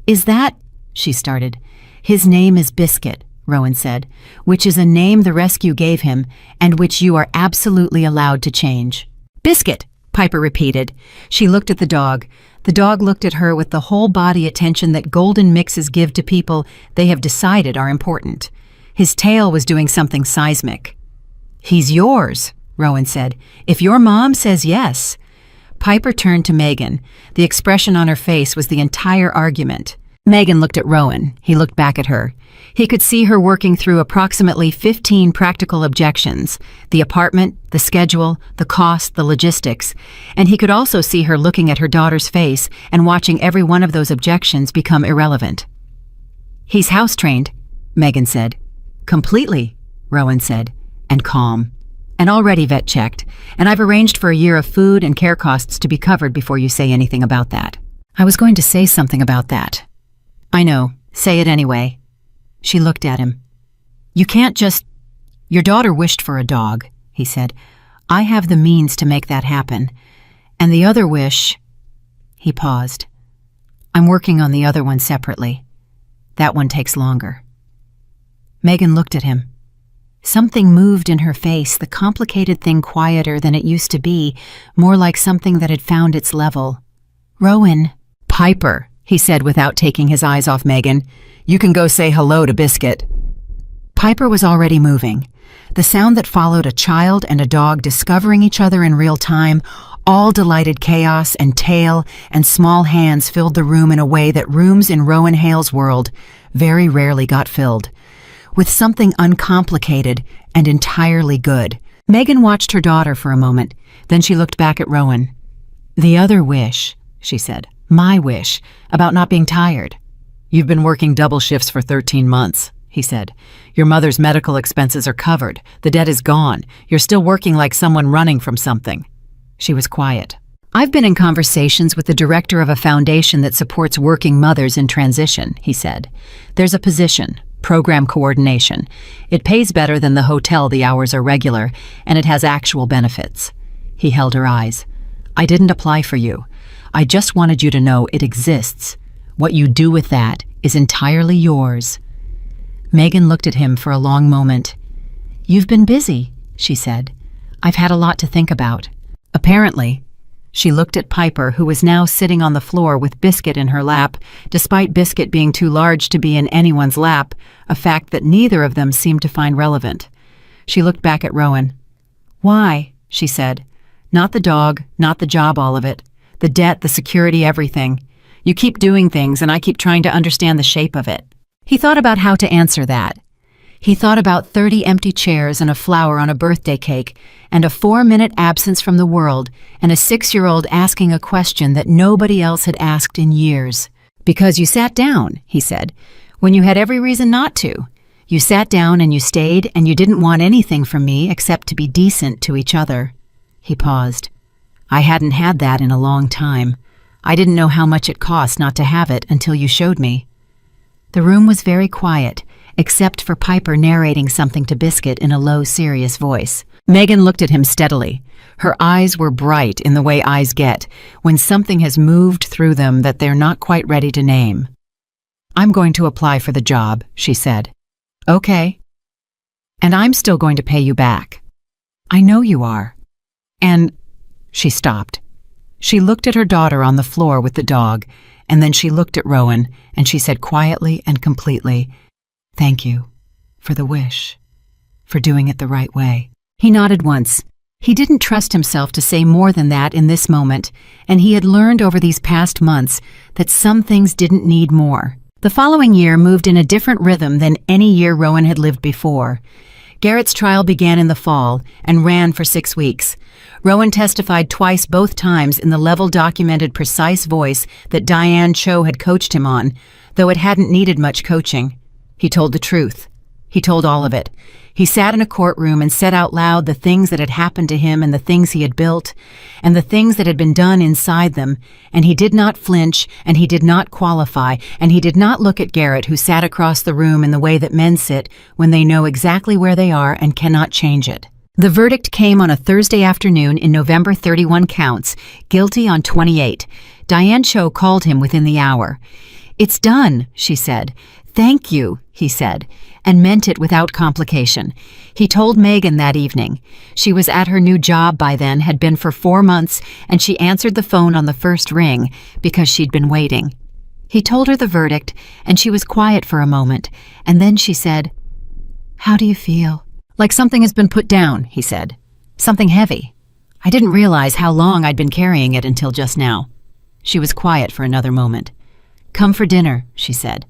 "Is that—" she started. "His name is Biscuit," Rowan said, "which is a name the rescue gave him and which you are absolutely allowed to change." "Biscuit," Piper repeated. She looked at the dog. The dog looked at her with the whole body attention that golden mixes give to people they have decided are important. His tail was doing something seismic. "He's yours," Rowan said, "if your mom says yes." Piper turned to Megan. The expression on her face was the entire argument. Megan looked at Rowan. He looked back at her. He could see her working through approximately 15 practical objections, the apartment, the schedule, the cost, the logistics, and he could also see her looking at her daughter's face and watching every one of those objections become irrelevant. "He's house-trained," Megan said. "Completely," Rowan said, "and calm. And already vet-checked, and I've arranged for a year of food and care costs to be covered before you say anything about that." "I was going to say something about that." "I know. Say it anyway." She looked at him. "You can't just—" "Your daughter wished for a dog," he said. "I have the means to make that happen. And the other wish—" He paused. "I'm working on the other one separately. That one takes longer." Megan looked at him. Something moved in her face, the complicated thing quieter than it used to be, more like something that had found its level. "Rowan." "Piper," he said without taking his eyes off Megan. "You can go say hello to Biscuit." Piper was already moving. The sound that followed a child and a dog discovering each other in real time, all delighted chaos and tail and small hands filled the room in a way that rooms in Rowan Hale's world very rarely got filled, with something uncomplicated and entirely good. Megan watched her daughter for a moment, then she looked back at Rowan. "The other wish," she said, "my wish, about not being tired." "You've been working double shifts for 13 months, he said. "Your mother's medical expenses are covered. The debt is gone. You're still working like someone running from something." She was quiet. "I've been in conversations with the director of a foundation that supports working mothers in transition," he said. "There's a position, program coordination. It pays better than the hotel, the hours are regular, and it has actual benefits." He held her eyes. "I didn't apply for you. I just wanted you to know it exists. What you do with that is entirely yours." Megan looked at him for a long moment. "You've been busy," she said. "I've had a lot to think about." Apparently. She looked at Piper, who was now sitting on the floor with Biscuit in her lap, despite Biscuit being too large to be in anyone's lap, a fact that neither of them seemed to find relevant. She looked back at Rowan. "Why?" she said. "Not the dog, not the job, all of it. The debt, the security, everything. You keep doing things, and I keep trying to understand the shape of it." He thought about how to answer that. He thought about 30 empty chairs and a flower on a birthday cake, and a 4-minute absence from the world, and a 6-year-old asking a question that nobody else had asked in years. "Because you sat down," he said, "when you had every reason not to. You sat down and you stayed, and you didn't want anything from me except to be decent to each other." He paused. "I hadn't had that in a long time. I didn't know how much it cost not to have it until you showed me." The room was very quiet, except for Piper narrating something to Biscuit in a low, serious voice. Megan looked at him steadily. Her eyes were bright in the way eyes get when something has moved through them that they're not quite ready to name. "I'm going to apply for the job," she said. "Okay. And I'm still going to pay you back." "I know you are. And—" She stopped. She looked at her daughter on the floor with the dog, and then she looked at Rowan, and she said quietly and completely, "Thank you for the wish, for doing it the right way." He nodded once. He didn't trust himself to say more than that in this moment, and he had learned over these past months that some things didn't need more. The following year moved in a different rhythm than any year Rowan had lived before. Garrett's trial began in the fall and ran for 6 weeks. Rowan testified twice, both times in the level-documented, precise voice that Diane Cho had coached him on, though it hadn't needed much coaching. He told the truth. He told all of it. He sat in a courtroom and said out loud the things that had happened to him and the things he had built, and the things that had been done inside them, and he did not flinch, and he did not qualify, and he did not look at Garrett, who sat across the room in the way that men sit when they know exactly where they are and cannot change it. The verdict came on a Thursday afternoon in November. 31 counts, guilty on 28. Diane Cho called him within the hour. "It's done," she said. "Thank you," he said, and meant it without complication. He told Megan that evening. She was at her new job by then, had been for 4 months, and she answered the phone on the first ring because she'd been waiting. He told her the verdict, and she was quiet for a moment, and then she said, "How do you feel?" "Like something has been put down," he said. "Something heavy. I didn't realize how long I'd been carrying it until just now." She was quiet for another moment. "Come for dinner," she said.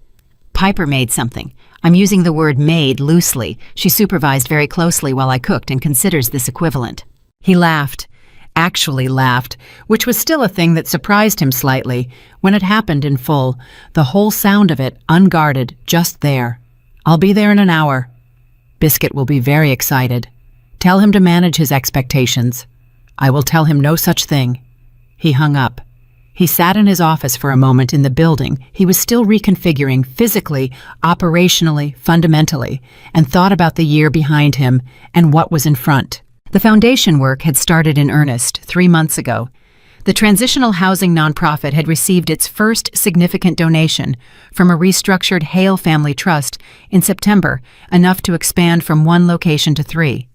"Piper made something. I'm using the word made loosely. She supervised very closely while I cooked and considers this equivalent." He laughed. Actually laughed, which was still a thing that surprised him slightly when it happened in full, the whole sound of it, unguarded, just there. "I'll be there in an hour." Biscuit will be very excited. Tell him to manage his expectations. I will tell him no such thing. He hung up. He sat in his office for a moment in the building he was still reconfiguring physically, operationally, fundamentally, and thought about the year behind him and what was in front. The foundation work had started in earnest 3 months ago. The transitional housing nonprofit had received its first significant donation from a restructured Hale Family Trust in September, enough to expand from 1 location to 3.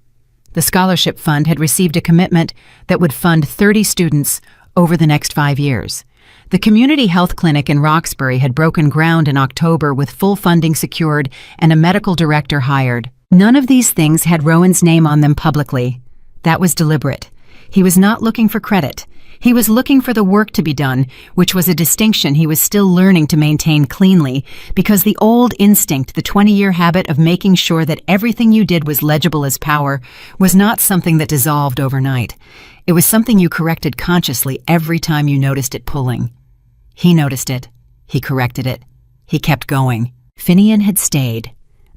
The scholarship fund had received a commitment that would fund 30 students over the next 5 years. The community health clinic in Roxbury had broken ground in October with full funding secured and a medical director hired. None of these things had Rowan's name on them publicly. That was deliberate. He was not looking for credit. He was looking for the work to be done, which was a distinction he was still learning to maintain cleanly, because the old instinct, the 20-year habit of making sure that everything you did was legible as power, was not something that dissolved overnight. It was something you corrected consciously every time you noticed it pulling. He noticed it. He corrected it. He kept going. Finian had stayed.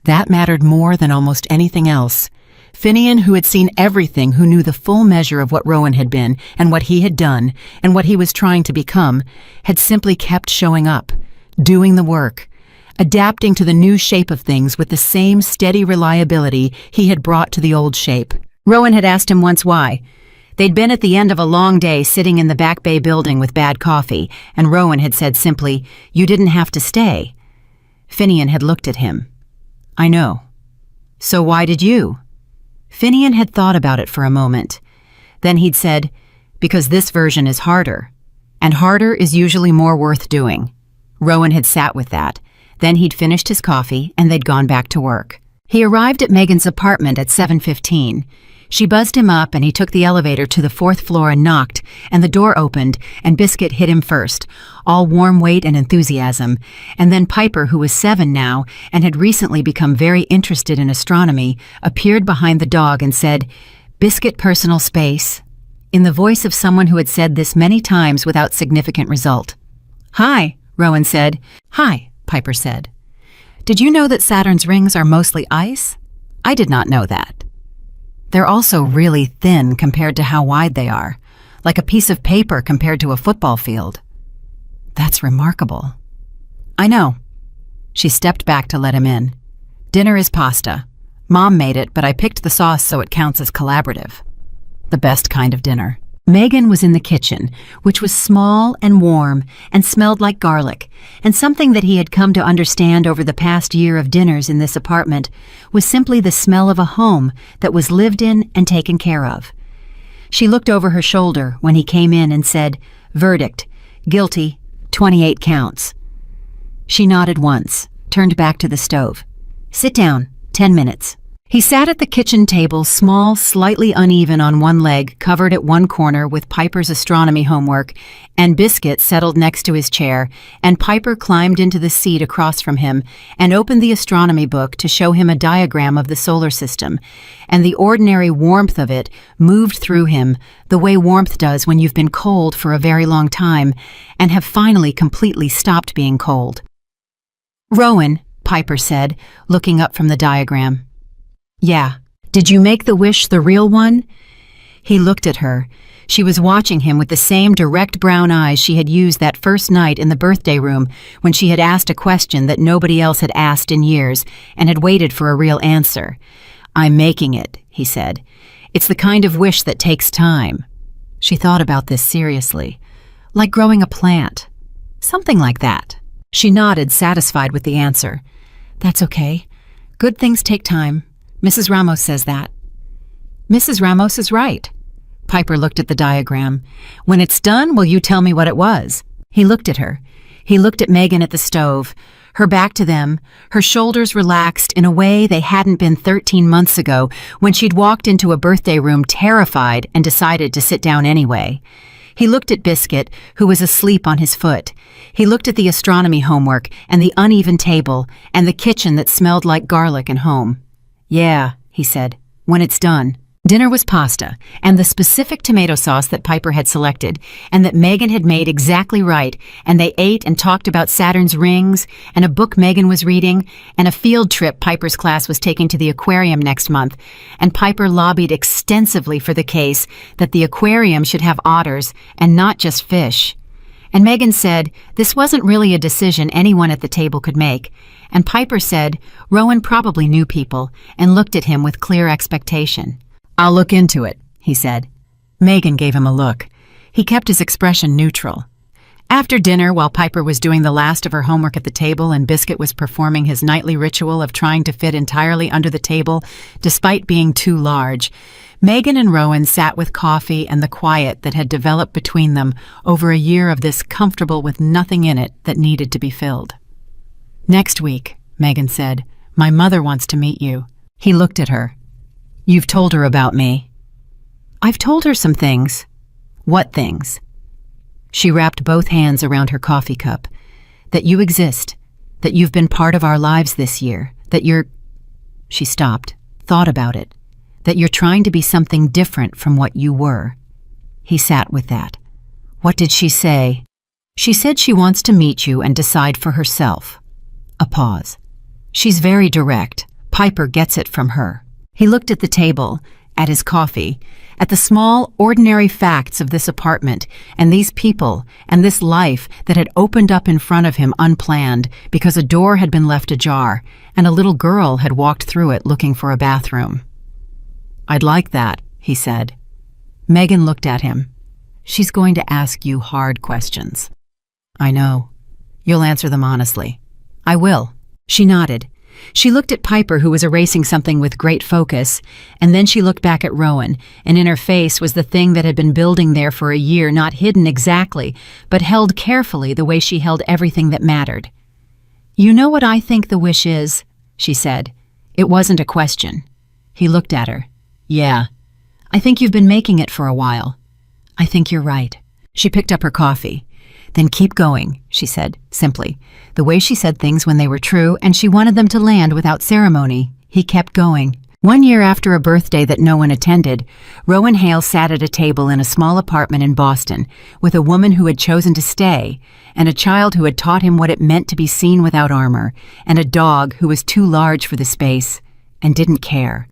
That mattered more than almost anything else. Finian, who had seen everything, who knew the full measure of what Rowan had been and what he had done and what he was trying to become, had simply kept showing up, doing the work, adapting to the new shape of things with the same steady reliability he had brought to the old shape. Rowan had asked him once why. They'd been at the end of a long day sitting in the Back Bay building with bad coffee, and Rowan had said simply, "You didn't have to stay." Finian had looked at him. "I know. So why did you?" Finian had thought about it for a moment. Then he'd said, "Because this version is harder. And harder is usually more worth doing." Rowan had sat with that. Then he'd finished his coffee and they'd gone back to work. He arrived at Megan's apartment at 7:15. She buzzed him up and he took the elevator to the 4th floor and knocked, and the door opened and Biscuit hit him first, all warm weight and enthusiasm, and then Piper, who was 7 now and had recently become very interested in astronomy, appeared behind the dog and said, "Biscuit, personal space," in the voice of someone who had said this many times without significant result. "Hi," Rowan said. "Hi," Piper said. "Did you know that Saturn's rings are mostly ice? I did not know that. They're also really thin compared to how wide they are, like a piece of paper compared to a football field." "That's remarkable." "I know." She stepped back to let him in. "Dinner is pasta. Mom made it, but I picked the sauce so it counts as collaborative. The best kind of dinner." Megan was in the kitchen, which was small and warm and smelled like garlic, and something that he had come to understand over the past year of dinners in this apartment was simply the smell of a home that was lived in and taken care of. She looked over her shoulder when he came in and said, "Verdict, guilty, 28 counts." She nodded once, turned back to the stove. "Sit down, 10 minutes." He sat at the kitchen table, small, slightly uneven on one leg, covered at one corner with Piper's astronomy homework, and Biscuit settled next to his chair, and Piper climbed into the seat across from him and opened the astronomy book to show him a diagram of the solar system, and the ordinary warmth of it moved through him, the way warmth does when you've been cold for a very long time and have finally completely stopped being cold. "Rowan," Piper said, looking up from the diagram. "Yeah. Did you make the wish the real one?" He looked at her. She was watching him with the same direct brown eyes she had used that first night in the birthday room when she had asked a question that nobody else had asked in years and had waited for a real answer. "I'm making it," he said. "It's the kind of wish that takes time." She thought about this seriously. "Like growing a plant. Something like that." She nodded, satisfied with the answer. "That's okay. Good things take time. Mrs. Ramos says that." "Mrs. Ramos is right." Piper looked at the diagram. "When it's done, will you tell me what it was?" He looked at her. He looked at Megan at the stove, her back to them, her shoulders relaxed in a way they hadn't been 13 months ago when she'd walked into a birthday room terrified and decided to sit down anyway. He looked at Biscuit, who was asleep on his foot. He looked at the astronomy homework and the uneven table and the kitchen that smelled like garlic and home. "Yeah," he said, "when it's done." Dinner was pasta, and the specific tomato sauce that Piper had selected, and that Megan had made exactly right, and they ate and talked about Saturn's rings, and a book Megan was reading, and a field trip Piper's class was taking to the aquarium next month, and Piper lobbied extensively for the case that the aquarium should have otters and not just fish. And Megan said this wasn't really a decision anyone at the table could make, and Piper said Rowan probably knew people and looked at him with clear expectation. "I'll look into it," he said. Megan gave him a look. He kept his expression neutral. After dinner, while Piper was doing the last of her homework at the table and Biscuit was performing his nightly ritual of trying to fit entirely under the table despite being too large, Megan and Rowan sat with coffee and the quiet that had developed between them over a year of this comfortable with nothing in it that needed to be filled. "Next week," Megan said, "my mother wants to meet you." He looked at her. "You've told her about me?" "I've told her some things." "What things?" She wrapped both hands around her coffee cup. "That you exist, that you've been part of our lives this year, that you're—" She stopped, thought about it. "That you're trying to be something different from what you were." He sat with that. "What did she say?" "She said she wants to meet you and decide for herself." A pause. "She's very direct. Piper gets it from her." He looked at the table, at his coffee, at the small, ordinary facts of this apartment and these people and this life that had opened up in front of him unplanned because a door had been left ajar and a little girl had walked through it looking for a bathroom. "I'd like that," he said. Megan looked at him. "She's going to ask you hard questions." "I know. You'll answer them honestly." "I will." She nodded. She looked at Piper, who was erasing something with great focus, and then she looked back at Rowan, and in her face was the thing that had been building there for a year, not hidden exactly, but held carefully the way she held everything that mattered. "You know what I think the wish is?" she said. It wasn't a question. He looked at her. "Yeah. I think you've been making it for a while." "I think you're right." She picked up her coffee. "Then keep going," she said, simply, the way she said things when they were true, and she wanted them to land without ceremony. He kept going. 1 year after a birthday that no one attended, Rowan Hale sat at a table in a small apartment in Boston with a woman who had chosen to stay, and a child who had taught him what it meant to be seen without armor, and a dog who was too large for the space and didn't care.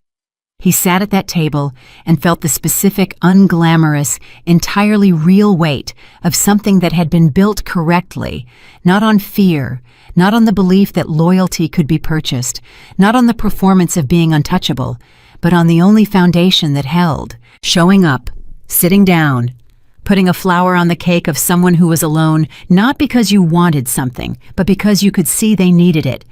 He sat at that table and felt the specific, unglamorous, entirely real weight of something that had been built correctly, not on fear, not on the belief that loyalty could be purchased, not on the performance of being untouchable, but on the only foundation that held, showing up, sitting down, putting a flower on the cake of someone who was alone, not because you wanted something, but because you could see they needed it.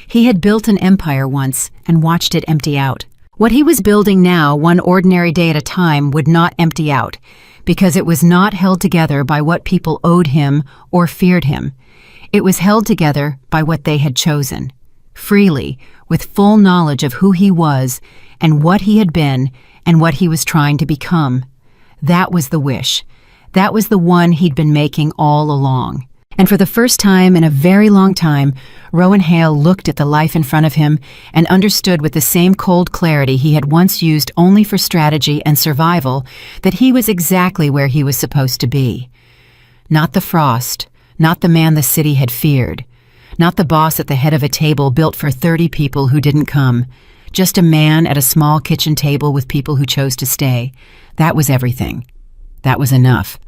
He had built an empire once and watched it empty out. What he was building now, one ordinary day at a time, would not empty out, because it was not held together by what people owed him or feared him. It was held together by what they had chosen, freely, with full knowledge of who he was and what he had been and what he was trying to become. That was the wish. That was the one he'd been making all along. And for the first time in a very long time, Rowan Hale looked at the life in front of him and understood with the same cold clarity he had once used only for strategy and survival that he was exactly where he was supposed to be. Not the Frost, not the man the city had feared, not the boss at the head of a table built for 30 people who didn't come, just a man at a small kitchen table with people who chose to stay. That was everything. That was enough.